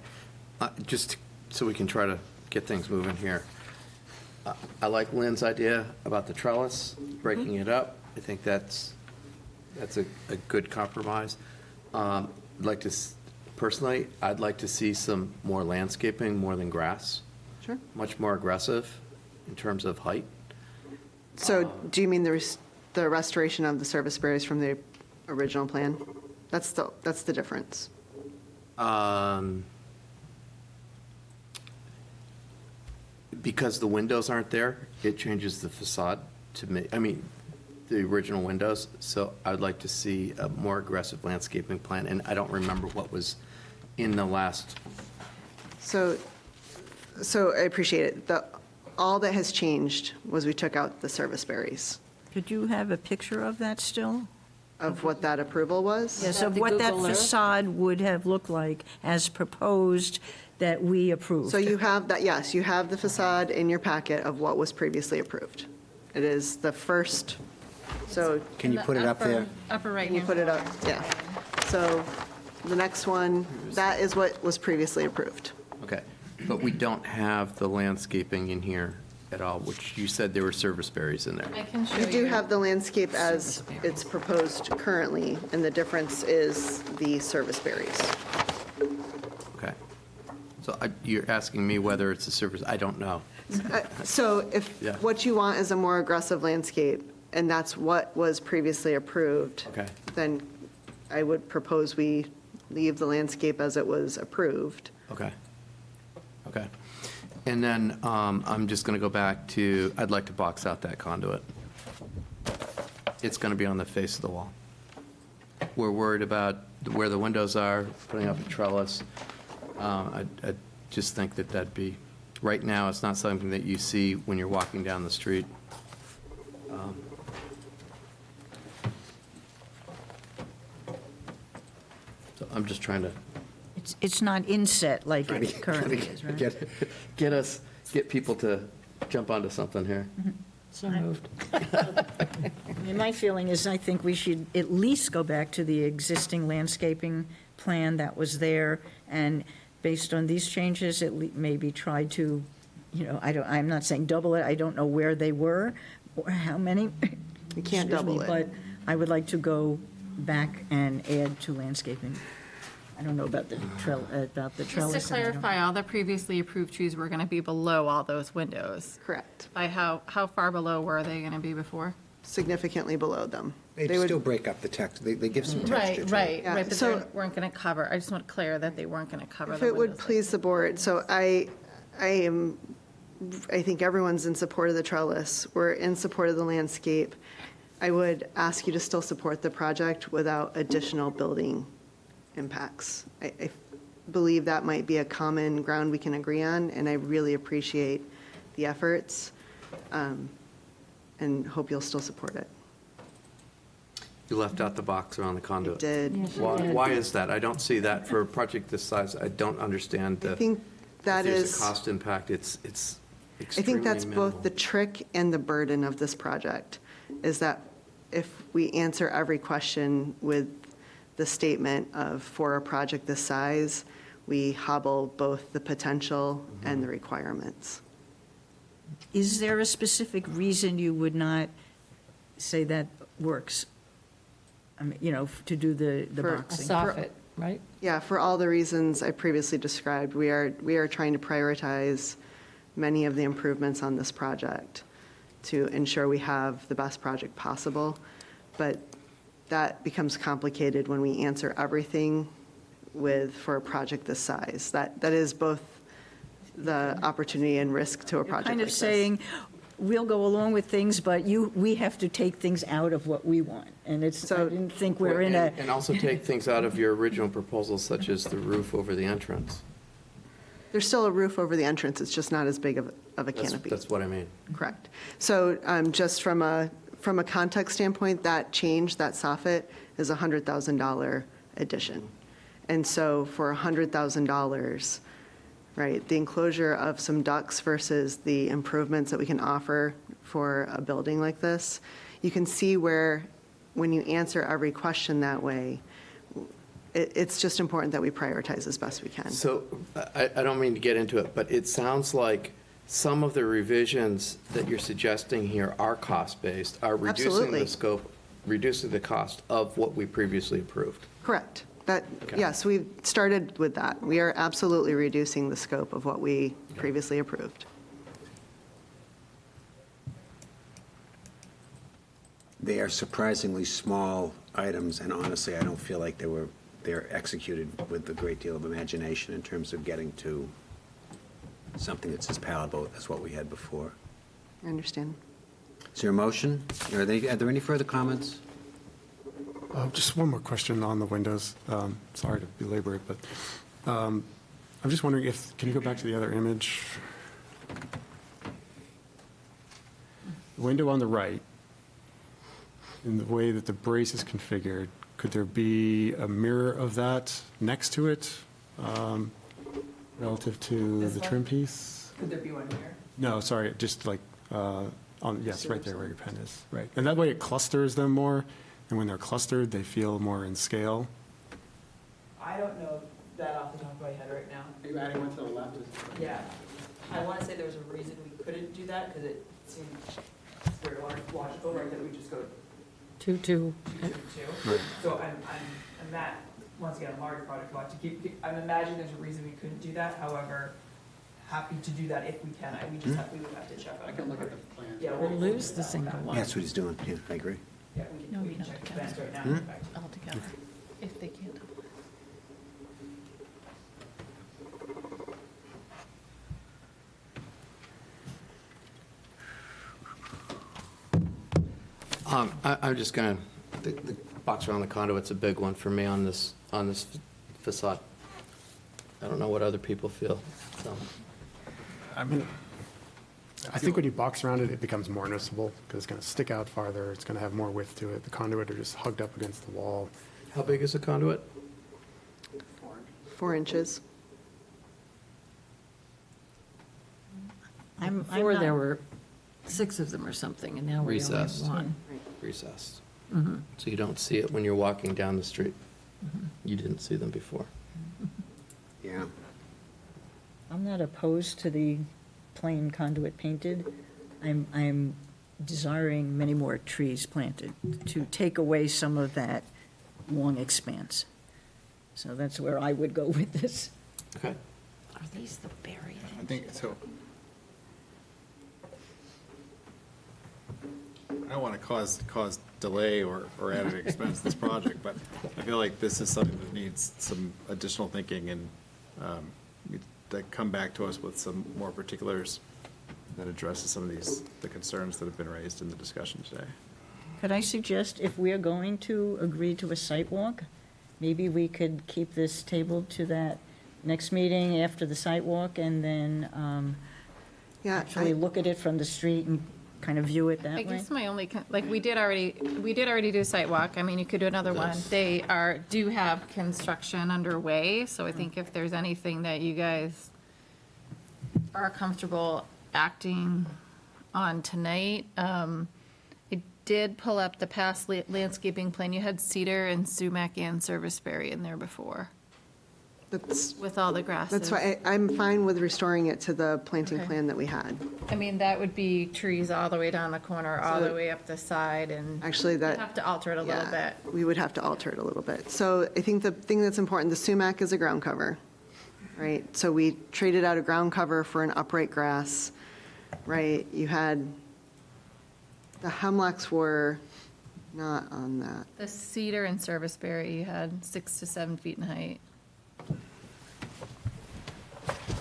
just so we can try to get things moving here. I like Lynn's idea about the trellis, breaking it up. I think that's a good compromise. Personally, I'd like to see some more landscaping, more than grass. Sure. Much more aggressive in terms of height. So do you mean the restoration of the service berries from the original plan? That's the difference. Because the windows aren't there, it changes the facade to me, the original windows. So I'd like to see a more aggressive landscaping plan, and I don't remember what was in the last. So I appreciate it. All that has changed was we took out the service berries. Could you have a picture of that still? Of what that approval was? Yes, of what that facade would have looked like as proposed that we approved. So you have that, yes, you have the facade in your packet of what was previously approved. It is the first, so. Can you put it up there? Upper right Can you put it up? Yeah. So the next one, that is what was previously approved. Okay, but we don't have the landscaping in here at all, which you said there were service berries in there. I can show You you. do have the landscape as it's proposed currently, and the difference is the service berries. Okay. So you're asking me whether it's a service, I don't know. So if Yeah. what you want is a more aggressive landscape, and that's what was previously approved. Okay. Then I would propose we leave the landscape as it was approved. Okay. Okay. And then I'm just going to go back to, I'd like to box out that conduit. It's going to be on the face of the wall. We're worried about where the windows are, putting up a trellis. I just think that that'd be, right now, it's not something that you see when you're walking down the street. So I'm just trying to It's not inset like it currently is, right? get people to jump onto something here. So moved. I mean, my feeling is I think we should at least go back to the existing landscaping plan that was there, and based on these changes, maybe try to, I'm not saying double it, I don't know where they were, or how many. You can't double it. But I would like to go back and add to landscaping. I don't know about the trellis. Just to clarify, all the previously approved trees were going to be below all those windows. Correct. By how far below were they going to be before? Significantly below them. They would- still break up the text, they give some texture to it. Right, Yeah, but so- they weren't going to cover, I just want to clear that they weren't going to cover If the it would windows. please the board, so I think everyone's in support of the trellis. We're in support of the landscape. I would ask you to still support the project without additional building impacts. I believe that might be a common ground we can agree on, and I really appreciate the efforts, and hope you'll still support it. You left out the box around the conduit. I did. Yes, you did. Why is that? I don't see that for a project this size. I don't understand I think that if there's is. a cost impact, it's I extremely think that's minimal. both the trick and the burden of this project, is that if we answer every question with the statement of, for a project this size, we hobble both the potential and the requirements. Is there a specific reason you would not say that works? I mean, to do the For- boxing? Soffit. right? Yeah, for all the reasons I previously described, we are trying to prioritize many of the improvements on this project to ensure we have the best project possible. But that becomes complicated when we answer everything for a project this size. That is both the opportunity and risk to a project Kind like of this. saying, we'll go along with things, but we have to take things out of what we want. And I didn't think we're in a, And also take things out of your original proposals, such as the roof over the entrance. There's still a roof over the entrance, it's just not as big of a canopy. That's what I mean. Correct. So just from a context standpoint, that change, that soffit, is a $100,000 addition. And so for $100,000, right, the enclosure of some ducts versus the improvements that we can offer for a building like this, you can see where, when you answer every question that way, it's just important that we prioritize as best we can. So I don't mean to get into it, but it sounds like some of the revisions that you're suggesting here are cost-based, are reducing Absolutely. the scope, reducing the cost of what we previously approved. Correct. Okay. Yes, we started with that. We are absolutely reducing the scope of what we previously approved. They are surprisingly small items, and honestly, I don't feel like they're executed with a great deal of imagination in terms of getting to something that's as palatable as what we had before. I understand. Is there a motion? Are there any further comments? Just one more question on the windows. Sorry to belabor it, but I'm just wondering can you go back to the other image? The window on the right, in the way that the brace is configured, could there be a mirror of that next to it relative to the trim piece? Could there be one here? No, sorry, just like, yes, right there where your pen is, right. And that way it clusters them more, and when they're clustered, they feel more in scale. I don't know that off the top of my head right now. Are you adding one to the left? Yeah. I want to say there was a reason we couldn't do that, because it seemed very logical, right, that we just go 2, 2. 2, 2, 2. Right. So I'm that, once again, a large project, we'll have to keep, I'm imagining there's a reason we couldn't do that, however, happy to do that if we can, we would have to check. I can look at the plan. Yeah, We'll lose the single one. That's what he's doing, yeah, I agree. Yeah, we can check the plans right now. In fact. Altogether, if they can't. I'm just gonna, the box around the conduit's a big one for me on this facade. I don't know what other people feel, so. I mean, I think when you box around it, it becomes more noticeable, because it's going to stick out farther, it's going to have more width to it. The conduit are just hugged up against the wall. How big is the conduit? 4 inches. Before there were 6 of them or something, and now we only have Recessed. 1. Recessed. So you don't see it when you're walking down the street. You didn't see them before. Yeah. I'm not opposed to the plain conduit painted. I'm desiring many more trees planted to take away some of that long expanse. So that's where I would go with this. Okay. Are these the buried? I think so. I don't want to cause delay or added expense to this project, but I feel like this is something that needs some additional thinking and to come back to us with some more particulars that addresses some of the concerns that have been raised in the discussion today. Could I suggest, if we're going to agree to a site walk, maybe we could keep this tabled to that next meeting after the site walk, and then actually look at it from the street and kind of view it that way? I guess my only, we did already do a site walk. I mean, you could do another one. They do have construction underway, so I think if there's anything that you guys are comfortable acting on tonight, it did pull up the past landscaping plan. You had cedar and sumac and serviceberry in there before. That's, with all the grasses. that's why I'm fine with restoring it to the planting Okay. plan that we had. I mean, that would be trees all the way down the corner, all the way up the side, and Actually, you'd that. have to alter it a little Yeah, bit. we would have to alter it a little bit. So I think the thing that's important, the sumac is a ground cover, right? So we traded out a ground cover for an upright grass, right? You had, the hemlocks were not on that. The cedar and serviceberry, you had 6 to 7 feet in height.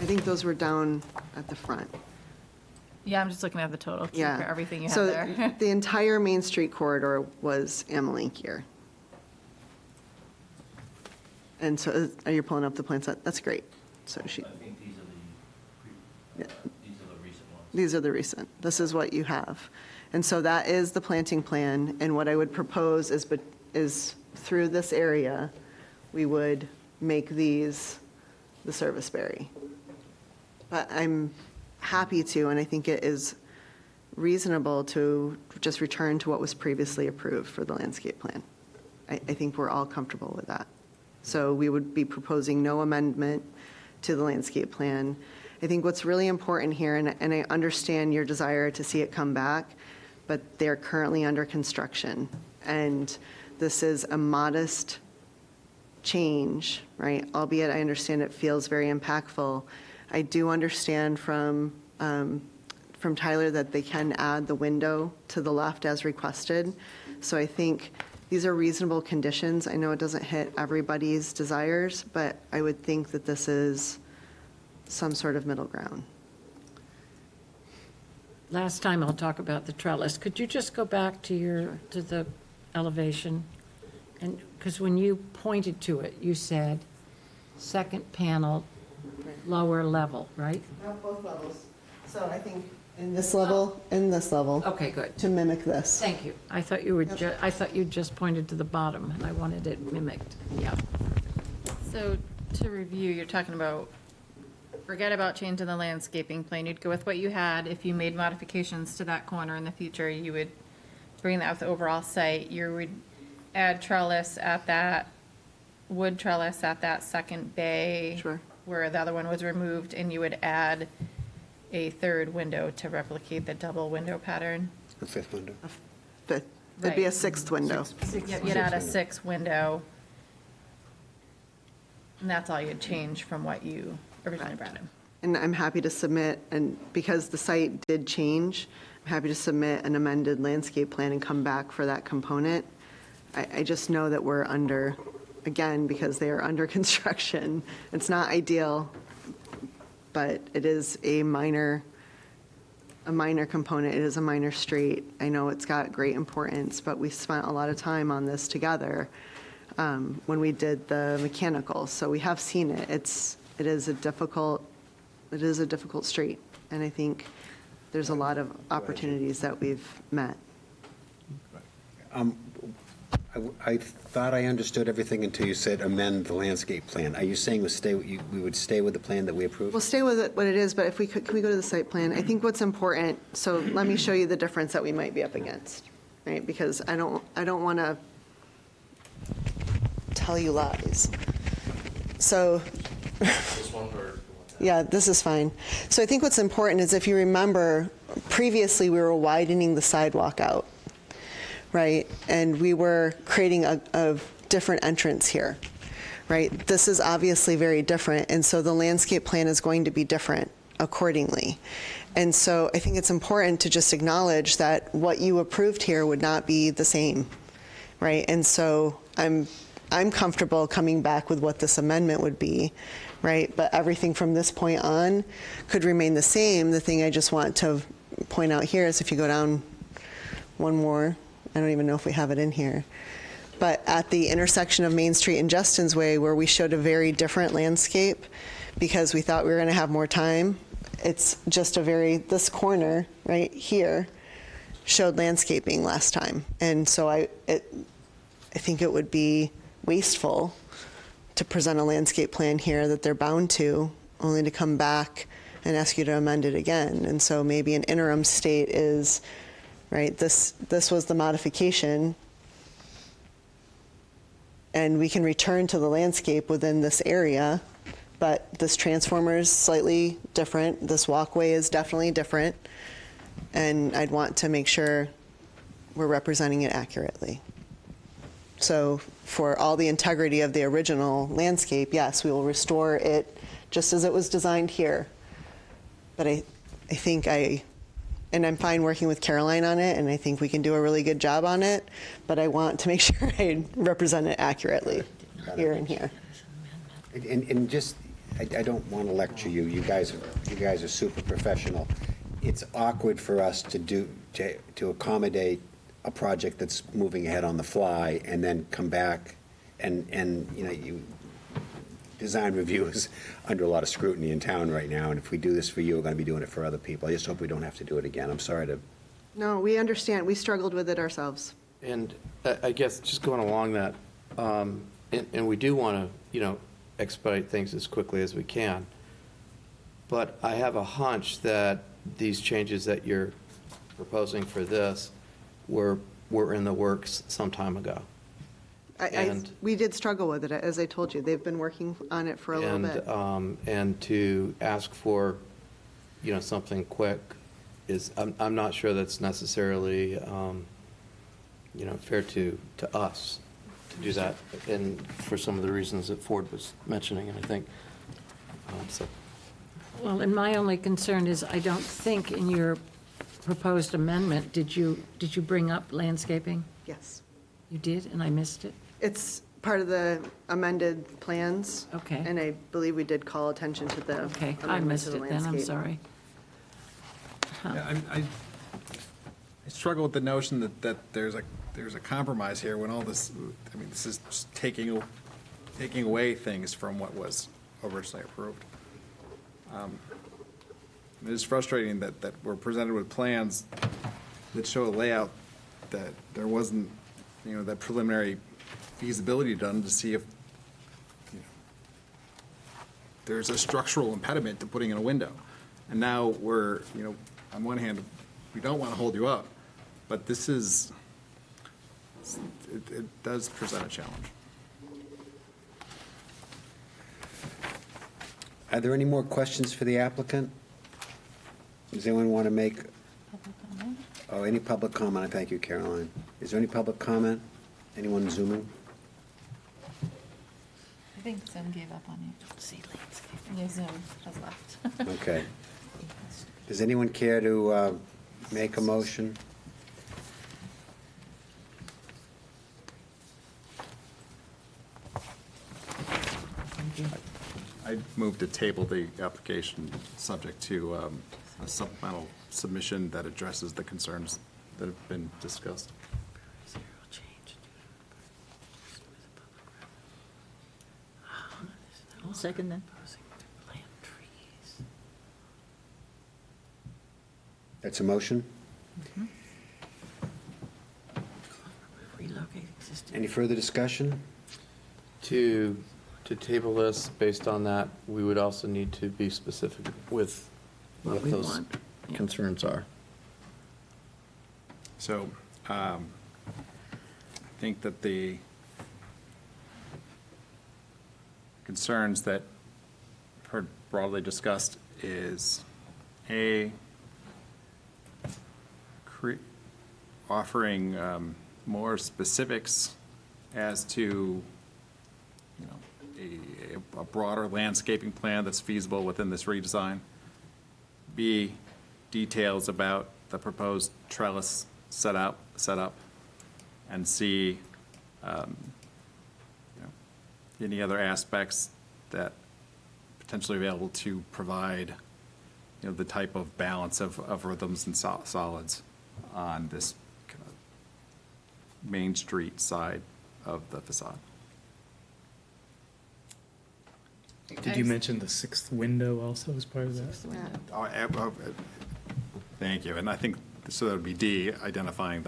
I think those were down at the front. Yeah, I'm just looking at the total, too, Yeah. for everything you have So there. the entire Main Street corridor was Amelanchier. And so, are you pulling up the plan set? That's great. So she. I think these are the recent ones. These are the recent. This is what you have. And so that is the planting plan, and what I would propose is through this area, we would make these the serviceberry. But I'm happy to, and I think it is reasonable to just return to what was previously approved for the landscape plan. I think we're all comfortable with that. So we would be proposing no amendment to the landscape plan. I think what's really important here, and I understand your desire to see it come back, but they're currently under construction. And this is a modest change, right? Albeit I understand it feels very impactful. I do understand from Tyler that they can add the window to the left as requested. So I think these are reasonable conditions. I know it doesn't hit everybody's desires, but I would think that this is some sort of middle ground. Last time I'll talk about the trellis. Could you just go back to to the elevation? And, because when you pointed to it, you said second panel, lower level, right? Not both levels. So I think in this level, and this level. Okay, good. To mimic this. Thank you. I thought you were, I thought you just pointed to the bottom, and I wanted it mimicked. Yeah. So to review, you're talking about, forget about changing the landscaping plan. You'd go with what you had. If you made modifications to that corner in the future, you would bring that with the overall site. You would add trellis at that, wood trellis at that second bay. Sure. Where the other one was removed, and you would add a third window to replicate the double window pattern. A fifth window. Fifth. It'd be a Right. sixth window. Yep, you'd add a sixth window. And that's all you'd change from what you originally brought in. And I'm happy to submit, and because the site did change, I'm happy to submit an amended landscape plan and come back for that component. I just know that we're under, again, because they are under construction. It's not ideal, but it is a minor component. It is a minor street. I know it's got great importance, but we spent a lot of time on this together when we did the mechanicals. So we have seen it. It is a difficult street, and I think there's a lot of opportunities that we've met. I thought I understood everything until you said amend the landscape plan. Are you saying we would stay with the plan that we approved? We'll stay with it, what it is, but if we could, can we go to the site plan? I think what's important, so let me show you the difference that we might be up against, right? Because I don't want to tell you lies. So, yeah, this is fine. So I think what's important is, if you remember, previously we were widening the sidewalk out, right? And we were creating a different entrance here, right? This is obviously very different, and so the landscape plan is going to be different accordingly. And so I think it's important to just acknowledge that what you approved here would not be the same, right? And so I'm comfortable coming back with what this amendment would be, right? But everything from this point on could remain the same. The thing I just want to point out here is, if you go down one more, I don't even know if we have it in here, but at the intersection of Main Street and Justin's Way, where we showed a very different landscape because we thought we were going to have more time, it's just this corner right here showed landscaping last time. And so I think it would be wasteful to present a landscape plan here that they're bound to, only to come back and ask you to amend it again. And so maybe an interim state is, right, this was the modification, and we can return to the landscape within this area, but this transformer is slightly different. This walkway is definitely different. And I'd want to make sure we're representing it accurately. So for all the integrity of the original landscape, yes, we will restore it just as it was designed here. But I think and I'm fine working with Caroline on it, and I think we can do a really good job on it, but I want to make sure I represent it accurately here and here. And just, I don't want to lecture you. You guys are super professional. It's awkward for us to accommodate a project that's moving ahead on the fly and then come back and design review is under a lot of scrutiny in town right now, and if we do this for you, we're going to be doing it for other people. I just hope we don't have to do it again. I'm sorry to... No, we understand. We struggled with it ourselves. And I guess just going along that, and we do want to, expedite things as quickly as we can, but I have a hunch that these changes that you're proposing for this were in the works some time ago. We did struggle with it, as I told you. They've been working on it for a little bit. And to ask for, something quick is, I'm not sure that's necessarily, fair to us to do that, and for some of the reasons that Ford was mentioning, and I think, so. Well, and my only concern is I don't think in your proposed amendment, did you bring up landscaping? Yes. You did, and I missed it? It's part of the amended plans. Okay. And I believe we did call attention to the Okay, I amendment missed to the it then, I'm landscape. sorry. Yeah, I struggle with the notion that there's a compromise here when all this, this is just taking away things from what was originally approved. It is frustrating that we're presented with plans that show a layout that there wasn't, that preliminary feasibility done to see if there's a structural impediment to putting in a window. And now we're, on one hand, we don't want to hold you up, but this is, it does present a challenge. Are there any more questions for the applicant? Does anyone want to make? Any public comment? Thank you, Caroline. Is there any public comment? Anyone zooming? I think Zoom gave up on you. Don't see landscape. Yeah, Zoom has left. Okay. Does anyone care to make a motion? I move to table the application subject to a supplemental submission that addresses the concerns that have been discussed. I'll second that. That's a motion? Any further discussion? To table this, based on that, we would also need to be specific with what we those want. concerns are. So I think that the concerns that heard broadly discussed is, A, offering more specifics as to a broader landscaping plan that's feasible within this redesign. B, details about the proposed trellis setup. And C, any other aspects that potentially available to provide, the type of balance of rhythms and solids on this kind of Main Street side of the facade. Did you mention the sixth window also as part of that? Thank you, and I think, so that would be D, identifying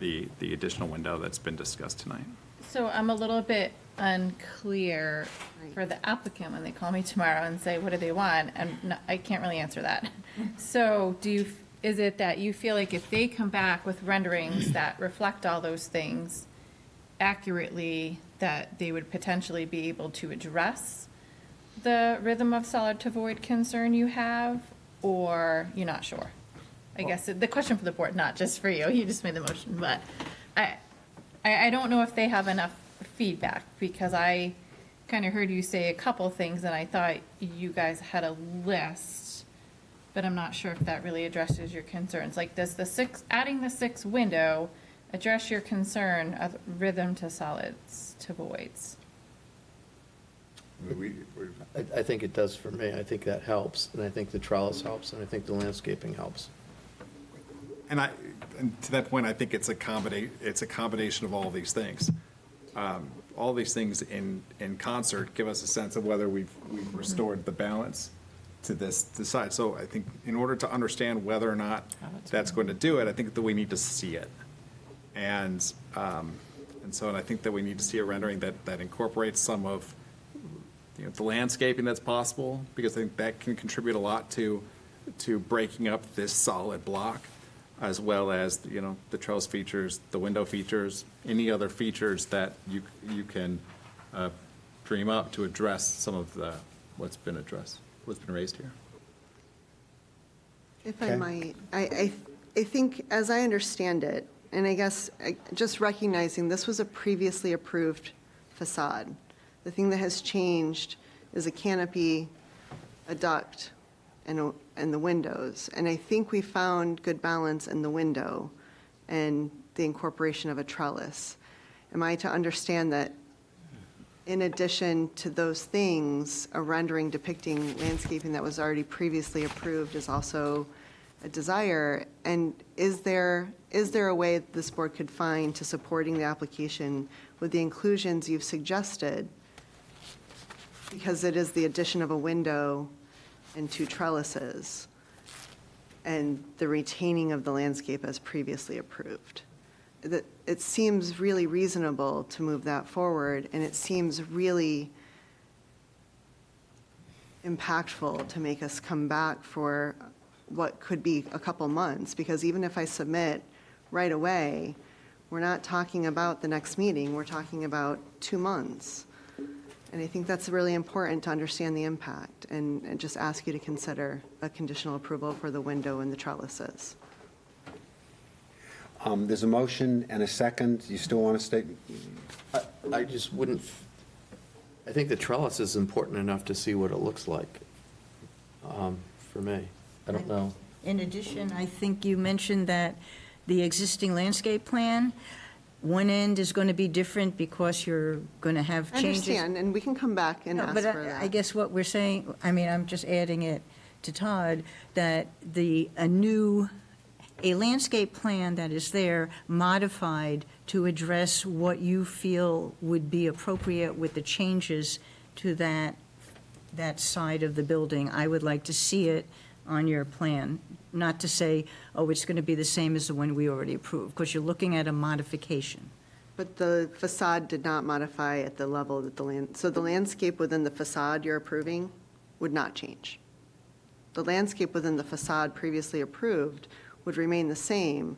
the additional window that's been discussed tonight. So I'm a little bit unclear for the applicant when they call me tomorrow and say, what do they want? And I can't really answer that. So is it that you feel like if they come back with renderings that reflect all those things accurately, that they would potentially be able to address the rhythm of solid to void concern you have, or you're not sure? I guess the question for the board, not just for you, you just made the motion, but I don't know if they have enough feedback, because I kind of heard you say a couple things, and I thought you guys had a list, but I'm not sure if that really addresses your concerns. Like, does adding the 6 window address your concern of rhythm to solids to voids? I think it does for me. I think that helps, and I think the trellis helps, and I think the landscaping helps. And to that point, I think it's a combination of all these things. All these things in concert give us a sense of whether we've restored the balance to this side. So I think in order to understand whether or not that's going to do it, I think that we need to see it. And I think that we need to see a rendering that incorporates some of the landscaping that's possible, because I think that can contribute a lot to breaking up this solid block, as well as the trellis features, the window features, any other features that you can dream up to address some of what's been raised here. If I might, I think, as I understand it, and I guess just recognizing this was a previously approved facade. The thing that has changed is a canopy, a duct, and the windows. And I think we found good balance in the window and the incorporation of a trellis. Am I to understand that in addition to those things, a rendering depicting landscaping that was already previously approved is also a desire? And is there a way that this board could find to supporting the application with the inclusions you've suggested? Because it is the addition of a window and 2 trellises, and the retaining of the landscape as previously approved. It seems really reasonable to move that forward, and it seems really impactful to make us come back for what could be a couple months, because even if I submit right away, we're not talking about the next meeting, we're talking about 2 months. And I think that's really important to understand the impact, and just ask you to consider a conditional approval for the window and the trellises. There's a motion and a second. You still want to state? I just wouldn't, I think the trellis is important enough to see what it looks like, for me. I don't know. In addition, I think you mentioned that the existing landscape plan, one end is going to be different because you're going to have I changes. understand, and we can come back and No, ask but for that. I guess what we're saying, I'm just adding it to Todd, that a landscape plan that is there modified to address what you feel would be appropriate with the changes to that side of the building. I would like to see it on your plan, not to say, oh, it's going to be the same as the one we already approved, because you're looking at a modification. But the facade did not modify at the level that so the landscape within the facade you're approving would not change. The landscape within the facade previously approved would remain the same.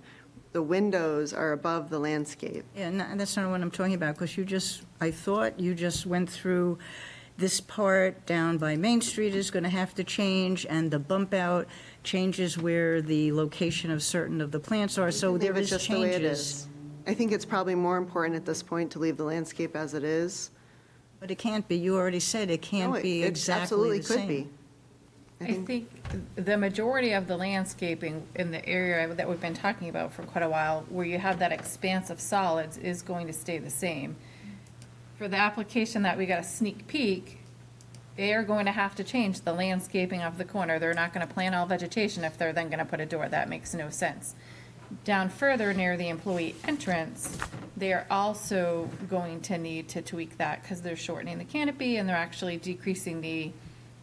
The windows are above the landscape. Yeah, that's not what I'm talking about, because I thought you just went through this part down by Main Street is going to have to change, and the bump out changes where the location of certain of the plants are, so there Leave it is just the way it changes. is. I think it's probably more important at this point to leave the landscape as it is. But it can't be, you already said it can't No, be it exactly absolutely the could same. be. I think the majority of the landscaping in the area that we've been talking about for quite a while, where you have that expanse of solids, is going to stay the same. For the application that we got a sneak peek, they are going to have to change the landscaping of the corner. They're not going to plant all vegetation if they're then going to put a door. That makes no sense. Down further near the employee entrance, they are also going to need to tweak that, because they're shortening the canopy and they're actually decreasing the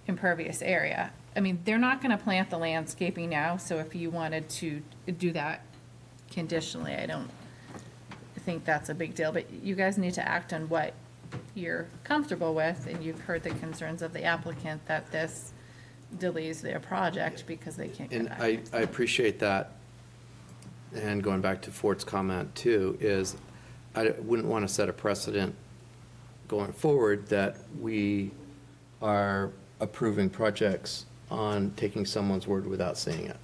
impervious area. I mean, they're not going to plant the landscaping now, so if you wanted to do that conditionally, I don't think that's a big deal. But you guys need to act on what you're comfortable with, and you've heard the concerns of the applicant that this delays their project because they can't get And access. I appreciate that. And going back to Fort's comment too, is I wouldn't want to set a precedent going forward that we are approving projects on taking someone's word without seeing it.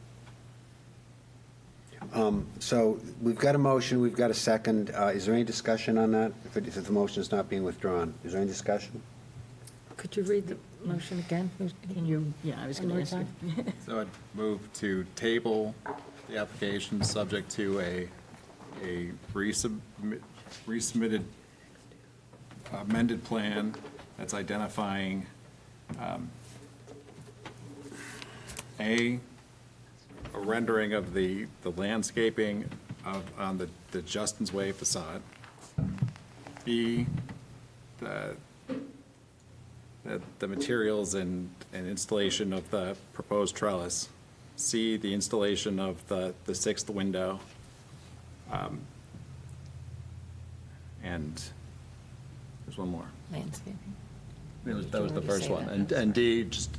So we've got a motion, we've got a second. Is there any discussion on that? If the motion is not being withdrawn, is there any discussion? Could you read the motion again? Can you, yeah, I was going to ask you. So I'd move to table the application subject to a resubmitted amended plan that's identifying a rendering of the landscaping on the Justin's Way facade. B, the materials and installation of the proposed trellis. C, the installation of the sixth window. And there's one more. Landscaping. That was the first one. And D, just,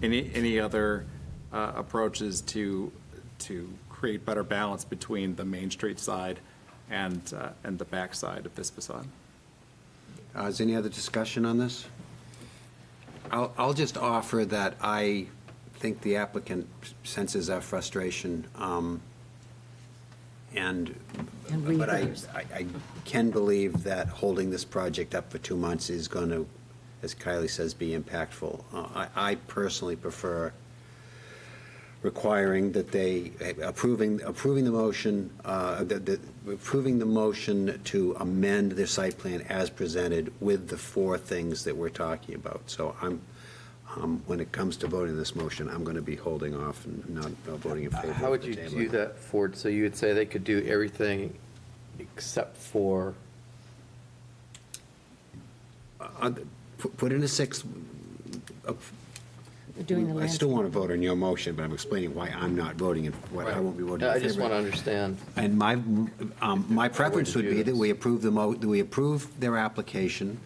any other approaches to create better balance between the Main Street side and the back side of this facade. Is there any other discussion on this? I'll just offer that I think the applicant senses our frustration, but I can believe that holding this project up for 2 months is going to, as Kylie says, be impactful. I personally prefer requiring that they, approving the motion, approving the motion to amend their site plan as presented with the 4 things that we're talking about. So when it comes to voting this motion, I'm going to be holding off and not voting in favor. How would you do that, Ford? So you would say they could do everything except for? Put in a 6. I still want to vote on your motion, but I'm explaining why I'm not voting and why I won't be voting in favor. I just want to understand. And my preference would be that we approve their application,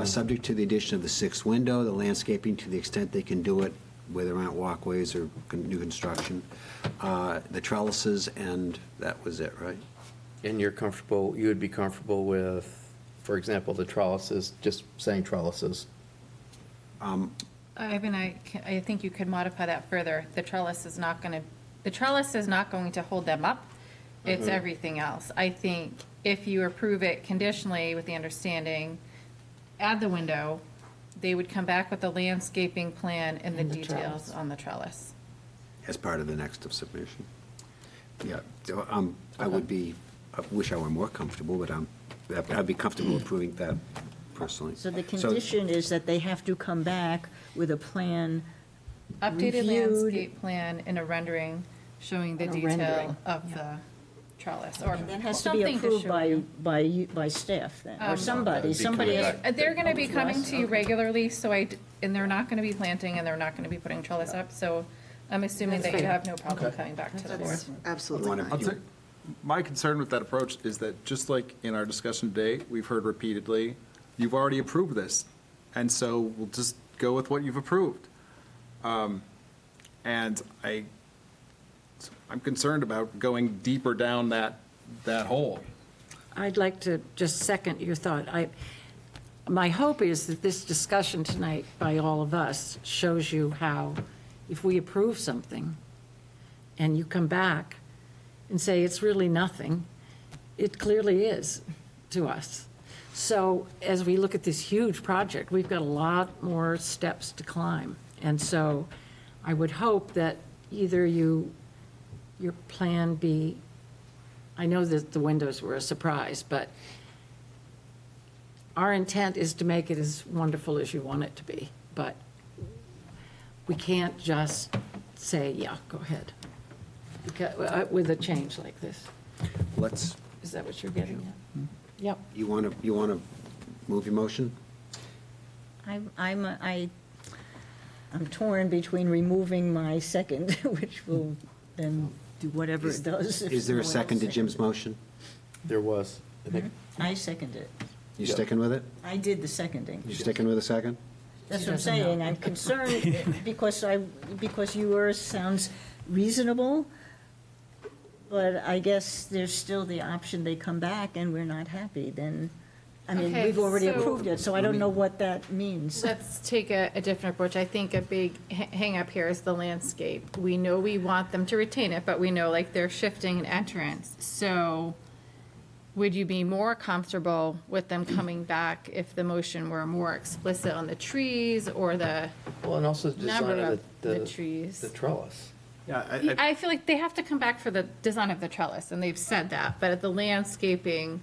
subject to the addition of the 6th window, the landscaping to the extent they can do it, where there aren't walkways or new construction, the trellises, and that was it, right? And you would be comfortable with, for example, the trellises, just saying trellises? I mean, I think you could modify that further. The trellis is not going to hold them up. It's everything else. I think if you approve it conditionally with the understanding, add the window, they would come back with the landscaping plan and the details on the trellis. As part of the next submission. Yeah, so I wish I were more comfortable, but I'd be comfortable approving that personally. So the condition is that they have to come back with a plan Updated reviewed. landscape plan and a rendering showing the detail of the trellis, or And that has to something be approved show. by staff then, or somebody else. They're going to be coming to you regularly, and they're not going to be planting, and they're not going to be putting trellis up, so I'm assuming that you have no problem coming back to the board. Absolutely fine. My concern with that approach is that, just like in our discussion today, we've heard repeatedly, you've already approved this, and so we'll just go with what you've approved. And I'm concerned about going deeper down that hole. I'd like to just second your thought. My hope is that this discussion tonight by all of us shows you how, if we approve something and you come back and say it's really nothing, it clearly is to us. So as we look at this huge project, we've got a lot more steps to climb. And so I would hope that either your plan be, I know that the windows were a surprise, but our intent is to make it as wonderful as you want it to be. But we can't just say, yeah, go ahead, with a change like this. Is that what you're getting at? Yep. You want to move your motion? I'm torn between removing my second, which will then do whatever it does. Is there a second to Jim's motion? There was. I second it. You sticking with it? I did the seconding. You sticking with a second? That's what I'm saying. I'm concerned because yours sounds reasonable, but I guess there's still the option they come back and we're not happy. Then I mean, Okay, we've already so- approved it, so I don't know what that means. Let's take a different approach. I think a big hang up here is the landscape. We know we want them to retain it, but we know like they're shifting an entrance. So would you be more comfortable with them coming back if the motion were more explicit on the trees or the Well, and also the number design of of the trees? the trellis. Yeah, I feel like they have to come back for the design of the trellis, and they've said that, but the landscaping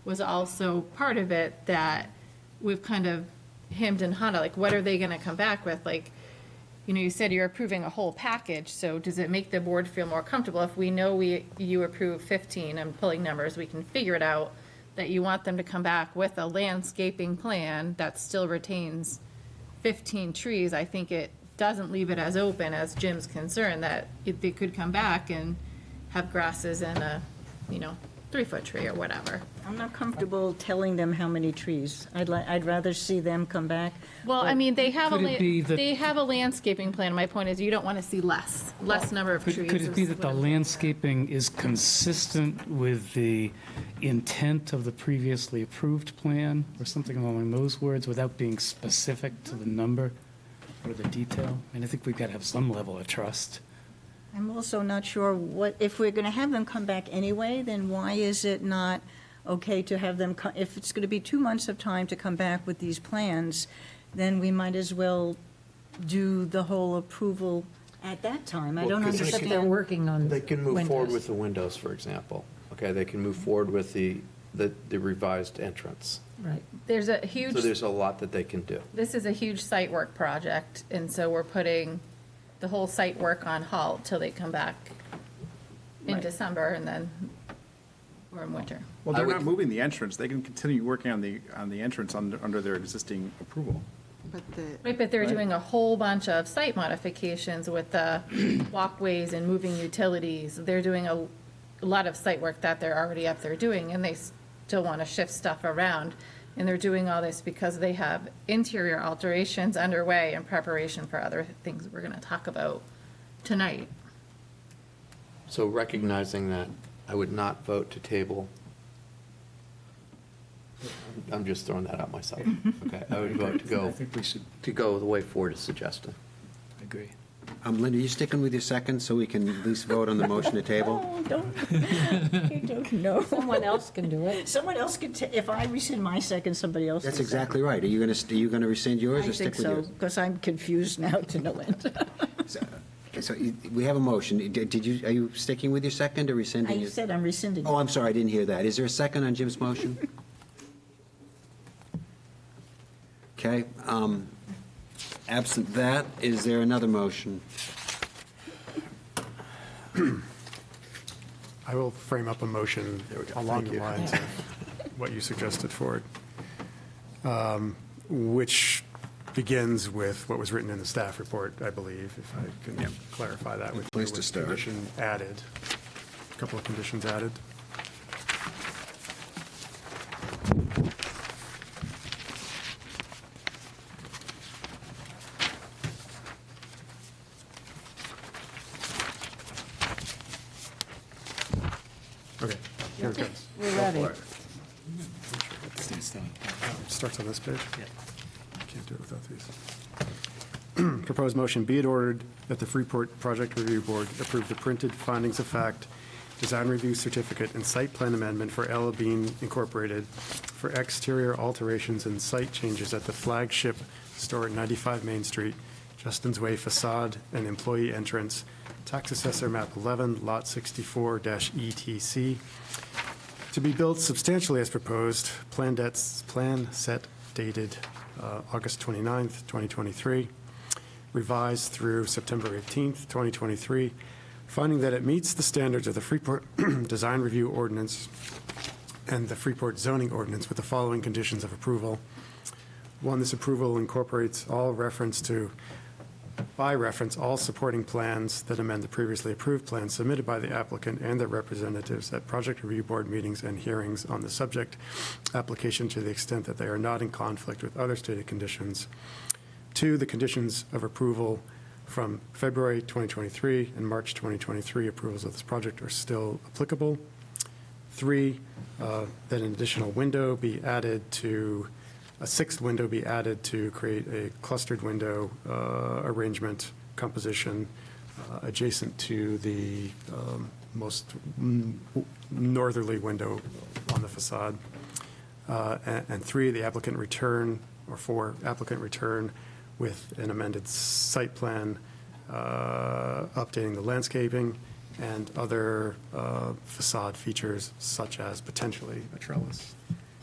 was also part of it that we've kind of hemmed and hawed, like, what are they gonna come back with? Like, you know, you said you're approving a whole package, so does it make the board feel more comfortable? If we know you approve 15, I'm pulling numbers, we can figure it out, that you want them to come back with a landscaping plan that still retains 15 trees, I think it doesn't leave it as open as Jim's concern, that they could come back and have grasses and a, 3-foot tree or whatever. I'm not comfortable telling them how many trees. I'd rather see them come back. Well, I mean, they have Could it be that- they have a landscaping plan. My point is, you don't want to see less number of trees. Could it be is that what the I'm- landscaping is consistent with the intent of the previously approved plan, or something along those words, without being specific to the number or the detail? I mean, I think we've got to have some level of trust. I'm also not sure if we're going to have them come back anyway, then why is it not okay to have them, if it's going to be 2 months of time to come back with these plans, then we might as well do the whole approval at that time. I don't Well, 'cause they understand. can- They're working on They can move forward windows. with the windows, for example. Okay, they can move forward with the revised entrance. Right. There's a huge. So there's a lot that they can do. This is a huge site work project, and so we're putting the whole site work on halt till they come back in Right. December, and then we're in winter. Well, they're not moving the entrance. They can continue working on the entrance under their existing approval. Right, but they're Right. doing a whole bunch of site modifications with the walkways and moving utilities. They're doing a lot of site work that they're already up there doing, and they still want to shift stuff around. And they're doing all this because they have interior alterations underway in preparation for other things we're going to talk about tonight. So recognizing that, I would not vote to table. I'm just throwing that out myself. Okay, I would vote I think we should. to go the way Ford is suggesting. I agree. Linda, you sticking with your second so we can at least vote on the motion to table? Oh, I don't know. Someone else can do it. Someone else could, if I rescind my second, somebody else. That's can exactly right. Are you going to rescind yours I or stick think with so, yours? because I'm confused now to no end. So we have a motion. Are you sticking with your second or rescinding I it? said I'm rescinding. Oh, I'm sorry, I didn't hear that. Is there a second on Jim's motion? Okay, absent that, is there another motion? I will frame up a motion along Thank the you. lines of what you suggested, Ford, which begins with what was written in the staff report, I believe, if I can clarify that with you. Place to with start. Condition added, a couple of conditions added. Okay, here it goes. We're ready. Starts on this page? Yeah. Can't do it without these. Proposed motion, be it ordered that the Freeport Project Review Board approve the printed findings of fact, design review certificate, and site plan amendment for Ella Bean Incorporated for exterior alterations and site changes at the flagship store at 95 Main Street, Justin's Way facade and employee entrance, tax assessor map 11, lot 64-ETC, to be built substantially as proposed, plan set dated August 29th, 2023, revised through September 18th, 2023, finding that it meets the standards of the Freeport Design Review Ordinance and the Freeport Zoning Ordinance with the following conditions of approval. One, this approval incorporates by reference, all supporting plans that amend the previously approved plans submitted by the applicant and their representatives at Project Review Board meetings and hearings on the subject application to the extent that they are not in conflict with other stated conditions. Two, the conditions of approval from February 2023 and March 2023 approvals of this project are still applicable. 3, that an additional window be added to, a sixth window be added to create a clustered window arrangement composition adjacent to the most northerly window on the facade. And 3, the applicant return, or 4, applicant return with an amended site plan, updating the landscaping and other facade features such as potentially a trellis.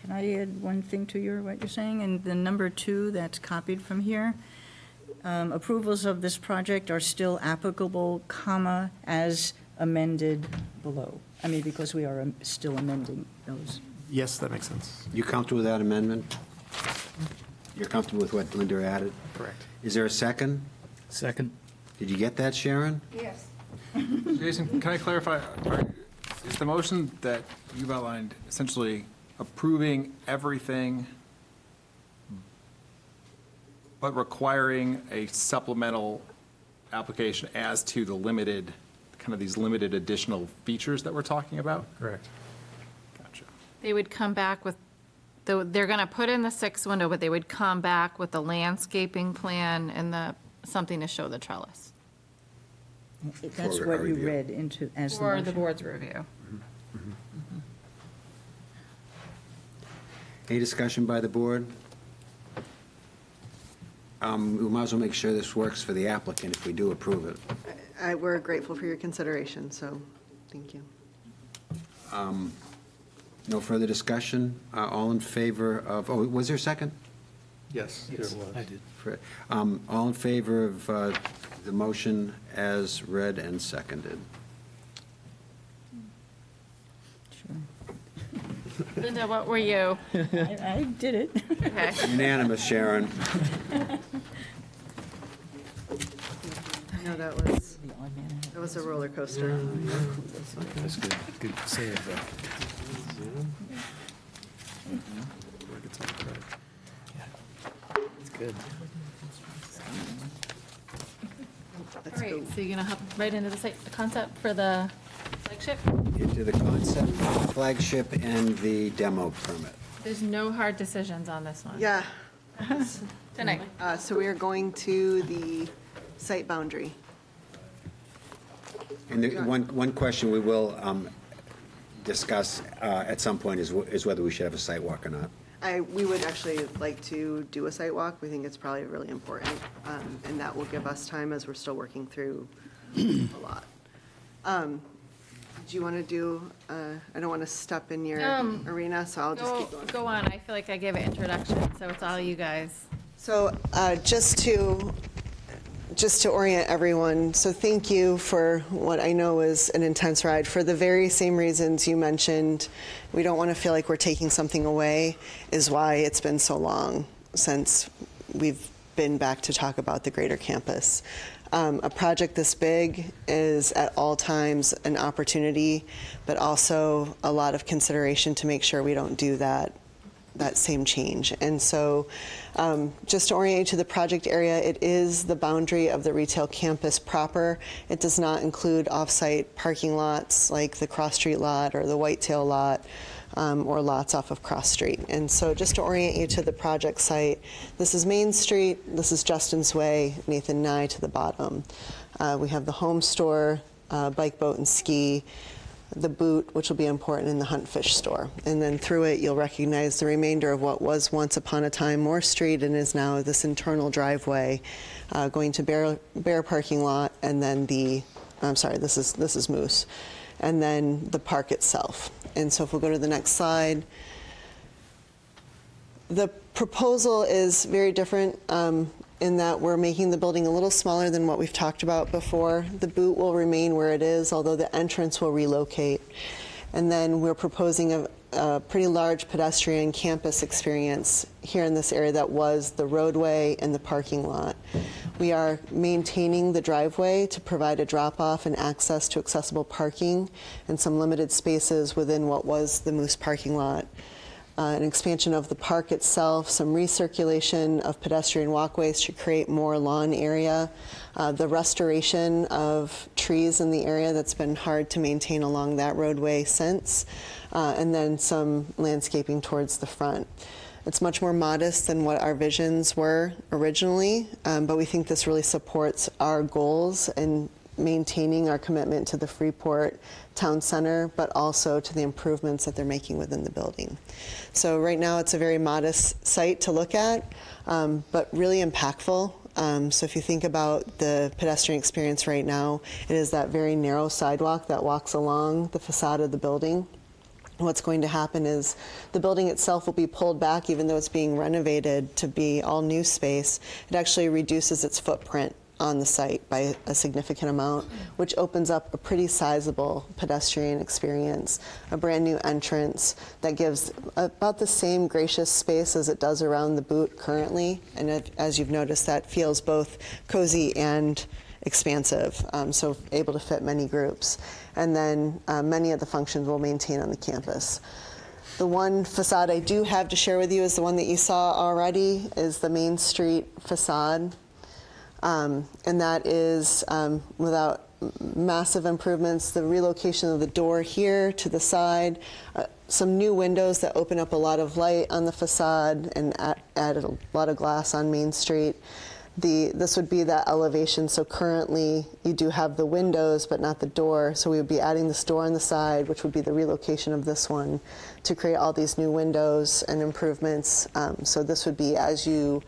Can I add one thing to what you're saying? And the number 2 that's copied from here, approvals of this project are still applicable, comma, as amended below. I mean, because we are still amending those. Yes, that makes sense. You comfortable with that amendment? You're comfortable with what Linda added? Correct. Is there a second? Second. Did you get that, Sharon? Yes. Jason, can I clarify? Is the motion that you've outlined essentially approving everything but requiring a supplemental application as to the limited, kind of these limited additional features that we're talking about? Correct. Gotcha. They would come back with, they're going to put in the 6th window, but they would come back with the landscaping plan and something to show the trellis. That's For what you review. read into as the For the motion. board's review. Any discussion by the board? We might as well make sure this works for the applicant if we do approve it. We're grateful for your consideration, so thank you. No further discussion? All in favor of, was there a second? Yes, there was. I did. All in favor of the motion as read and seconded? Linda, what were you? I did it. Okay. Unanimous, Sharon. No, that was a roller coaster. That's good. Good save, though. It's good. All right, so you're going to hop right into the concept for the flagship? Into the concept, flagship, and the demo permit. There's no hard decisions on this one. Yeah. Tonight. So we are going to the site boundary. And one question we will discuss at some point is whether we should have a site walk or not. We would actually like to do a site walk. We think it's probably really important, and that will give us time as we're still working through a lot. Do you want to do, I don't want to step in your arena, so I'll just keep going. Go on. I feel like I gave an introduction, so it's all you guys. So just to orient everyone, so thank you for what I know is an intense ride. For the very same reasons you mentioned, we don't want to feel like we're taking something away, is why it's been so long since we've been back to talk about the greater campus. A project this big is at all times an opportunity, but also a lot of consideration to make sure we don't do that same change. And so just to orient you to the project area, it is the boundary of the retail campus proper. It does not include off-site parking lots like the Cross Street lot or the Whitetail lot or lots off of Cross Street. And so just to orient you to the project site, this is Main Street, this is Justin's Way, Nathan Nye to the bottom. We have the home store, bike, boat, and ski, the boot, which will be important, in the hunt fish store. And then through it, you'll recognize the remainder of what was once upon a time Moore Street and is now this internal driveway going to Bear parking lot, and then this is Moose, and then the park itself. And so if we'll go to the next slide, the proposal is very different in that we're making the building a little smaller than what we've talked about before. The boot will remain where it is, although the entrance will relocate. And then we're proposing a pretty large pedestrian campus experience here in this area that was the roadway and the parking lot. We are maintaining the driveway to provide a drop-off and access to accessible parking and some limited spaces within what was the Moose parking lot. an expansion of the park itself, some recirculation of pedestrian walkways to create more lawn area, the restoration of trees in the area that's been hard to maintain along that roadway since, and then some landscaping towards the front. It's much more modest than what our visions were originally, but we think this really supports our goals in maintaining our commitment to the Freeport Town Center, but also to the improvements that they're making within the building. So right now it's a very modest site to look at, but really impactful. So if you think about the pedestrian experience right now, it is that very narrow sidewalk that walks along the facade of the building. What's going to happen is the building itself will be pulled back, even though it's being renovated to be all new space. It actually reduces its footprint on the site by a significant amount, which opens up a pretty sizable pedestrian experience, a brand new entrance that gives about the same gracious space as it does around the boot currently. And as you've noticed, that feels both cozy and expansive, so able to fit many groups. And then many of the functions will maintain on the campus. The one facade I do have to share with you is the one that you saw already, is the Main Street facade. And that is without massive improvements, the relocation of the door here to the side, some new windows that open up a lot of light on the facade and add a lot of glass on Main Street. This would be that elevation. So currently you do have the windows, but not the door. So we would be adding this door on the side, which would be the relocation of this one, to create all these new windows and improvements. So this would be as you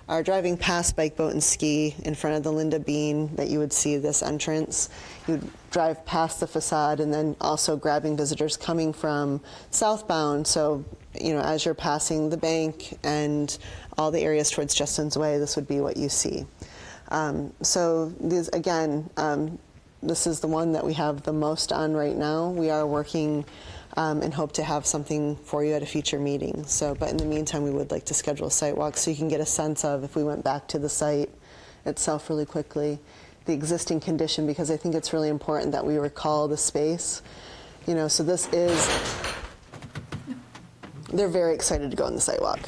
are driving past Bike, Boat, and Ski in front of the Linda Bean that you would see this entrance. You'd drive past the facade and then also grabbing visitors coming from southbound. So, as you're passing the bank and all the areas towards Justin's Way, this would be what you see. So these, again, this is the one that we have the most on right now. We are working and hope to have something for you at a future meeting. So, but in the meantime, we would like to schedule a site walk so you can get a sense of, if we went back to the site itself really quickly, the existing condition, because I think it's really important that we recall the space. So this is, they're very excited to go on the site walk.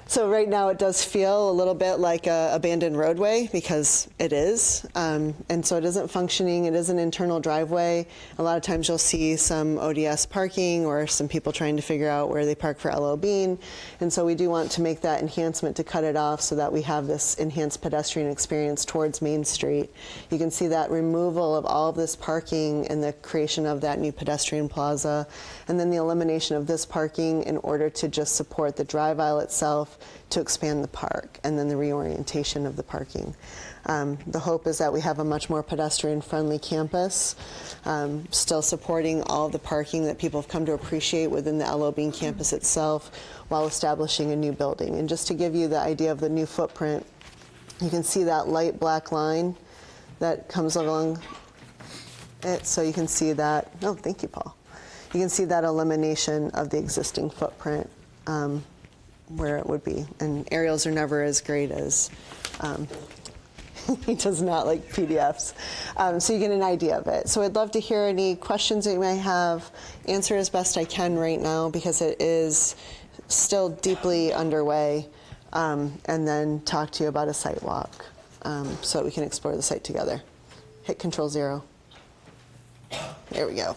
So right now it does feel a little bit like an abandoned roadway, because it is. And so it isn't functioning. It is an internal driveway. A lot of times you'll see some ODS parking or some people trying to figure out where they park for LL Bean. And so we do want to make that enhancement to cut it off so that we have this enhanced pedestrian experience towards Main Street. You can see that removal of all of this parking and the creation of that new pedestrian plaza, and then the elimination of this parking in order to just support the drive aisle itself, to expand the park, and then the reorientation of the parking. The hope is that we have a much more pedestrian-friendly campus, still supporting all of the parking that people have come to appreciate within the LL Bean campus itself, while establishing a new building. And just to give you the idea of the new footprint, you can see that light black line that comes along it, so you can see that. Oh, thank you, Paul. You can see that elimination of the existing footprint where it would be. And aerials are never as great as, he does not like PDFs. So you get an idea of it. So I'd love to hear any questions that you may have, answer as best I can right now, because it is still deeply underway, and then talk to you about a site walk so that we can explore the site together. Hit Control 0. There we go.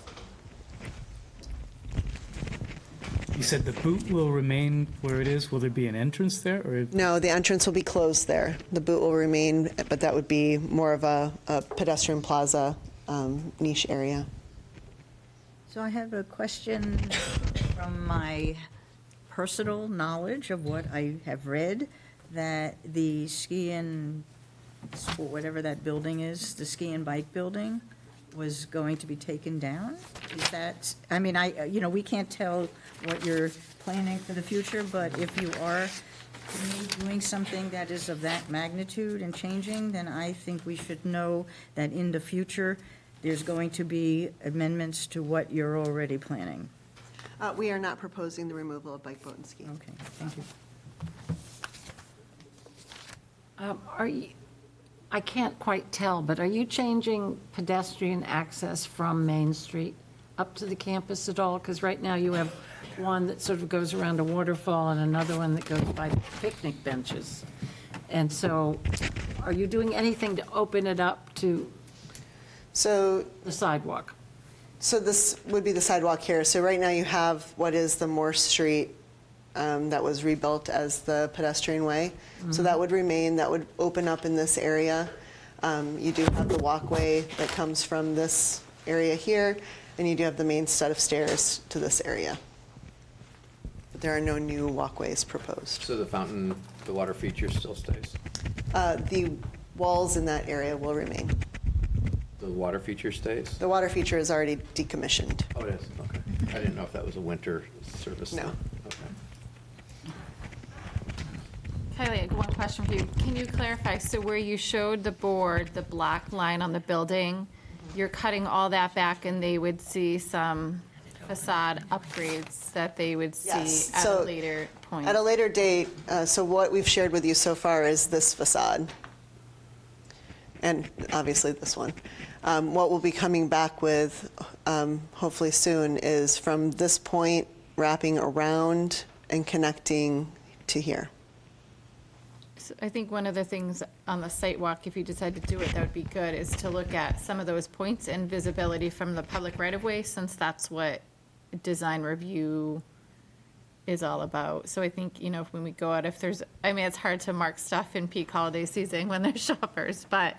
You said the boot will remain where it is. Will there be an entrance there? Or? No, the entrance will be closed there. The boot will remain, but that would be more of a pedestrian plaza niche area. So I have a question from my personal knowledge of what I have read, that the ski and, whatever that building is, the ski and bike building, was going to be taken down? Is that, I mean, we can't tell what you're planning for the future, but if you are doing something that is of that magnitude and changing, then I think we should know that in the future, there's going to be amendments to what you're already planning. We are not proposing the removal of Bike, Boat, and Ski. Okay, thank you. I can't quite tell, but are you changing pedestrian access from Main Street? up to the campus at all? Because right now you have one that sort of goes around a waterfall and another one that goes by picnic benches. And so are you doing anything to open it up to So, the sidewalk? so this would be the sidewalk here. So right now you have what is the Morse Street that was rebuilt as the pedestrian way. So that would remain, that would open up in this area. You do have the walkway that comes from this area here, and you do have the main set of stairs to this area. But there are no new walkways proposed. So the fountain, the water feature still stays? The walls in that area will remain. The water feature stays? The water feature is already decommissioned. Oh, it is, okay. I didn't know if that was a winter service. No. thing. Okay. Kylie, one question for you. Can you clarify, so where you showed the board, the black line on the building, you're cutting all that back and they would see some facade upgrades that they would see Yes. at So, a later point? At a later date, so what we've shared with you so far is this facade, and obviously this one. What we'll be coming back with, hopefully soon, is from this point, wrapping around and connecting to here. So I think one of the things on the site walk, if you decide to do it, that would be good, is to look at some of those points and visibility from the public right-of-way, since that's what design review is all about. So I think, when we go out, if there's, it's hard to mark stuff in peak holiday season when there's shoppers, but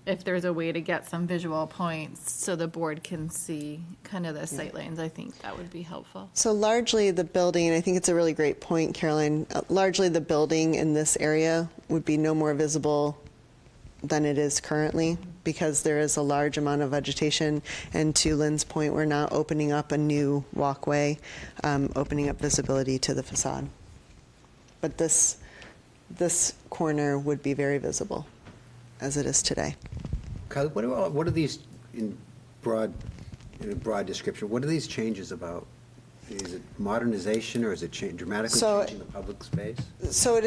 if there's a way to get some visual points so the board can see kind of the sight lines, I think that would be helpful. So largely the building, and I think it's a really great point, Caroline, largely the building in this area would be no more visible than it is currently, because there is a large amount of vegetation. And to Lynn's point, we're not opening up a new walkway, opening up visibility to the facade. But this corner would be very visible, as it is today. Kylie, what are these, in a broad description, what are these changes about? Is it modernization, or is it dramatically changing the public space? So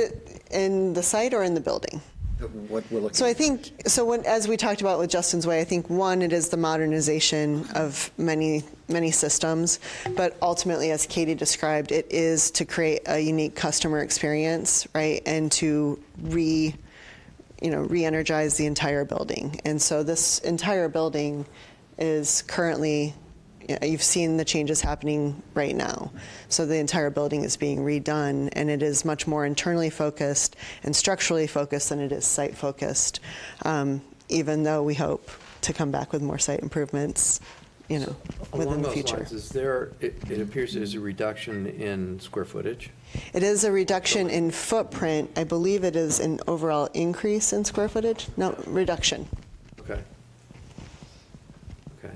in the site or in the building? What we're looking So I think, as we talked about with Justin's Way, I think one, it is the modernization of many systems, but ultimately, as Katie described, it is to create a unique customer experience, right, and to re-energize the entire building. And so this entire building is currently, you've seen the changes happening right now. So the entire building is being redone, and it is much more internally focused and structurally focused than it is site focused, even though we hope to come back with more site improvements, within the future. Along those lines, it appears there's a reduction in square footage? It is a reduction in footprint. I believe it is an overall increase in square footage. No, reduction. Okay. Okay.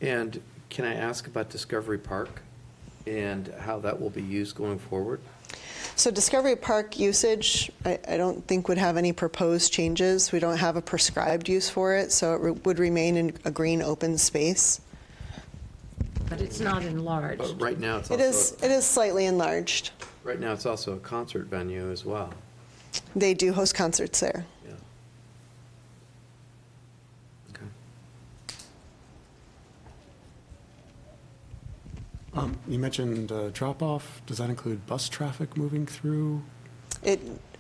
And can I ask about Discovery Park and how that will be used going forward? So Discovery Park usage, I don't think would have any proposed changes. We don't have a prescribed use for it, so it would remain in a green open space. But it's not enlarged. But right now, it's It also, is slightly enlarged. right now, it's also a concert venue as well. They do host concerts there. Yeah. Okay. You mentioned drop-off. Does that include bus traffic moving through?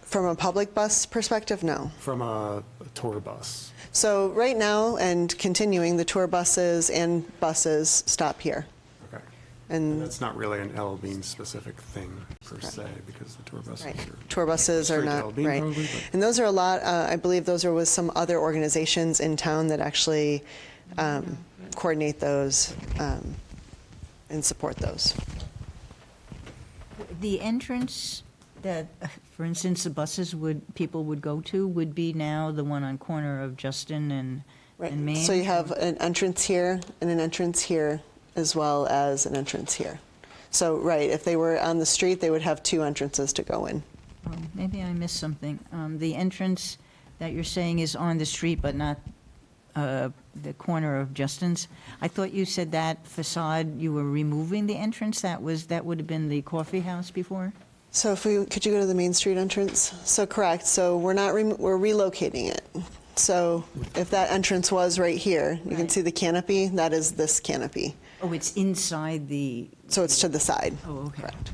From a public bus perspective, no. From a tour bus? So right now, and continuing, the tour buses and buses stop here. Okay. And That's not really an El Bean specific thing per se, because the tour buses Right. are... Tour buses are straight to not, El Bean right. probably, but- And those are a lot, I believe those are with some other organizations in town that actually coordinate those and support those. The entrance that, for instance, the buses people would go to would be now the one on corner of Justin and Main? So you have an entrance here and an entrance here, as well as an entrance here. So, right, if they were on the street, they would have two entrances to go in. Oh, maybe I missed something. The entrance that you're saying is on the street, but not the corner of Justin's. I thought you said that facade, you were removing the entrance? That would have been the coffee house before? So could you go to the Main Street entrance? So correct, so we're not, we're relocating it. So if that entrance was right here, you can see the canopy, that is this canopy. Oh, it's inside the, So it's to the side. oh, okay. Correct.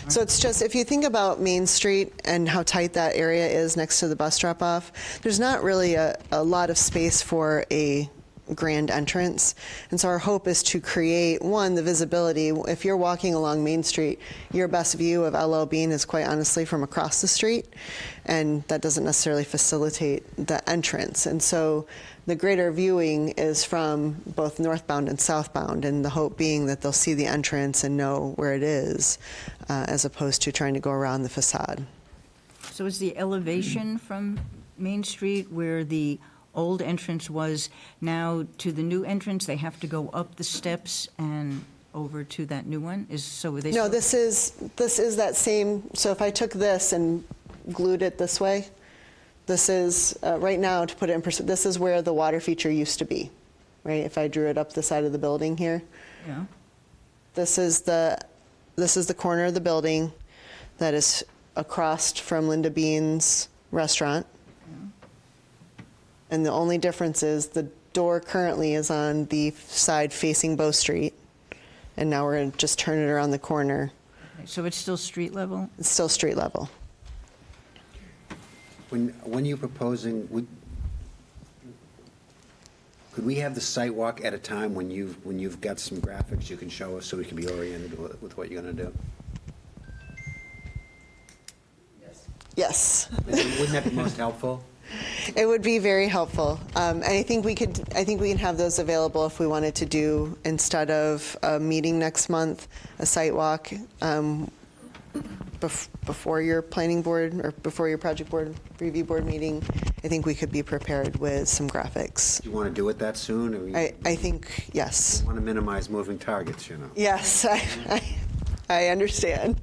So it's just, if you think about Main Street and how tight that area is next to the bus drop-off, there's not really a lot of space for a grand entrance. And so our hope is to create, one, the visibility. If you're walking along Main Street, your best view of LL Bean is quite honestly from across the street, and that doesn't necessarily facilitate the entrance. And so the greater viewing is from both northbound and southbound, and the hope being that they'll see the entrance and know where it is, as opposed to trying to go around the facade. So is the elevation from Main Street where the old entrance was now to the new entrance, they have to go up the steps and over to that new one? So are they? No, this is that same, so if I took this and glued it this way, this is, right now, to put it in perspective, this is where the water feature used to be, right? If I drew it up the side of the building here. Yeah. This is the corner of the building that is across from Linda Bean's restaurant. And the only difference is the door currently is on the side facing Bow Street. And now we're going to just turn it around the corner. So it's still street level? It's still street level. When you're proposing, could we have the site walk at a time when you've got some graphics you can show us so we can be oriented with what you're going to do? Yes. Wouldn't that be most helpful? It would be very helpful. And I think we can have those available if we wanted to do, instead of a meeting next month, a site walk before your planning board or before your project board review board meeting. I think we could be prepared with some graphics. Do you want to do it that soon? Or I think, yes. want to minimize moving targets, you know? Yes, I understand.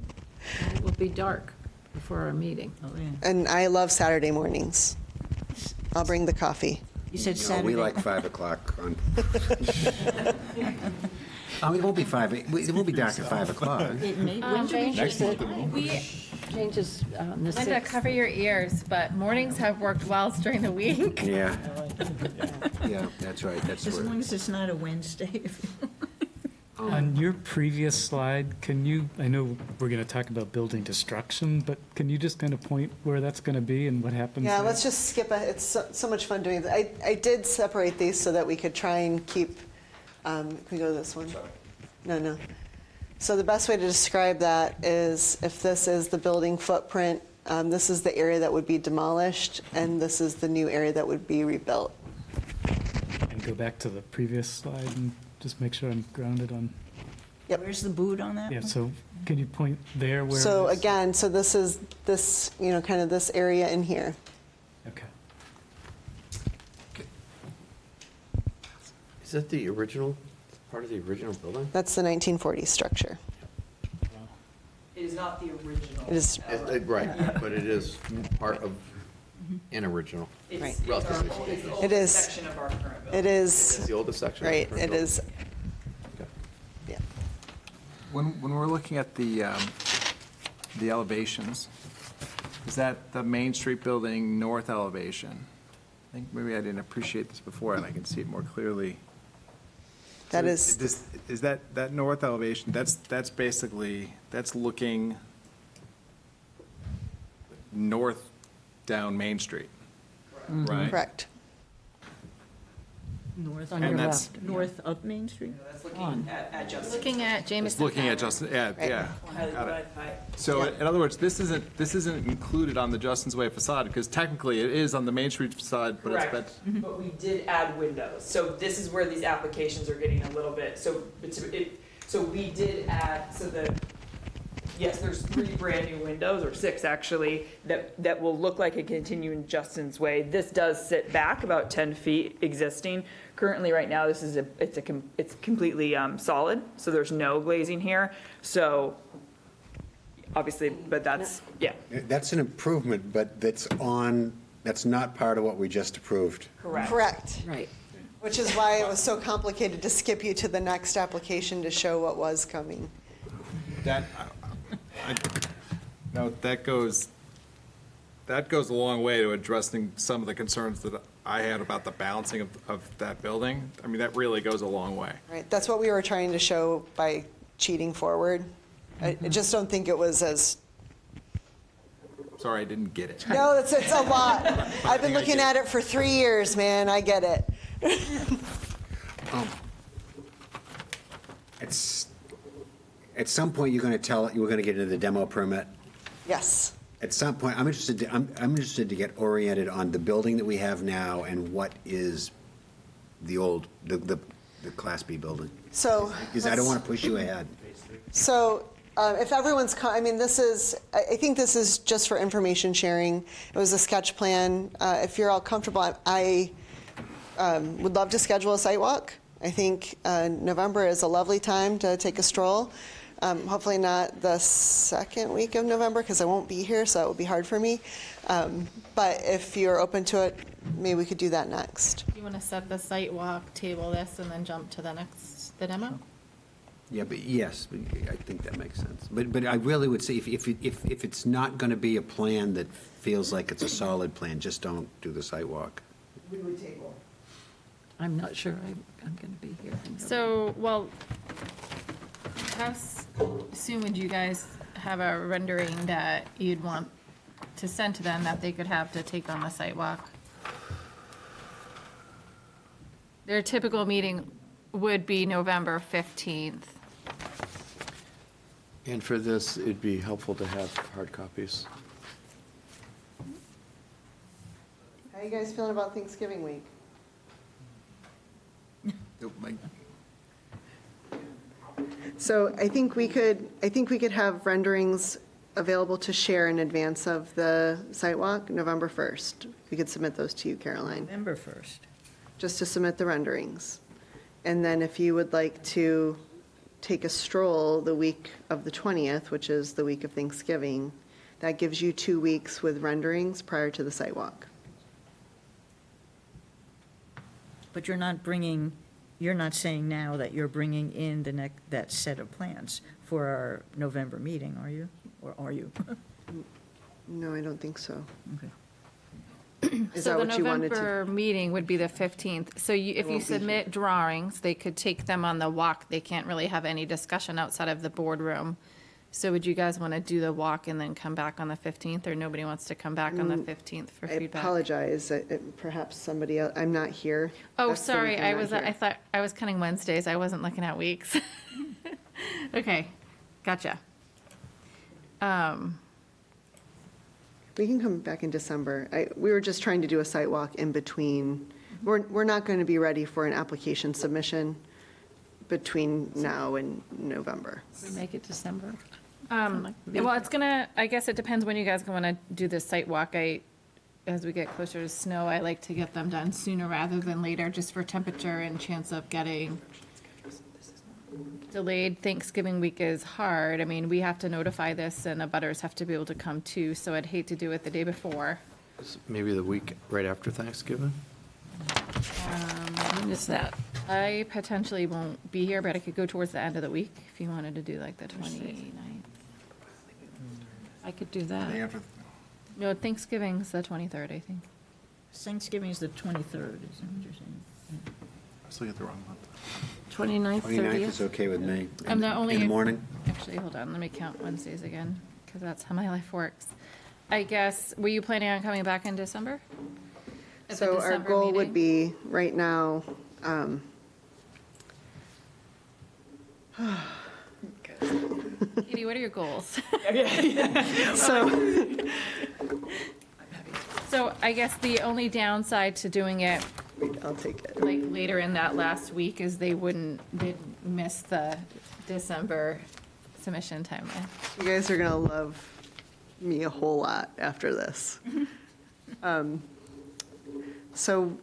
It will be dark before our meeting. Oh, yeah. And I love Saturday mornings. I'll bring the coffee. You said No, Saturday? we like 5 o'clock on. It won't be 5, it won't be dark at 5 o'clock. It may, when do we Next month it won't. Changes on the Linda, 6th. cover your ears, but mornings have worked well during the week. Yeah. Yeah, that's right, that's As where. long as it's not a Wednesday. On your previous slide, can you, I know we're going to talk about building destruction, but can you just kind of point where that's going to be and what happens Yeah, there? let's just skip it. It's so much fun doing that. I did separate these so that we could try and keep, can we go to this one? No. So the best way to describe that is, if this is the building footprint, this is the area that would be demolished, and this is the new area that would be rebuilt. And go back to the previous slide and just make sure I'm grounded on, Yep. Where's the boot on that yeah, one? so can you point there where? So it is? again, so this is this, kind of this area in here. Okay. Is that the original, part of the original building? That's the 1940s structure. It is not the original. It is, Right, but it is part of an original. Right. Relatively speaking. It is. Section of our current building. it is, It's the oldest section. of the right, current it building. is, Okay. yeah. When we're looking at the elevations, is that the Main Street building north elevation? I think maybe I didn't appreciate this before, and I can see it more clearly. That So is, Is that north elevation, that's basically, that's looking north down Main Street, right? correct. North on And your that's- left, north up Main Street? That's looking at Justin. Looking at It's Jameson. looking at Justin, yeah, yeah. Highly got it. modified. So in other words, this isn't included on the Justin's Way facade, because technically it is on the Main Street facade, but it's, Correct, but we did add windows, so this is where these applications are getting a little bit, so we did add, yes, there's 3 brand-new windows, or 6 actually, that will look like a continuing Justin's Way. This does sit back about 10 feet existing. Currently, right now, it's completely solid, so there's no glazing here, so obviously, but that's, yeah. That's an improvement, but that's not part of what we just approved. Correct. Right. Which is why it was so complicated to skip you to the next application to show what was coming. no, that goes a long way to addressing some of the concerns that I had about the balancing of that building, I mean, that really goes a long way. Right, that's what we were trying to show by cheating forward. I just don't think it was as, Sorry, I didn't get it. no, it's a lot. I've been looking at it for 3 years, man, I get it. At some point, you're going to get into the demo permit. Yes. At some point, I'm interested to get oriented on the building that we have now and what is the old, the Class B building. So. Because I don't want to push you ahead. So if everyone's, I mean, I think this is just for information sharing. It was a sketch plan. If you're all comfortable, I would love to schedule a site walk. I think November is a lovely time to take a stroll. Hopefully not the second week of November because I won't be here, so it will be hard for me. But if you're open to it, maybe we could do that next. You want to set the site walk, table this, and then jump to the demo? Yeah, but yes, I think that makes sense. But I really would say if it's not going to be a plan that feels like it's a solid plan, just don't do the site walk. We would table. I'm not sure I'm going to be here. So, well, how soon would you guys have a rendering that you'd want to send to them that they could have to take on the site walk? Their typical meeting would be November 15th. And for this, it'd be helpful to have hard copies. How you guys feeling about Thanksgiving week? So I think we could have renderings available to share in advance of the site walk, November 1st. We could submit those to you, Caroline. November 1st. Just to submit the renderings. And then if you would like to take a stroll the week of the 20th, which is the week of Thanksgiving, that gives you 2 weeks with renderings prior to the site walk. But you're not saying now that you're bringing in that set of plans for our November meeting, are you? Or are you? No, I don't think so. Okay. Is So that the what you wanted to? November meeting would be the 15th. So if you submit drawings, they could take them on the walk. They can't really have any discussion outside of the boardroom. So would you guys want to do the walk and then come back on the 15th, or nobody wants to come back on the 15th for I feedback? apologize, perhaps somebody else, I'm not here. Oh, That's the sorry, week I'm not I here. thought, I was counting Wednesdays, I wasn't looking at weeks. Okay, gotcha. We can come back in December. We were just trying to do a site walk in between. We're not going to be ready for an application submission between now and November. We make it December? Well, I guess it depends when you guys want to do this site walk. As we get closer to snow, I like to get them done sooner rather than later, just for temperature and chance of getting delayed. Thanksgiving week is hard. I mean, we have to notify this and the butters have to be able to come too, so I'd hate to do it the day before. Maybe the week right after Thanksgiving? When is that? I potentially won't be here, but I could go towards the end of the week if you wanted to do like the 29th. I could do that. No, Thanksgiving's the 23rd, I think. Thanksgiving is the 23rd, is that what you're saying? I was looking at the wrong month. 29th, 29th is 30th? okay with me. I'm the only. In the morning? Actually, hold on, let me count Wednesdays again, because that's how my life works. I guess, were you planning on coming back in December? At the So our December goal would meeting? be, right now, Katie, what are your goals? so, So I guess the only downside to doing it I'll take it. like later in that last week is they'd miss the December submission timeline. You guys are going to love me a whole lot after this. So,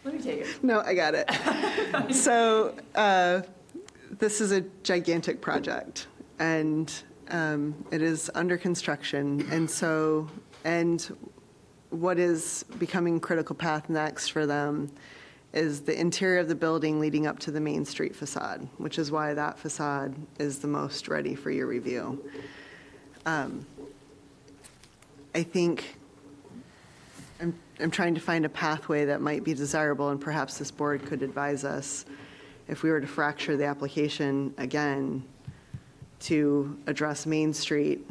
Let me take it. no, I got it. So, this is a gigantic project, and it is under construction. And what is becoming critical path next for them is the interior of the building leading up to the Main Street facade, which is why that facade is the most ready for your review. I think I'm trying to find a pathway that might be desirable, and perhaps this board could advise us if we were to fracture the application again to address Main Street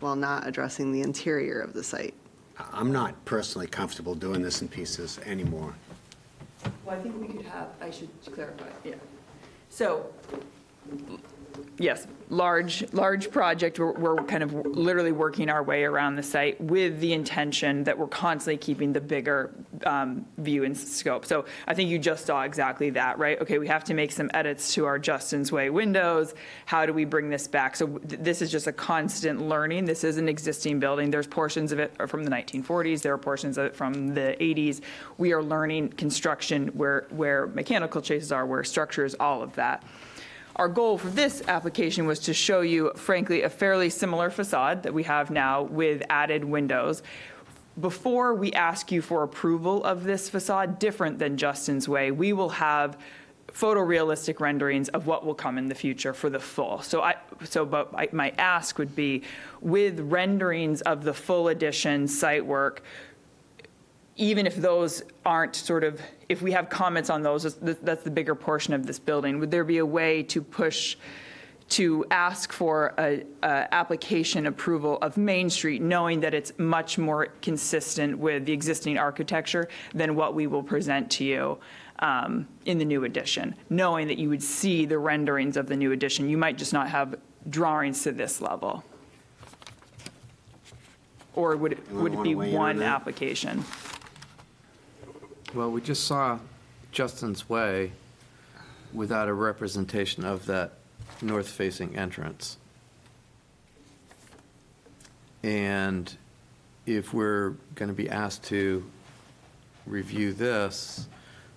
while not addressing the interior of the site. I'm not personally comfortable doing this in pieces anymore. Well, I think we could have, I should clarify, yeah. So, yes, large project, we're kind of literally working our way around the site with the intention that we're constantly keeping the bigger view and scope. So I think you just saw exactly that, right? Okay, we have to make some edits to our Justin's Way windows. How do we bring this back? So this is just a constant learning. This is an existing building. There's portions of it are from the 1940s. There are portions of it from the 80s. We are learning construction where mechanical chases are, where structures, all of that. Our goal for this application was to show you, frankly, a fairly similar facade that we have now with added windows. Before we ask you for approval of this facade, different than Justin's Way, we will have photorealistic renderings of what will come in the future for the full. My ask would be, with renderings of the full edition site work, even if those aren't sort of, if we have comments on those, that's the bigger portion of this building, would there be a way to push, to ask for a application approval of Main Street, knowing that it's much more consistent with the existing architecture than what we will present to you in the new addition, knowing that you would see the renderings of the new addition. You might just not have drawings to this level. Or would it be one application? Well, we just saw Justin's Way without a representation of that north-facing entrance. And if we're going to be asked to review this,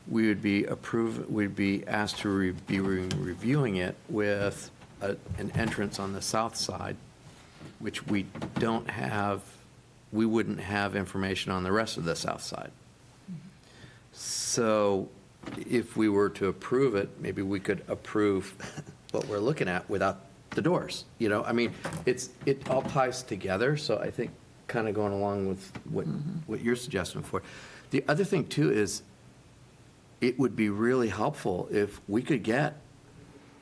we would be asked to be reviewing it with an entrance on the south side, which we don't have, we wouldn't have information on the rest of the south side. So if we were to approve it, maybe we could approve what we're looking at without the doors. You know, I mean, it all ties together. So I think kind of going along with what you're suggesting for. The other thing too is it would be really helpful if we could get,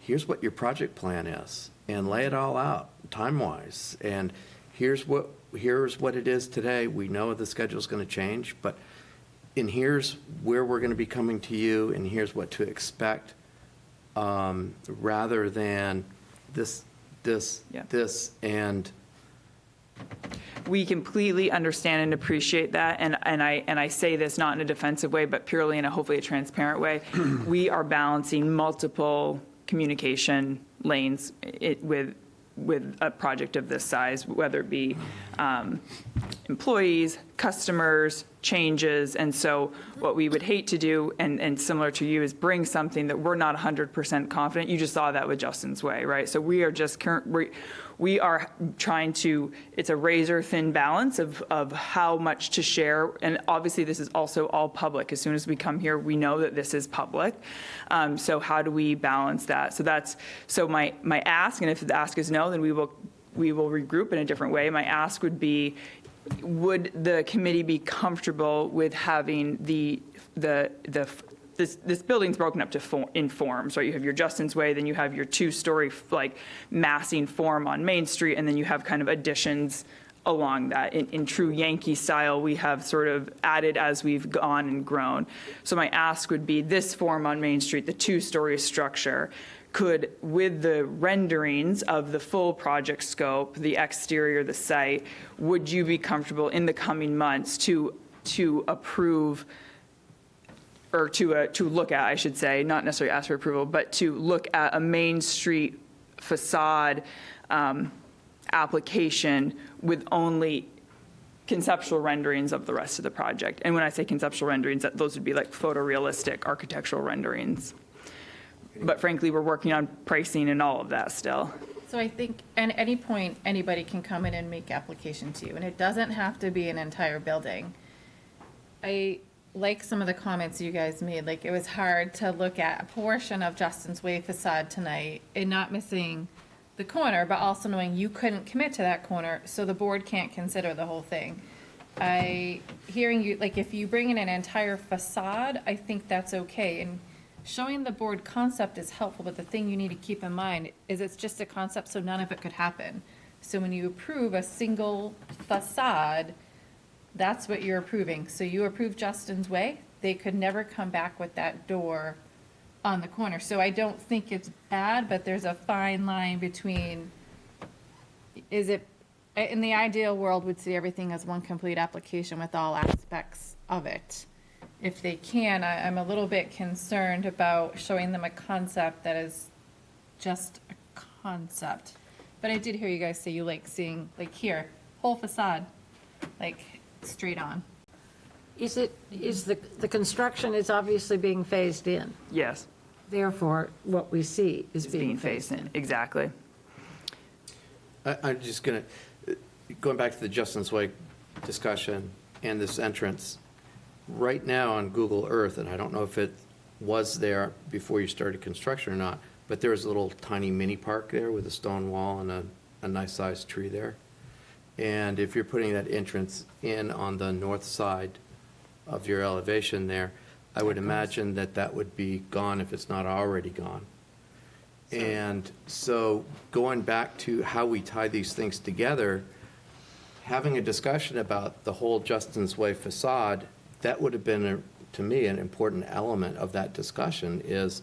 here's what your project plan is, and lay it all out time-wise. And here's what it is today. We know the schedule's going to change, and here's where we're going to be coming to you, and here's what to expect, rather than this, and. We completely understand and appreciate that, and I say this not in a defensive way, but purely in a hopefully a transparent way. We are balancing multiple communication lanes with a project of this size, whether it be employees, customers, changes. And so what we would hate to do, and similar to you, is bring something that we're not 100% confident. You just saw that with Justin's Way, right? So we are just we are trying to, it's a razor thin balance of how much to share. And obviously this is also all public. As soon as we come here, we know that this is public. So how do we balance that? So my ask, and if the ask is no, then we will regroup in a different way. My ask would be, would the committee be comfortable with having this building's broken up in forms, right? You have your Justin's Way, then you have your two-story like massing form on Main Street, and then you have kind of additions along that. In true Yankee style, we have sort of added as we've gone and grown. So my ask would be, this form on Main Street, the two-story structure, could, with the renderings of the full project scope, the exterior, the site, would you be comfortable in the coming months to approve, or to look at, I should say, not necessarily ask for approval, but to look at a Main Street facade application with only conceptual renderings of the rest of the project? And when I say conceptual renderings, those would be like photorealistic architectural renderings. But frankly, we're working on pricing and all of that still. So I think at any point, anybody can come in and make application to you, and it doesn't have to be an entire building. I like some of the comments you guys made, like it was hard to look at a portion of Justin's Way facade tonight and not missing the corner, but also knowing you couldn't commit to that corner, so the board can't consider the whole thing. hearing you, like, if you bring in an entire facade, I think that's okay. And showing the board concept is helpful, but the thing you need to keep in mind is it's just a concept, so none of it could happen. So when you approve a single facade, that's what you're approving. So you approve Justin's Way, they could never come back with that door on the corner. So I don't think it's bad, but there's a fine line between, is it, in the ideal world, would see everything as one complete application with all aspects of it. If they can, I'm a little bit concerned about showing them a concept that is just a concept. But I did hear you guys say you like seeing, like here, whole facade, like straight on. Is the construction is obviously being phased in? Yes. Therefore, what we see is being phased in. Exactly. I'm just going to, going back to the Justin's Way discussion and this entrance, right now on Google Earth, and I don't know if it was there before you started construction or not, but there's a little tiny mini park there with a stone wall and a nice sized tree there. And if you're putting that entrance in on the north side of your elevation there, I would imagine that that would be gone if it's not already gone. And so going back to how we tie these things together, having a discussion about the whole Justin's Way facade, that would have been, to me, an important element of that discussion is,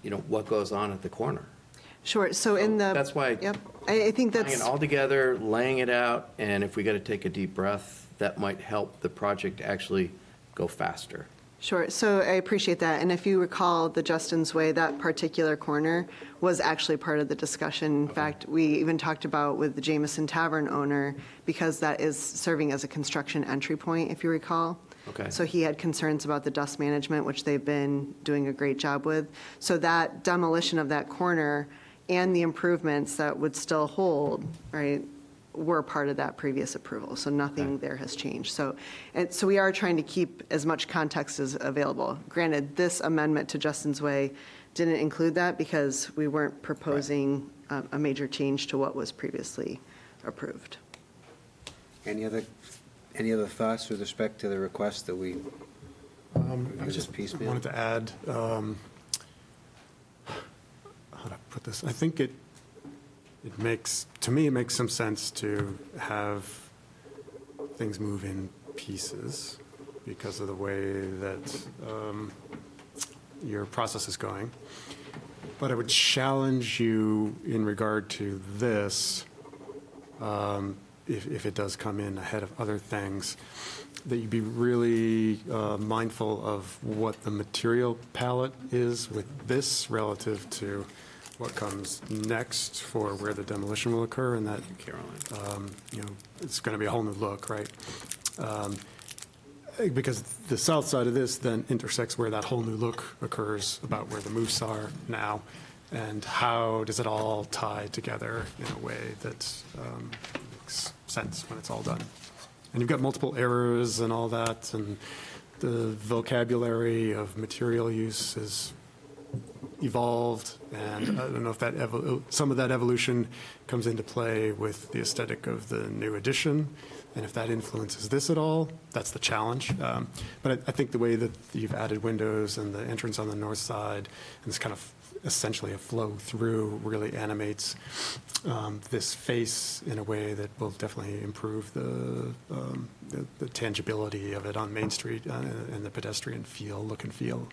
you know, what goes on at the corner. Sure, so in the. That's why. Yep, I think Putting that's. it all together, laying it out, and if we got to take a deep breath, that might help the project actually go faster. Sure, so I appreciate that, and if you recall, the Justin's Way, that particular corner was actually part of the discussion. In fact, we even talked about with the Jameson Tavern owner, because that is serving as a construction entry point, if you recall. Okay. So he had concerns about the dust management, which they've been doing a great job with. So that demolition of that corner and the improvements that would still hold, right, were part of that previous approval. So nothing there has changed. So we are trying to keep as much context as available. Granted, this amendment to Justin's Way didn't include that because we weren't proposing a major change to what was previously approved. Any other thoughts with respect to the request that we I just wanted to add, how do I put this? I think it makes, to me, it makes some sense to have things move in pieces because of the way that your process is going. But I would challenge you in regard to this, if it does come in ahead of other things, that you be really mindful of what the material palette is with this relative to what comes next for where the demolition will occur, and that, you know, it's going to be a whole new look, right? Because the south side of this then intersects where that whole new look occurs about where the moose are now, and how does it all tie together in a way that makes sense when it's all done. And you've got multiple errors and all that, and the vocabulary of material use is evolved, and I don't know if that some of that evolution comes into play with the aesthetic of the new edition, and if that influences this at all, that's the challenge. But I think the way that you've added windows and the entrance on the north side, and it's kind of essentially a flow through, really animates this face in a way that will definitely improve the tangibility of it on Main Street and the pedestrian look and feel.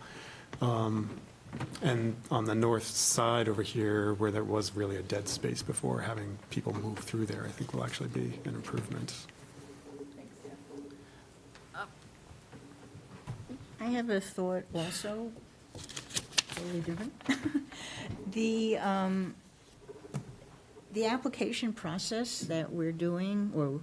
And on the north side over here, where there was really a dead space before, having people move through there, I think will actually be an improvement. I have a thought also, totally different. The application process that we're doing, or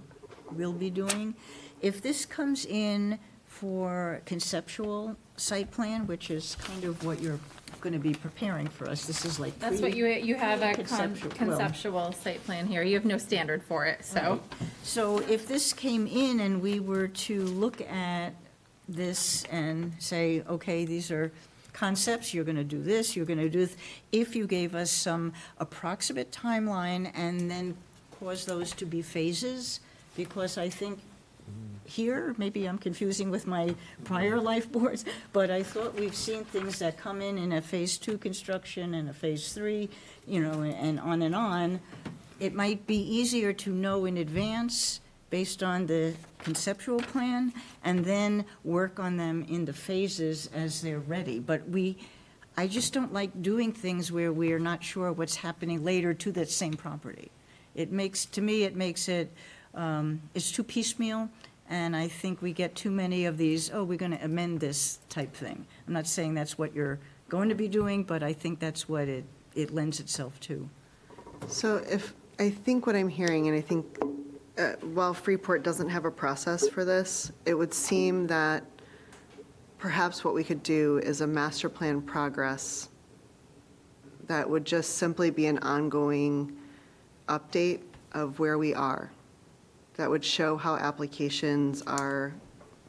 will be doing, if this comes in for conceptual site plan, which is kind of what you're going to be preparing for us, this is like. That's what you have a conceptual site plan here. You have no standard for it, so. Right. So if this came in and we were to look at this and say, okay, these are concepts, you're going to do this, you're going to do this, if you gave us some approximate timeline and then cause those to be phases, because I think here. Maybe I'm confusing with my prior life boards, but I thought we've seen things that come in a Phase 2 construction and a Phase 3, and on and on. It might be easier to know in advance based on the conceptual plan and then work on them in the phases as they're ready. But I just don't like doing things where we're not sure what's happening later to that same property. To me, it makes it, it's too piecemeal, and I think we get too many of these, we're going to amend this type thing. I'm not saying that's what you're going to be doing, but I think that's what it lends itself to. So I think what I'm hearing, and I think while Freeport doesn't have a process for this, it would seem that perhaps what we could do is a master plan progress that would just simply be an ongoing update of where we are. That would show how applications are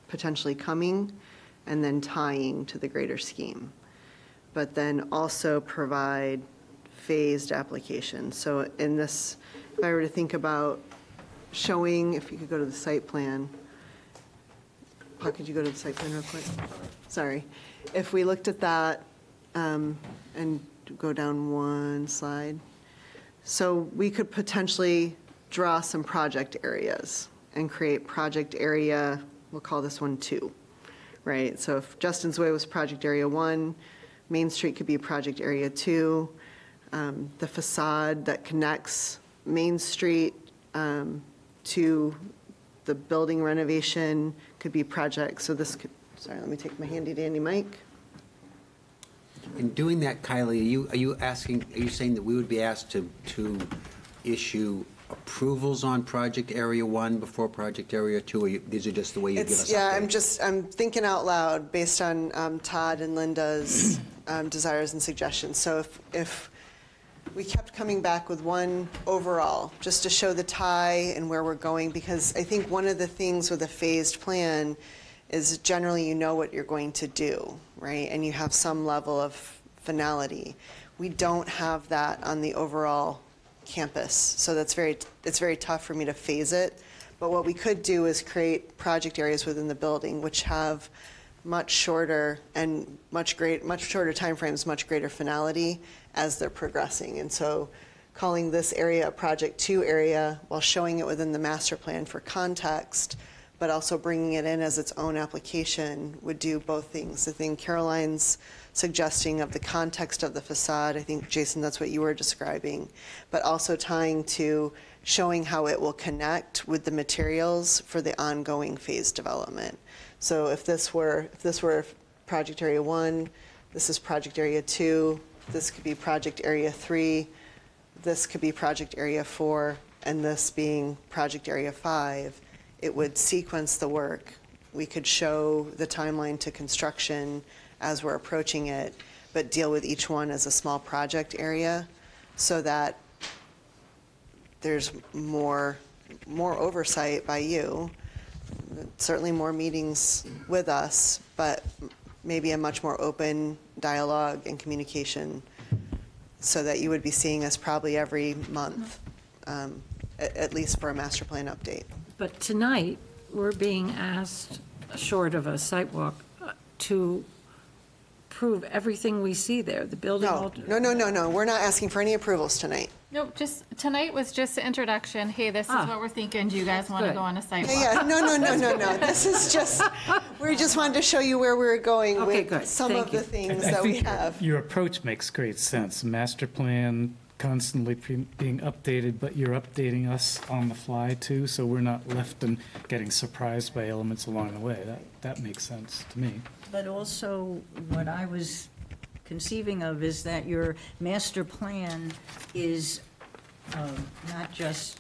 potentially coming and then tying to the greater scheme. But then also provide phased applications. So in this, if I were to think about showing, if you could go to the site plan. Paul, could you go to the site plan real quick? Sorry. If we looked at that and go down one slide. So we could potentially draw some project areas and create project area, we'll call this one 2, right? So if Justin's Way was project area 1, Main Street could be project area 2. The facade that connects Main Street to the building renovation could be project. So this could, sorry, let me take my handy dandy mic. In doing that, Kylie, are you saying that we would be asked to issue approvals on project area 1 before project area 2, or these are just the way you give us updates? I'm thinking out loud based on Todd and Linda's desires and suggestions. So if we kept coming back with one overall, just to show the tie and where we're going, because I think one of the things with a phased plan is generally you know what you're going to do, right? And you have some level of finality. We don't have that on the overall campus, so it's very tough for me to phase it. But what we could do is create project areas within the building which have much shorter and much shorter timeframes, much greater finality as they're progressing. And so calling this area a project 2 area while showing it within the master plan for context, but also bringing it in as its own application would do both things. The thing Caroline's suggesting of the context of the facade, I think, Jason, that's what you were describing, but also tying to showing how it will connect with the materials for the ongoing phase development. So if this were project area 1, this is project area 2, this could be project area 3, this could be project area 4, and this being project area 5, it would sequence the work. We could show the timeline to construction as we're approaching it, but deal with each one as a small project area so that there's more oversight by you, certainly more meetings with us, but maybe a much more open dialogue and communication so that you would be seeing us probably every month, at least for a master plan update. But tonight, we're being asked, short of a site walk, to prove everything we see there, the building. No, we're not asking for any approvals tonight. Nope, tonight was just an introduction. Hey, this is what we're thinking. Do you guys want to go on a site walk? Yeah, no. This is just, we just wanted to show you where we're going with some of the things that we have. Your approach makes great sense. Master plan constantly being updated, but you're updating us on the fly too, so we're not left and getting surprised by elements along the way. That makes sense to me. But also, what I was conceiving of is that your master plan is not just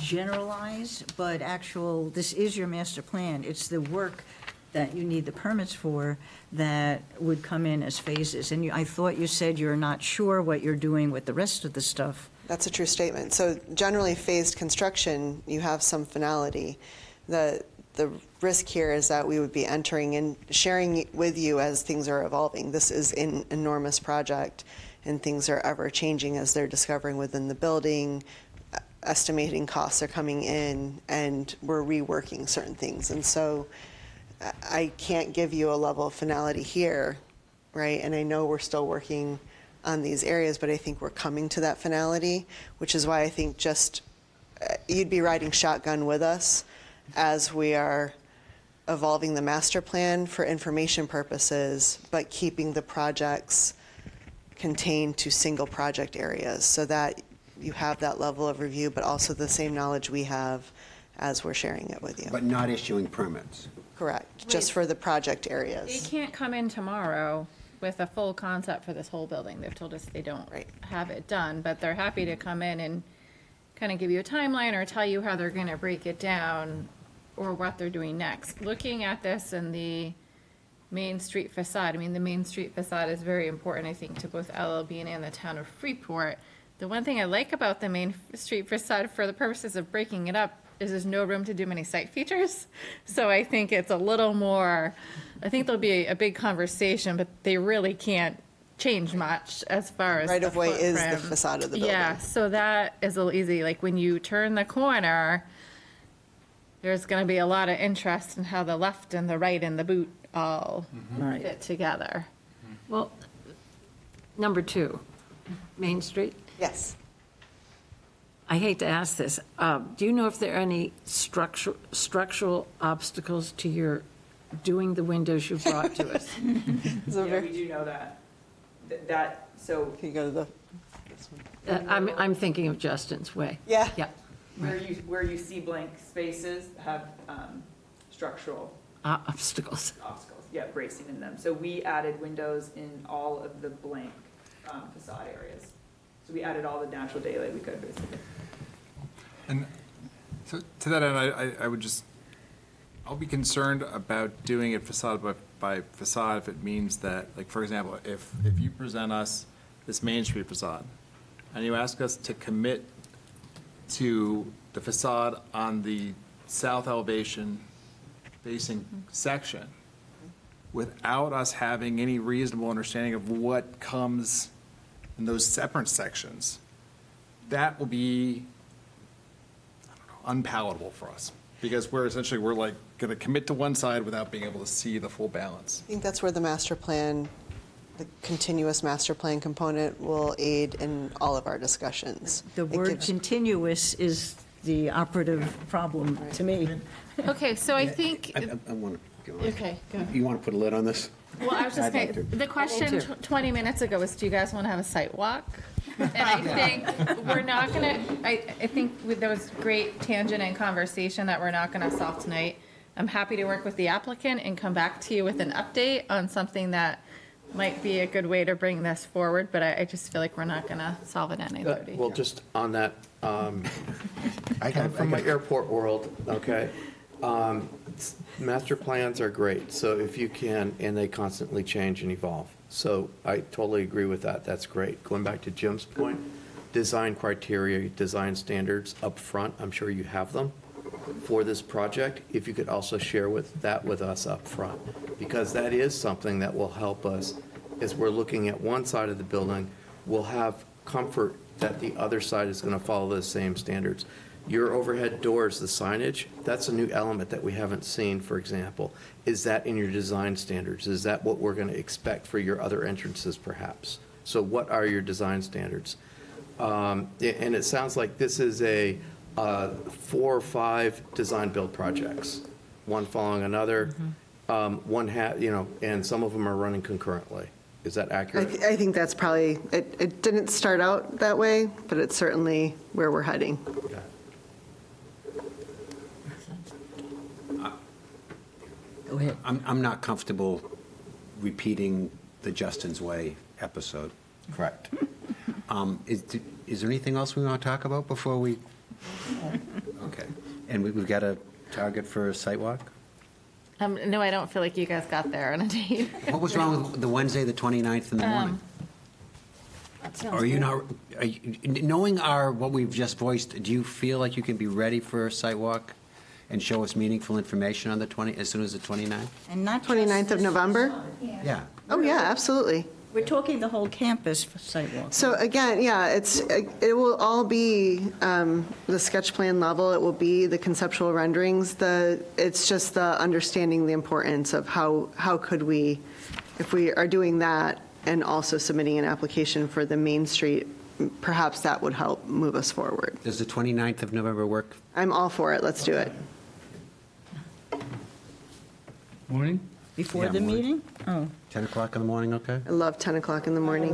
generalized, but actual, this is your master plan. It's the work that you need the permits for that would come in as phases. And I thought you said you're not sure what you're doing with the rest of the stuff. That's a true statement. So generally, phased construction, you have some finality. The risk here is that we would be entering and sharing with you as things are evolving. This is an enormous project, and things are ever changing as they're discovering within the building, estimating costs are coming in and we're reworking certain things. And so I can't give you a level of finality here, right? And I know we're still working on these areas, but I think we're coming to that finality, which is why I think just you'd be riding shotgun with us as we are evolving the master plan for information purposes, but keeping the projects contained to single project areas so that you have that level of review, but also the same knowledge we have as we're sharing it with you. But not issuing permits. Correct, just for the project They areas. can't come in tomorrow with a full concept for this whole building. They've told us they don't have it done, but they're happy to come in and kind of give you a timeline or tell you how they're going to break it down or what they're doing next. Looking at this in the Main Street facade, I mean, the Main Street facade is very important, I think, to both LLB and the town of Freeport. The one thing I like about the Main Street facade for the purposes of breaking it up is there's no room to do many site features. So I think it's a little more, I think there'll be a big conversation, but they really can't change much as far as Right of way is the footprint. facade of the building. Yeah, so that is a little easy. Like when you turn the corner, there's going to be a lot of interest in how the left and the right and the boot all Right. fit together. Well, number 2, Main Street. Yes. I hate to ask this. Do you know if there are any structural obstacles to your doing the windows you brought to us? Yeah, we do know that. So. Can you go to the, I'm thinking of Justin's Way. Yeah. Yeah. Where you see blank spaces have structural Obstacles. obstacles, yeah, bracing in them. So we added windows in all of the blank facade areas. So we added all the natural daylight we could, basically. And so to that end, I would just, I'll be concerned about doing it facade by facade if it means that, like, for example, if you present us this Main Street facade and you ask us to commit to the facade on the south elevation facing section without us having any reasonable understanding of what comes in those separate sections, that will be unpalatable for us, because we're like going to commit to one side without being able to see the full balance. I think that's where the master plan, the continuous master plan component will aid in all of our discussions. The It word gives- continuous is the operative problem to me. Okay, so I think, I want to go on. okay, go. You want to put a lid on this? Well, I was just I'd like saying, to. the question Me too. 20 minutes ago was, do you guys want to have a site walk? And I think we're not going to, I think there was great tangent and conversation that we're not going to solve tonight. I'm happy to work with the applicant and come back to you with an update on something that might be a good way to bring this forward, but I just feel like we're not going to solve it at 9:30. Well, just on that, from my airport world, okay? Master plans are great, so if you can, and they constantly change and evolve. So I totally agree with that, that's great. Going back to Jim's point, design criteria, design standards up front. I'm sure you have them for this project. If you could also share that with us up front, because that is something that will help us as we're looking at one side of the building. We'll have comfort that the other side is going to follow the same standards. Your overhead doors, the signage, that's a new element that we haven't seen, for example. Is that in your design standards? Is that what we're going to expect for your other entrances, perhaps? So what are your design standards? And it sounds like this is a 4 or 5 design-build projects, one following another, and some of them are running concurrently. Is that accurate? I think that's probably, it didn't start out that way, but it's certainly where we're heading. Yeah. Go ahead. I'm not comfortable repeating the Justin's Way episode. Correct. Is there anything else we want to talk about before we? Okay. And we've got a target for a site walk? No, I don't feel like you guys got there on a date. What was wrong with the Wednesday, the 29th in the morning? Are you not, knowing what we've just voiced, do you feel like you can be ready for a site walk and show us meaningful information on as soon as the 29th? And not 29th of November? Yeah. Oh, yeah, absolutely. We're talking the whole campus sidewalk. So again, yeah, it will all be the sketch plan level. It will be the conceptual renderings. It's just the understanding the importance of how could we, if we are doing that and also submitting an application for the Main Street, perhaps that would help move us forward. Does the 29th of November work? I'm all for it. Let's do it. Morning? Before Yeah, the morning. meeting? Oh. 10 o'clock in the morning, okay? I love 10 o'clock in the morning.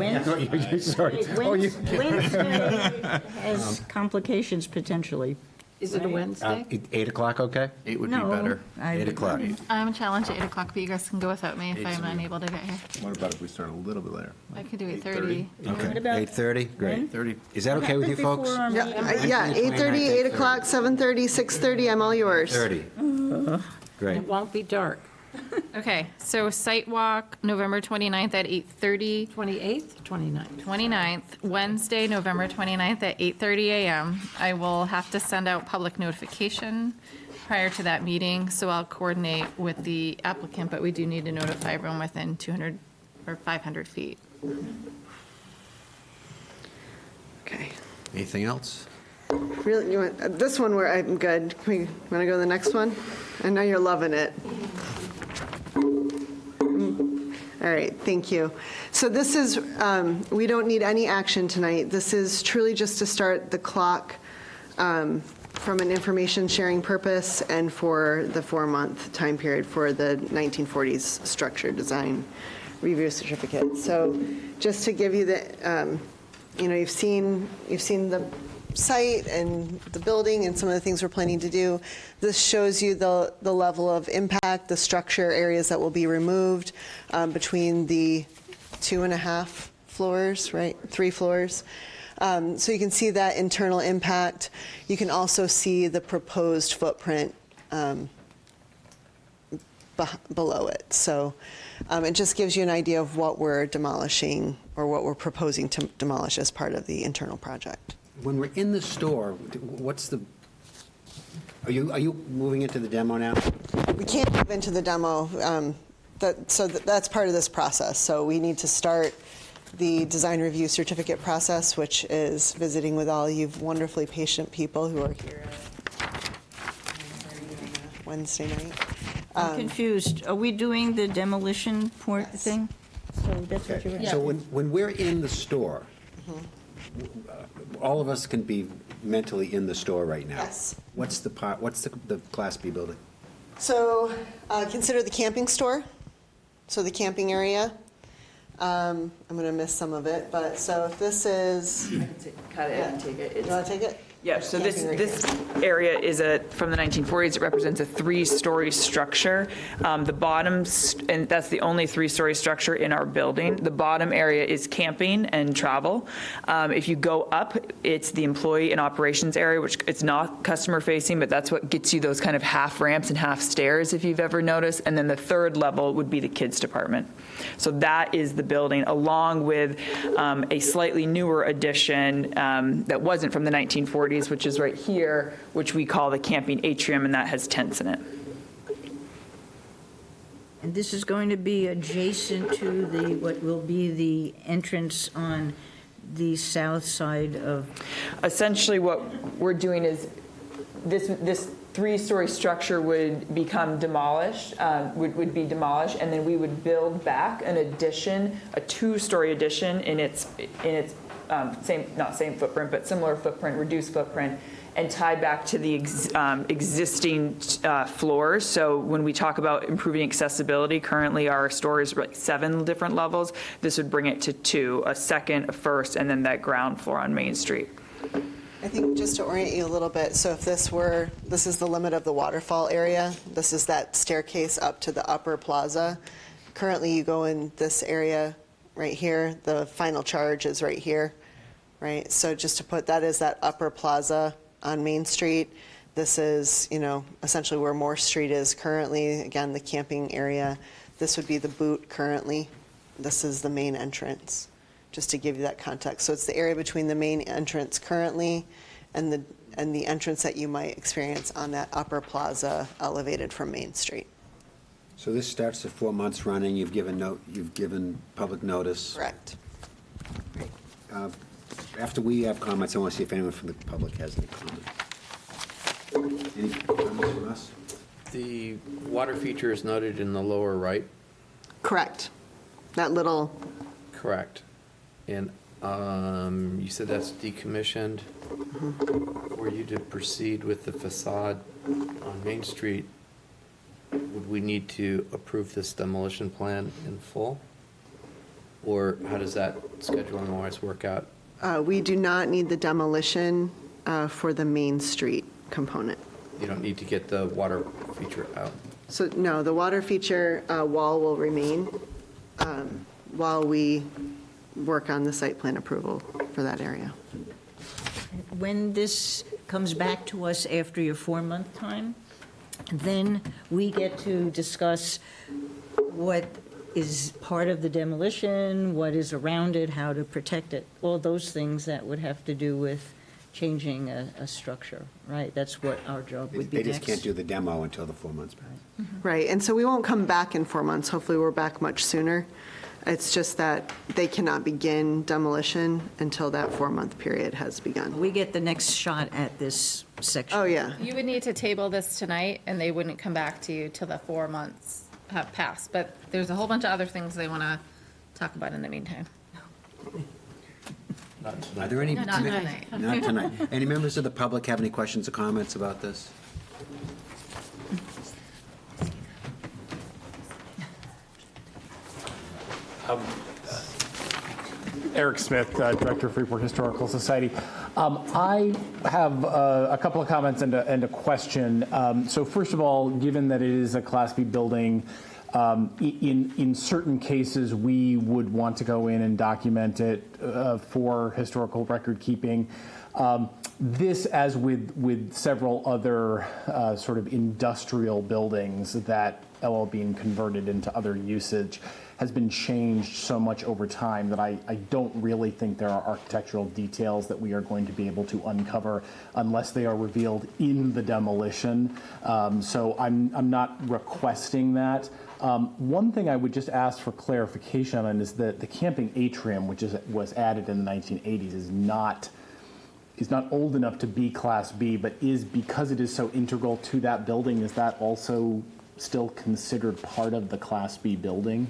Sorry. Wednesday has complications potentially. Is it a Wednesday? 8 o'clock, okay? 8 would be No, better. 8 o'clock. I'm challenged at 8 o'clock, but you guys can go without me if Eight's I'm me. unable to get here. What about if we start a little bit later? I could do 8:30. Okay, What about 8:30? Great. 30. Is that okay with you folks? Before our Yeah, meeting? yeah, 8:30, 8 o'clock, 7:30, 6:30, I'm all yours. 30. Great. It won't be dark. Okay, so site walk, November 29th at 8:30. 28th, 29th? 29th, Wednesday, November 29th at 8:30 a.m. I will have to send out public notification prior to that meeting, so I'll coordinate with the applicant, but we do need to notify everyone within 200 or 500 feet. Okay. Anything else? Really, you want, this one where I'm good. Want to go to the next one? I know you're loving it. All right, thank you. So this is, we don't need any action tonight. This is truly just to start the clock from an information sharing purpose and for the 4-month time period for the 1940s structure design review certificate. So just to give you the, you've seen the site and the building and some of the things we're planning to do. This shows you the level of impact, the structure areas that will be removed between the 2.5 floors, right? 3 floors. So you can see that internal impact. You can also see the proposed footprint below it. So it just gives you an idea of what we're demolishing or what we're proposing to demolish as part of the internal project. When we're in the store, what's the, are you moving into the demo now? We can't move into the demo. That's part of this process. So we need to start the design review certificate process, which is visiting with all you wonderfully patient people who are here at Wednesday night. I'm confused. Are we doing the demolition port thing? So that's what you're. So when we're in the store, all of us can be mentally in the store right now. Yes. What's the Class B building? So consider the camping store, so the camping area. I'm going to miss some of it, but so if this is, Cut it and take it. you want to take it? Yeah, so Camping right this area is from the 1940s. It represents a 3-story structure. The bottom, and that's the only 3-story structure in our building. The bottom area is camping and travel. If you go up, it's the employee and operations area, which it's not customer facing, but that's what gets you those kind of half ramps and half stairs, if you've ever noticed. And then the 3rd level would be the kids department. So that is the building, along with a slightly newer addition that wasn't from the 1940s, which is right here, which we call the camping atrium, and that has tents in it. And this is going to be adjacent to what will be the entrance on the south side of. Essentially, what we're doing is this 3-story structure would become demolished, would be demolished, and then we would build back an addition, a 2-story addition in its same footprint, but similar footprint, reduced footprint, and tie back to the existing floors. So when we talk about improving accessibility, currently our store is like 7 different levels. This would bring it to 2, a 2nd, a 1st, and then that ground floor on Main Street. I think just to orient you a little bit, so if this is the limit of the waterfall area, this is that staircase up to the upper plaza. Currently, you go in this area right here, the final charge is right here, right? So just to put that as that upper plaza on Main Street. This is, essentially where Moore Street is currently, again, the camping area. This would be the boot currently. This is the main entrance, just to give you that context. So it's the area between the main entrance currently and the entrance that you might experience on that upper plaza elevated from Main Street. So this starts at 4 months running, you've given public notice. Correct. After we have comments, I want to see if anyone from the public has any comments. Any comments from us? The water feature is noted in the lower right. Correct. That little, Correct. And you said that's decommissioned. Were you to proceed with the facade on Main Street, would we need to approve this demolition plan in full? Or how does that scheduling-wise work out? we do not need the demolition for the Main Street component. You don't need to get the water feature out? So, no, the water feature wall will remain while we work on the site plan approval for that area. When this comes back to us after your 4-month time, then we get to discuss what is part of the demolition, what is around it, how to protect it, all those things that would have to do with changing a structure, right? That's what our job would be They next. just can't do the demo until the 4 months pass. Right, and so we won't come back in 4 months. Hopefully, we're back much sooner. It's just that they cannot begin demolition until that 4-month period has begun. We get the next shot at this section. Oh, yeah. You would need to table this tonight, and they wouldn't come back to you till the 4 months have passed. But there's a whole bunch of other things they want to talk about in the meantime. Are there any? Not tonight. Not tonight. Any members of the public have any questions or comments about this? Eric Smith, Director of Freeport Historical Society. I have a couple of comments and a question. So first of all, given that it is a Class B building, in certain cases, we would want to go in and document it for historical record keeping. This, as with several other sort of industrial buildings that LL Bean converted into other usage, has been changed so much over time that I don't really think there are architectural details that we are going to be able to uncover unless they are revealed in the demolition. So I'm not requesting that. One thing I would just ask for clarification on is that the camping atrium, which was added in the 1980s, is not old enough to be Class B, but is, because it is so integral to that building, is that also still considered part of the Class B building?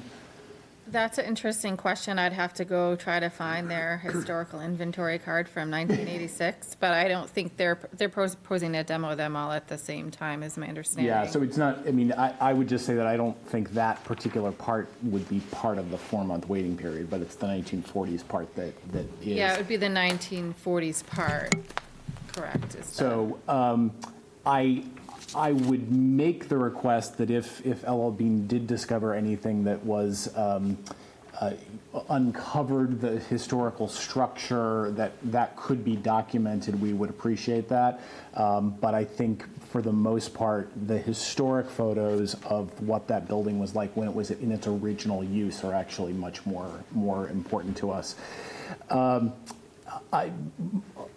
That's an interesting question. I'd have to go try to find their historical inventory card from 1986, but I don't think they're proposing to demo them all at the same time, is my understanding. Yeah, so it's not, I mean, I would just say that I don't think that particular part would be part of the 4-month waiting period, but it's the 1940s part that is. Yeah, it would be the 1940s part, correct. So I would make the request that if LL Bean did discover anything that was uncovered the historical structure that could be documented, we would appreciate that. But I think for the most part, the historic photos of what that building was like when it was in its original use are actually much more important to us.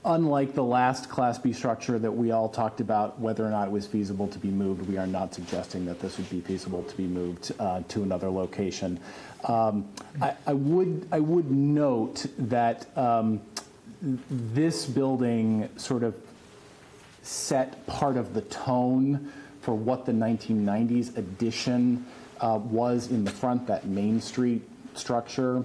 Unlike the last Class B structure that we all talked about, whether or not it was feasible to be moved, we are not suggesting that this would be feasible to be moved to another location. I would note that this building sort of set part of the tone for what the 1990s addition was in the front, that Main Street structure.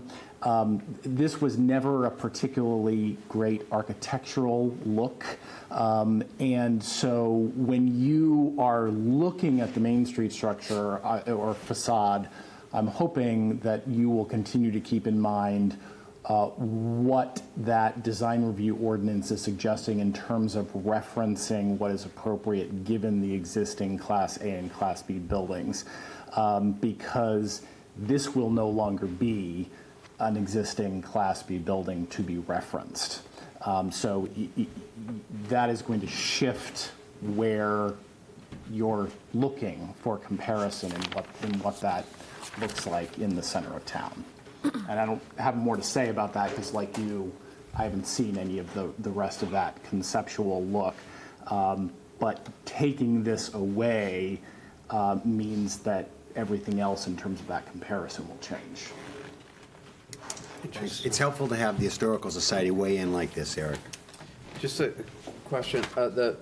This was never a particularly great architectural look. And so when you are looking at the Main Street structure or facade, I'm hoping that you will continue to keep in mind what that design review ordinance is suggesting in terms of referencing what is appropriate given the existing Class A and Class B buildings, because this will no longer be an existing Class B building to be referenced. So that is going to shift where you're looking for comparison in what that looks like in the center of town. And I don't have more to say about that because, like you, I haven't seen any of the rest of that conceptual look. But taking this away means that everything else in terms of that comparison will change. It's helpful to have the Historical Society weigh in like this, Eric. Just a question, the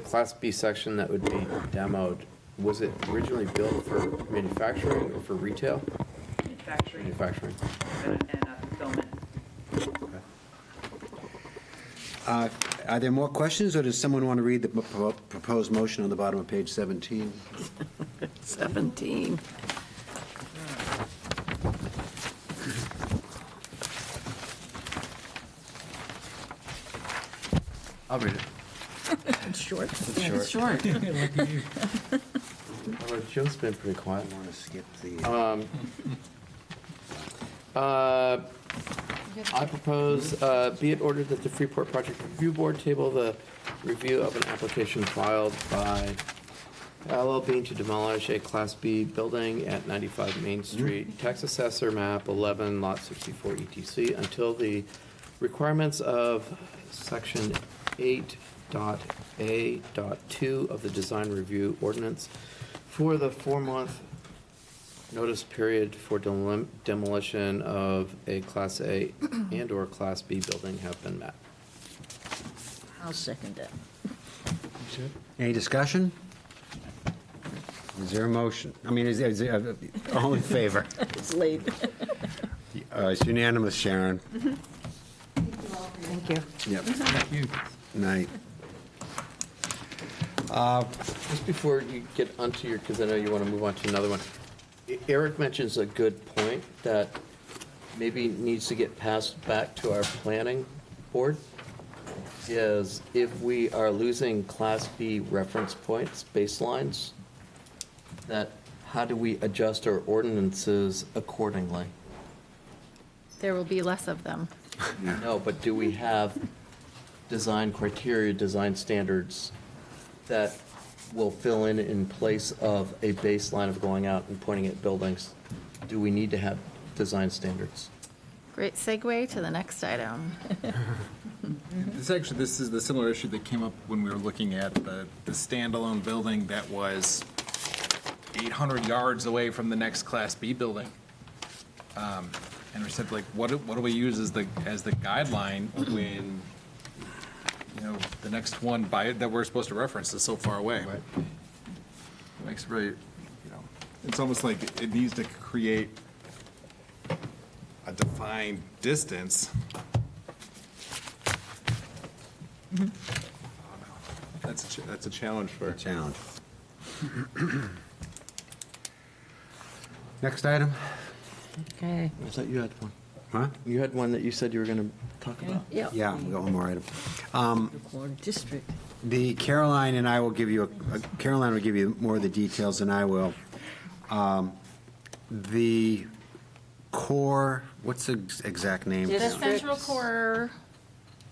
Class B section that would be demoed, was it originally built for manufacturing or for retail? Manufacturing. And fulfillment. Are there more questions, or does someone want to read the proposed motion on the bottom of page 17? 17. I'll read it. It's short. It's short. Lucky you. Although Jim's been pretty quiet. I want to skip the... I propose, be it ordered that the Freeport Project Review Board table the review of an application filed by LL to demolish a Class B building at 95 Main Street, tax assessor map 11, lot 64 ETC, until the requirements of section 8.A.2 of the design review ordinance for the 4-month notice period for demolition of a Class A and/or Class B building have been met. I'll second that. Any discussion? Is there a motion? I mean, is there, all in favor? It's late. It's unanimous, Sharon. Thank you. Yep. Thank you. Night. Just before you get onto your, because I know you want to move on to another one, Eric mentions a good point that maybe needs to get passed back to our planning board, is if we are losing Class B reference points, baselines, that how do we adjust our ordinances accordingly? There will be less of them. No, but do we have design criteria, design standards that will fill in place of a baseline of going out and pointing at buildings? Do we need to have design standards? Great segue to the next item. This is the similar issue that came up when we were looking at the standalone building that was 800 yards away from the next Class B building. And we said, like, what do we use as the guideline when, you know, the next one that we're supposed to reference is so far away? Right. It makes it really, you know, it's almost like it needs to create a defined distance. That's a challenge for. A challenge. Next item? Okay. I thought you had one. Huh? You had one that you said you were going to talk about. Yep. Yeah, we got one more item. Water District. The Caroline and I will give you, Caroline will give you more of the details than I will. The core, what's the exact name? The Central Core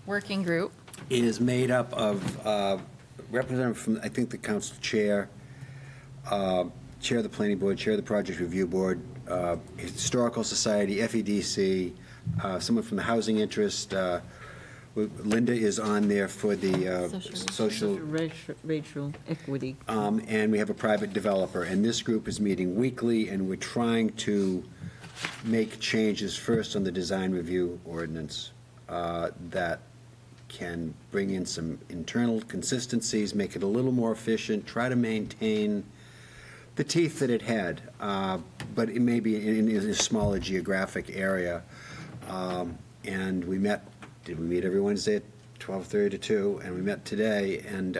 Working Group. It is made up of representative from, I think, the council chair, chair of the planning board, chair of the project review board, Historical Society, FEDC, someone from the housing interest. Linda is on there for the social. Racial equity. And we have a private developer. And this group is meeting weekly, and we're trying to make changes first on the design review ordinance that can bring in some internal consistencies, make it a little more efficient, try to maintain the teeth that it had, but it may be in a smaller geographic area. And we met, did we meet every Wednesday at 12:30 to 2? And we met today and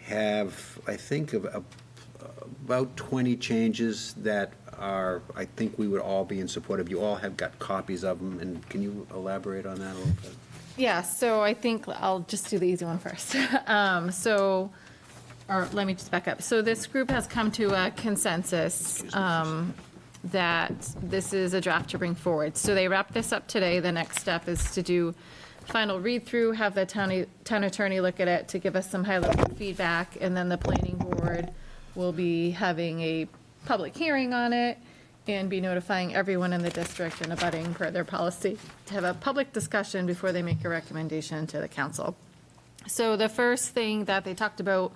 have, I think, about 20 changes that are, I think we would all be in support of. You all have got copies of them, and can you elaborate on that a little bit? Yeah, so I think I'll just do the easy one first. Or let me just back up. So this group has come to a consensus that this is a draft to bring forward. So they wrap this up today. The next step is to do final read-through, have the town attorney look at it to give us some high-level feedback, and then the planning board will be having a public hearing on it and be notifying everyone in the district and abutting per their policy to have a public discussion before they make a recommendation to the council. So the first thing that they talked about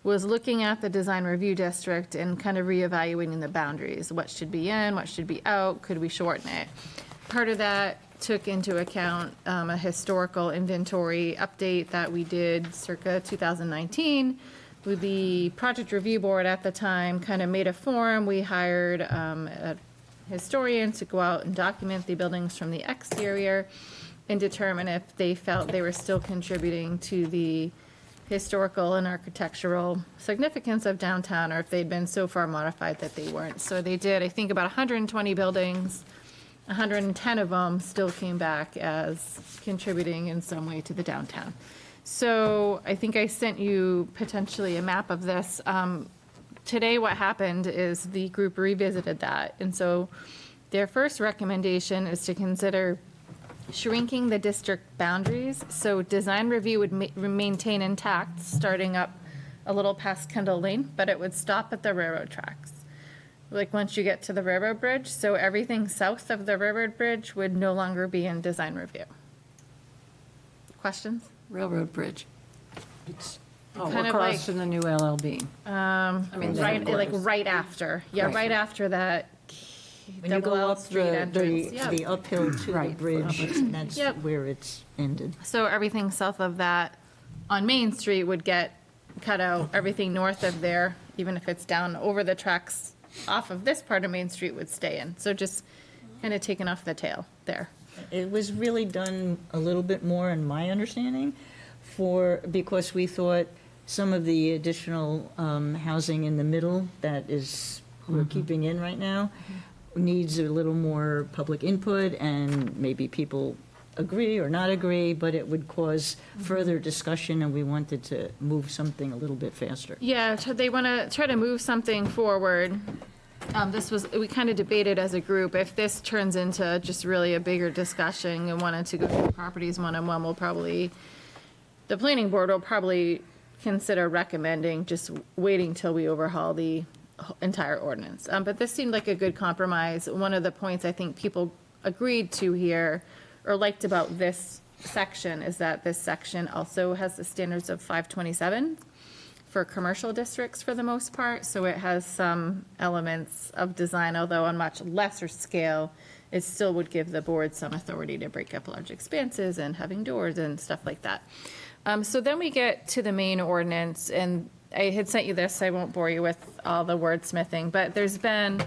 was looking at the design review district and kind of reevaluating the boundaries. What should be in, what should be out, could we shorten it? Part of that took into account a historical inventory update that we did circa 2019. With the project review board at the time kind of made a form. We hired a historian to go out and document the buildings from the exterior and determine if they felt they were still contributing to the historical and architectural significance of downtown, or if they'd been so far modified that they weren't. So they did, I think, about 120 buildings. 110 of them still came back as contributing in some way to the downtown. So I think I sent you potentially a map of this. Today what happened is the group revisited that. And so their first recommendation is to consider shrinking the district boundaries. So design review would maintain intact, starting up a little past Kendall Lane, but it would stop at the railroad tracks. Like once you get to the railroad bridge, so everything south of the railroad bridge would no longer be in design review. Questions? Railroad bridge. It's kind of across like- from the new LLB. Right, like right after. Yeah, Right. right after that. When you double go L up Street entrance. Yep. the uphill to the Right. bridge, that's Yep. where it's ended. So everything south of that on Main Street would get cut out. Everything north of there, even if it's down over the tracks off of this part of Main Street, would stay in. So just kind of taken off the tail there. It was really done a little bit more, in my understanding, because we thought some of the additional housing in the middle that we're keeping in right now needs a little more public input, and maybe people agree or not agree, but it would cause further discussion, and we wanted to move something a little bit faster. Yeah, they want to try to move something forward. We kind of debated as a group, if this turns into just really a bigger discussion and wanted to go through properties one-on-one, the planning board will probably consider recommending just waiting till we overhaul the entire ordinance. But this seemed like a good compromise. One of the points I think people agreed to here or liked about this section is that this section also has the standards of 527 for commercial districts for the most part. So it has some elements of design, although on much lesser scale, it still would give the board some authority to break up large expanses and having doors and stuff like that. So then we get to the main ordinance, and I had sent you this, I won't bore you with all the wordsmithing, but there's been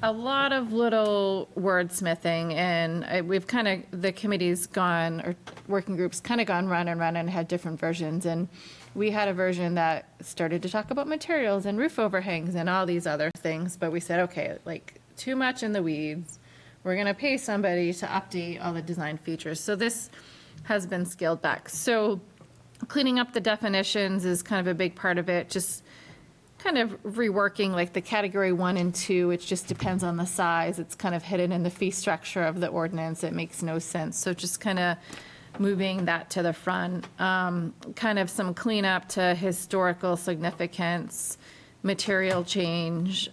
a lot of little wordsmithing, and we've kind of, the committee's gone, or working groups kind of gone run and had different versions, and we had a version that started to talk about materials and roof overhangs and all these other things, but we said, okay, like, too much in the weeds. We're gonna pay somebody to update all the design features. So this has been scaled back. So cleaning up the definitions is kind of a big part of it, just kind of reworking like the category 1 and 2, it just depends on the size. It's kind of hidden in the fee structure of the ordinance. It makes no sense. So just kind of moving that to the front. Kind of some cleanup to historical significance, material change.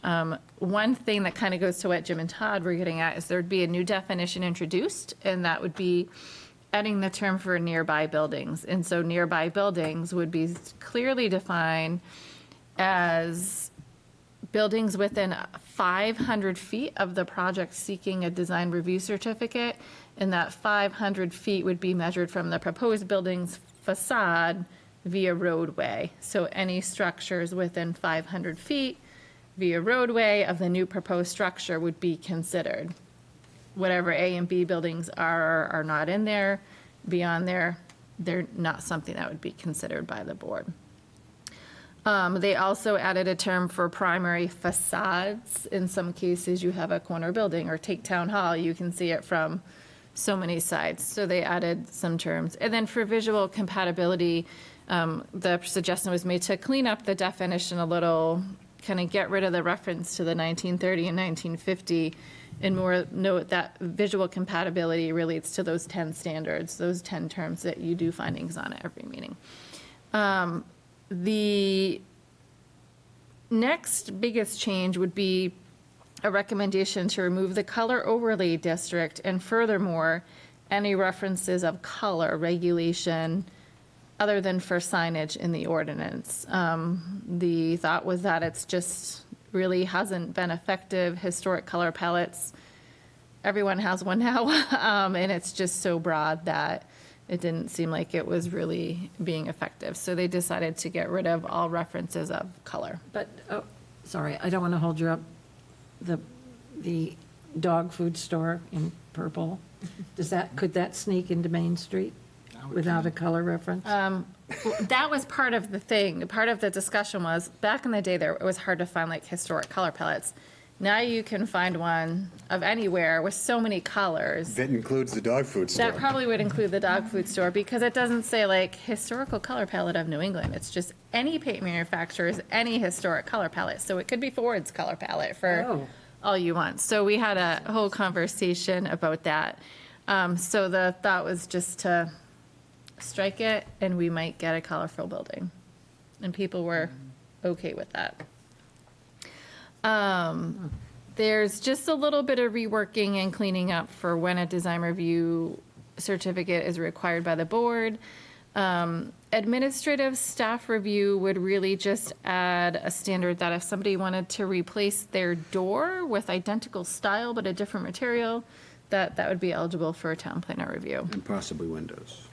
One thing that kind of goes to what Jim and Todd were getting at is there'd be a new definition introduced, and that would be adding the term for nearby buildings. And so nearby buildings would be clearly defined as buildings within 500 feet of the project seeking a design review certificate, and that 500 feet would be measured from the proposed building's facade via roadway. So any structures within 500 feet via roadway of the new proposed structure would be considered. Whatever A and B buildings are not in there, beyond there, they're not something that would be considered by the board. They also added a term for primary facades. In some cases, you have a corner building, or take Town Hall, you can see it from so many sides. So they added some terms. And then for visual compatibility, the suggestion was made to clean up the definition a little, kind of get rid of the reference to the 1930 and 1950, and more note that visual compatibility relates to those 10 standards, those 10 terms that you do findings on at every meeting. The next biggest change would be a recommendation to remove the color overlay district, and furthermore, any references of color regulation other than for signage in the ordinance. The thought was that it's just really hasn't been effective. Historic color palettes, everyone has one now, and it's just so broad that it didn't seem like it was really being effective. So they decided to get rid of all references of color. But, oh, sorry, I don't want to hold you up. The dog food store in purple, could that sneak into Main Street without a color reference? That was part of the thing. Part of the discussion was, back in the day, it was hard to find like historic color palettes. Now you can find one of anywhere with so many colors. That includes the dog food store. That probably would include the dog food store, because it doesn't say like historical color palette of New England. It's just any paint manufacturer's any historic color palette. So it could be Ford's color palette for all you want. So we had a whole conversation about that. So the thought was just to strike it, and we might get a colorful building. And people were okay with that. There's just a little bit of reworking and cleaning up for when a design review certificate is required by the board. Administrative staff review would really just add a standard that if somebody wanted to replace their door with identical style but a different material, that would be eligible for a town planner review. And possibly windows.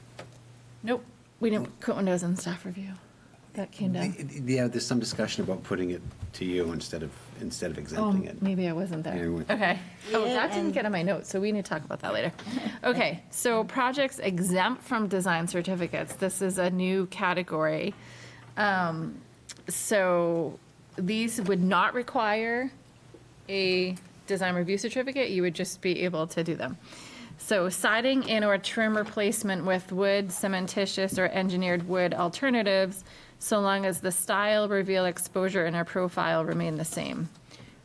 Nope, we didn't put windows in staff review. That came down. Yeah, there's some discussion about putting it to you instead of exempting it. Maybe I wasn't there. Anyway. Okay. Oh, that didn't get in my notes, so we need to talk about that later. Okay, so projects exempt from design certificates. This is a new category. So these would not require a design review certificate. You would just be able to do them. So siding and or trim replacement with wood, cementitious, or engineered wood alternatives, so long as the style, reveal, exposure, and our profile remain the same.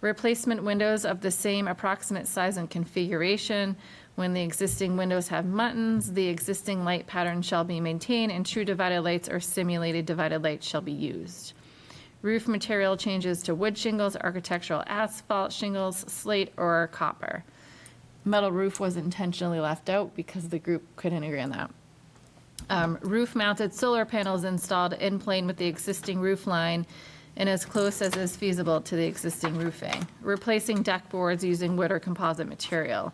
Replacement windows of the same approximate size and configuration. When the existing windows have muttons, the existing light pattern shall be maintained, and true divided lights or simulated divided lights shall be used. Roof material changes to wood shingles, architectural asphalt shingles, slate, or copper. Metal roof was intentionally left out because the group couldn't agree on that. Roof-mounted solar panels installed in plane with the existing roof line and as close as is feasible to the existing roofing. Replacing deck boards using wood or composite material.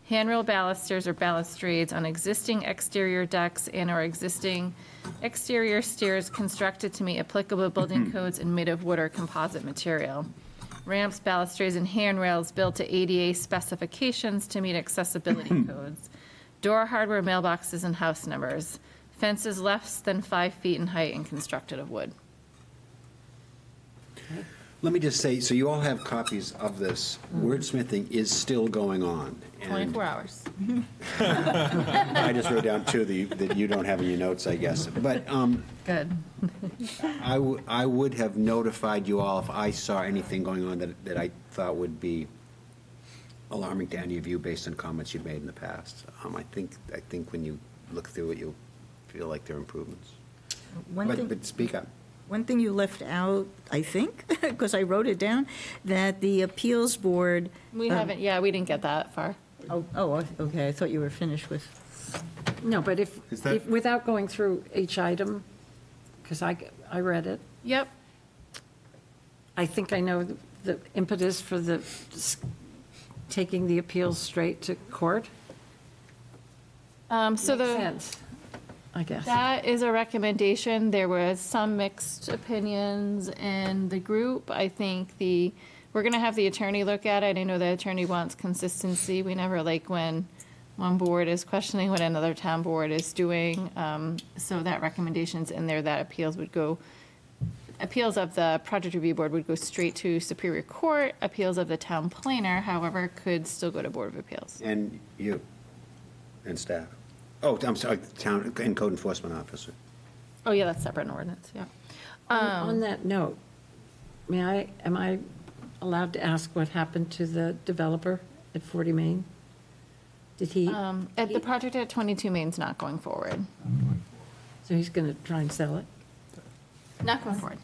Handrail balusters or balustrades on existing exterior decks and or existing exterior stairs constructed to meet applicable building codes and made of wood or composite material. Ramps, balustrades, and handrails built to ADA specifications to meet accessibility codes. Door hardware, mailboxes, and house numbers. Fences less than 5 feet in height and constructed of wood. Let me just say, so you all have copies of this. Wordsmithing is still going on. and 24 hours. I just wrote down two that you don't have in your notes, I guess. But Good. I would have notified you all if I saw anything going on that I thought would be alarming to any of you based on comments you've made in the past. I think when you look through it, you'll feel like there are improvements. But speak up. One thing you left out, I think, because I wrote it down, that the appeals board. We haven't, we didn't get that far. Oh, okay, I thought you were finished with. No, but if without going through each item, because I read it. Yep. I think I know the impetus for taking the appeals straight to court. So Makes sense, I guess. That is a recommendation. There was some mixed opinions in the group. I think we're going to have the attorney look at it. I know the attorney wants consistency. We never like when one board is questioning what another town board is doing. So that recommendation's in there that appeals of the project review board would go straight to Superior Court. Appeals of the town planner, however, could still go to Board of Appeals. And you, and staff. Oh, I'm sorry, town and code enforcement officer. Oh, yeah, that's separate in ordinance, yeah. On that note, am I allowed to ask what happened to the developer at 40 Main? Did he? The project at 22 Main's not going forward. So he's going to try and sell it? Not going forward.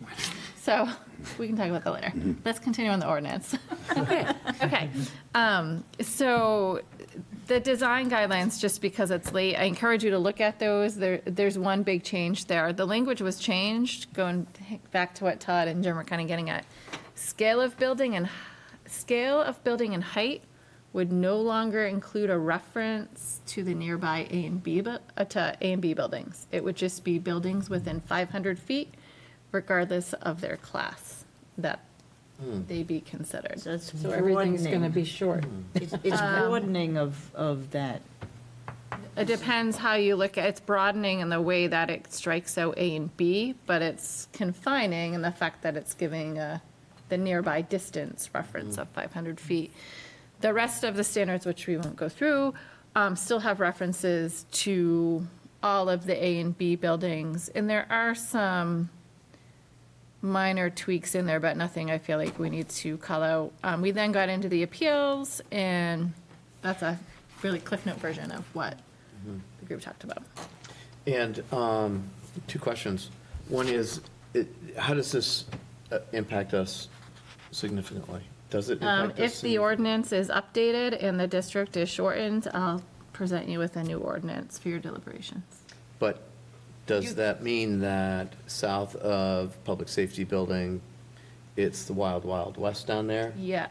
So we can talk about that later. Let's continue on the ordinance. Okay. Okay. So The design guidelines, just because it's late, I encourage you to look at those. There's one big change there. The language was changed, going back to what Todd and Jim were kind of getting at. Scale of building and height would no longer include a reference to the nearby A and B buildings. It would just be buildings within 500 feet, regardless of their class, that they be considered. So it's So everything's going to broadening. be short. It's broadening of that. It depends how you look at, it's broadening in the way that it strikes out A and B, but it's confining in the fact that it's giving the nearby distance reference of 500 feet. The rest of the standards, which we won't go through, still have references to all of the A and B buildings, and there are some minor tweaks in there, but nothing I feel like we need to call out. We then got into the appeals, and that's a really Cliff Note version of what the group talked about. And two questions. One is, how does this impact us significantly? Does it impact us? If the ordinance is updated and the district is shortened, I'll present you with a new ordinance for your deliberations. But does that mean that south of Public Safety Building, it's the wild, wild west down there? Yeah,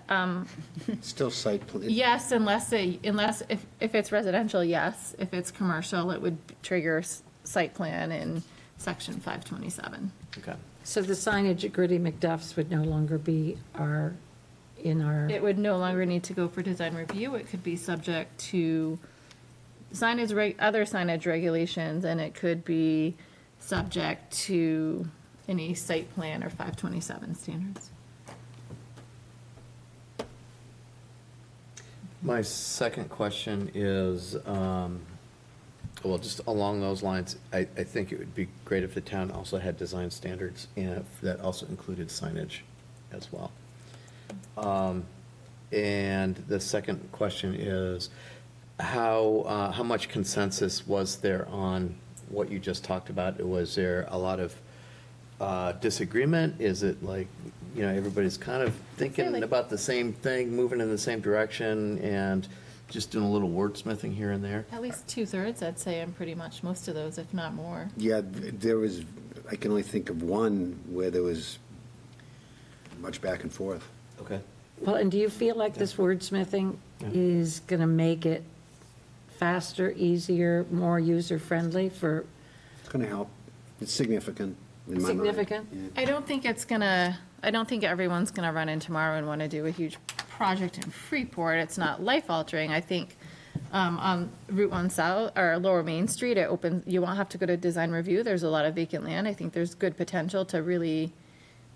Still site plan. yes, unless if it's residential, yes. If it's commercial, it would trigger site plan in section 527. Okay. So the signage at Gritty McDuff's would no longer be It would no longer need to go for design review. It could be subject to other signage regulations, and it could be subject to any site plan or 527 standards. My second question is, well, just along those lines, I think it would be great if the town also had design standards and if that also included signage as well. And the second question is, how much consensus was there on what you just talked about? Was there a lot of disagreement? Is it like, everybody's kind of thinking about the same thing, moving in the same direction, and just doing a little wordsmithing here and there? At least 2/3, I'd say, on pretty much most of those, if not more. Yeah, there was, I can only think of one where there was much back and forth. Okay. Well, and do you feel like this wordsmithing is going to make it faster, easier, more user-friendly for? It's going to help. It's significant in my mind. Significant? Yeah. I don't think everyone's gonna run in tomorrow and wanna do a huge project in Freeport. It's not life-altering. I think, on Route 1 South, or Lower Main Street, you won't have to go to design review. There's a lot of vacant land. I think there's good potential to really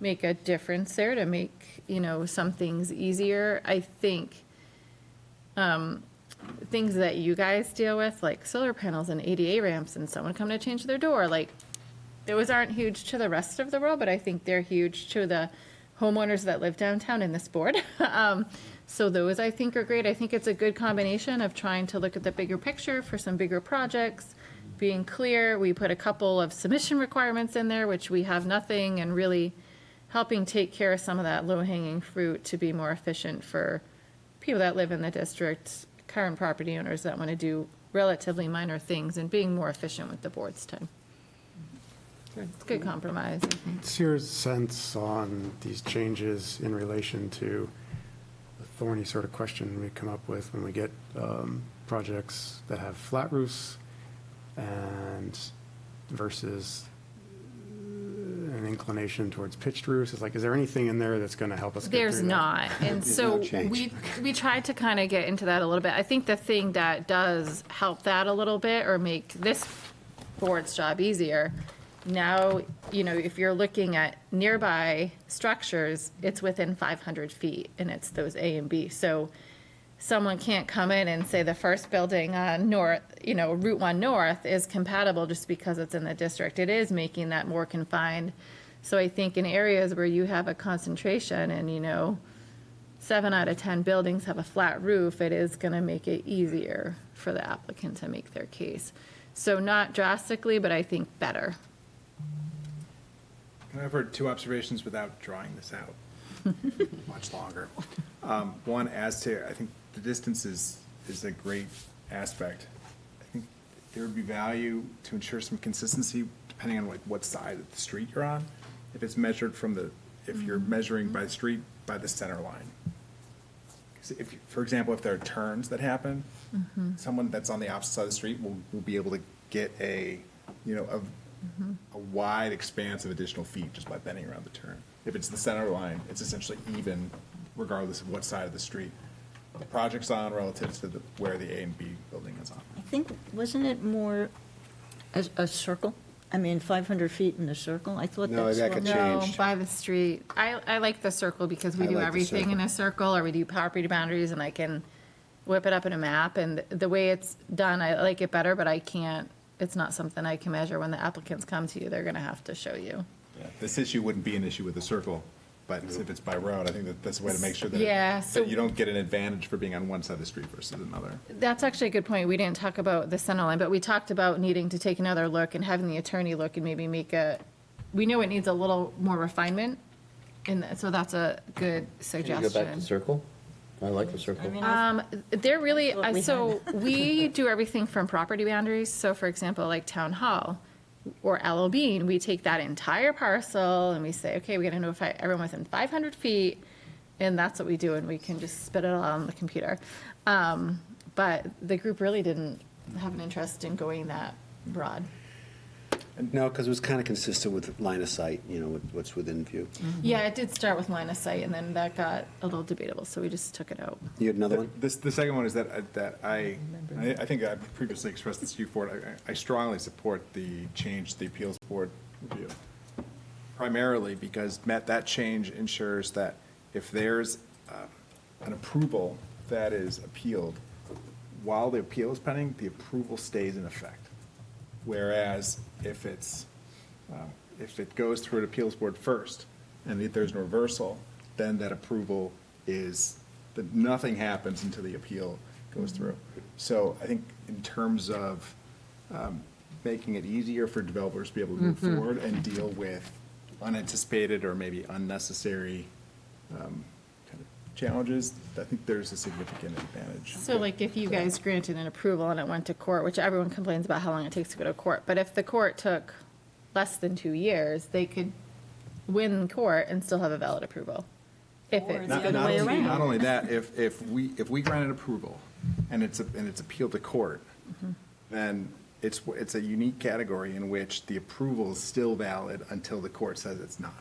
make a difference there, to make, some things easier. I think, things that you guys deal with, like solar panels and ADA ramps and someone coming to change their door, like, those aren't huge to the rest of the world, but I think they're huge to the homeowners that live downtown in this board. So those, I think, are great. I think it's a good combination of trying to look at the bigger picture for some bigger projects, being clear. We put a couple of submission requirements in there, which we have nothing, and really helping take care of some of that low-hanging fruit to be more efficient for people that live in the district, current property owners that want to do relatively minor things, and being more efficient with the board's time. It's a good compromise, I think. What's your sense on these changes in relation to the thorny sort of question we come up with when we get projects that have flat roofs and versus an inclination towards pitched roofs? It's like, is there anything in there that's going to help us get through There's that? not, and There's so no change. we tried to kind of get into that a little bit. I think the thing that does help that a little bit, or make this board's job easier, now, if you're looking at nearby structures, it's within 500 feet, and it's those A and B. So someone can't come in and say the first building on Route 1 North is compatible just because it's in the district. It is making that more confined. So I think in areas where you have a concentration and, 7 out of 10 buildings have a flat roof, it is going to make it easier for the applicant to make their case. So not drastically, but I think better. I've heard two observations without drawing this out much longer. One, as to, I think the distance is a great aspect, I think there would be value to ensure some consistency depending on like what side of the street you're on. If it's measured from if you're measuring by the street, by the center line. 'Cause if, for example, if there are turns that happen, someone that's on the opposite side of the street will be able to get a wide expanse of additional feet just by bending around the turn. If it's the center line, it's essentially even regardless of what side of the street the project's on relative to where the A and B building is on. I think, wasn't it more a circle? I mean, 500 feet in a circle? I thought No, that's that what. got changed. No, by the street. I like the circle because we I do like the everything in circle. a circle, or we do property boundaries, and I can whip it up in a map, and the way it's done, I like it better, but I can't, it's not something I can measure. When the applicants come to you, they're gonna have to show you. Yeah, this issue wouldn't be an issue with the circle, but if it's by road, I think that's a way to make sure that, Yeah, so- that you don't get an advantage for being on one side of the street versus another. That's actually a good point. We didn't talk about the center line, but we talked about needing to take another look and having the attorney look and maybe we know it needs a little more refinement, and so that's a good Can you suggestion. go back to circle? I like the circle. They're really, What we so we do everything from property boundaries. So for example, like Town Hall or LL Bean, we take that entire parcel and we say, okay, we gotta notify everyone within 500 feet. And that's what we do, and we can just spit it all on the computer. But the group really didn't have an interest in going that broad. No, because it was kind of consistent with line of sight, what's within view. Yeah, it did start with line of sight, and then that got a little debatable, so we just took it out. You had another one? The second one is that I think I previously expressed this to you, Ford. I strongly support the change to the appeals board review. Primarily because that change ensures that if there's an approval that is appealed, while the appeal is pending, the approval stays in effect. Whereas if it goes through an appeals board first, and if there's a reversal, then that approval that nothing happens until the appeal goes through. So I think in terms of making it easier for developers to be able to move forward and deal with unanticipated or maybe unnecessary kind of challenges, I think there's a significant advantage. So like if you guys granted an approval and it went to court, which everyone complains about how long it takes to go to court, but if the court took less than 2 years, they could win court and still have a valid approval. If it's the other way around. Not only that, if we granted approval and it's appealed to court, then it's a unique category in which the approval is still valid until the court says it's not.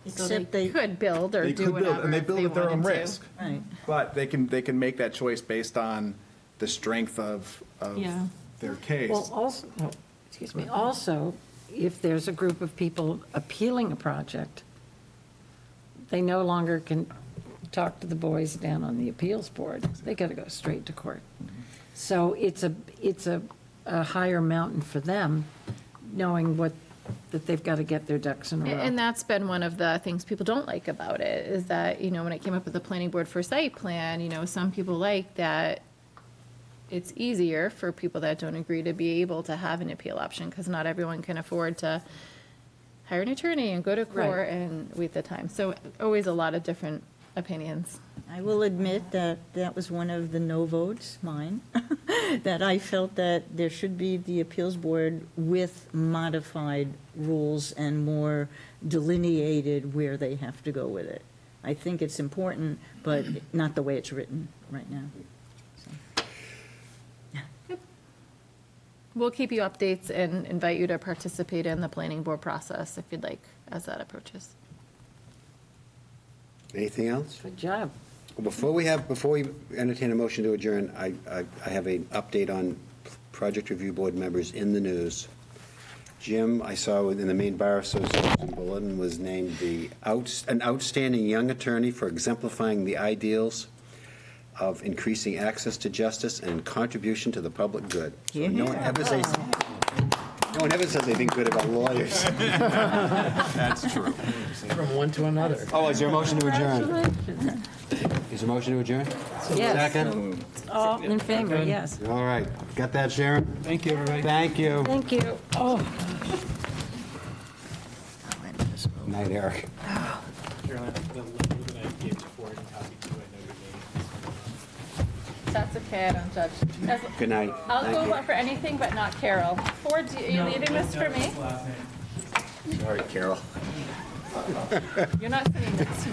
So they could build or They do could build, whatever and they if build at their own wanted to. risk. Right. But they can make that choice based on the strength of Yeah. their case. Well, also, if there's a group of people appealing a project, they no longer can talk to the boys down on the appeals board. They got to go straight to court. So it's a higher mountain for them, knowing that they've got to get their ducks in a row. And that's been one of the things people don't like about it, is that, when it came up with the planning board for site plan, some people like that it's easier for people that don't agree to be able to have an appeal option, because not everyone can afford to hire an attorney and go to court Right. and wait the time. So always a lot of different opinions. I will admit that that was one of the no votes, mine, that I felt that there should be the appeals board with modified rules and more delineated where they have to go with it. I think it's important, but not the way it's written right now. We'll keep you updates and invite you to participate in the planning board process if you'd like, as that approaches. Anything else? Good job. Well, before we entertain a motion to adjourn, I have an update on project review board members in the news. Jim, I saw in the Maine Bar Association bulletin, was named an outstanding young attorney for exemplifying the ideals of increasing access to justice and contribution to the public good. So no one ever says anything good about lawyers. That's true. From one to another. Oh, is there a motion to adjourn? Is there a motion to adjourn? Yes. Second? All in favor, yes. All right. Got that, Sharon? Thank you, everybody. Thank you. Thank you. Oh. Night, Eric. Caroline, the link that I gave to Ford and copied to, I know your name. That's That's okay, I don't judge. Good night. I'll Thank go you. for anything but not Carol. Ford, are you leaving this for me? Sorry, Carol. You're not sitting next to me.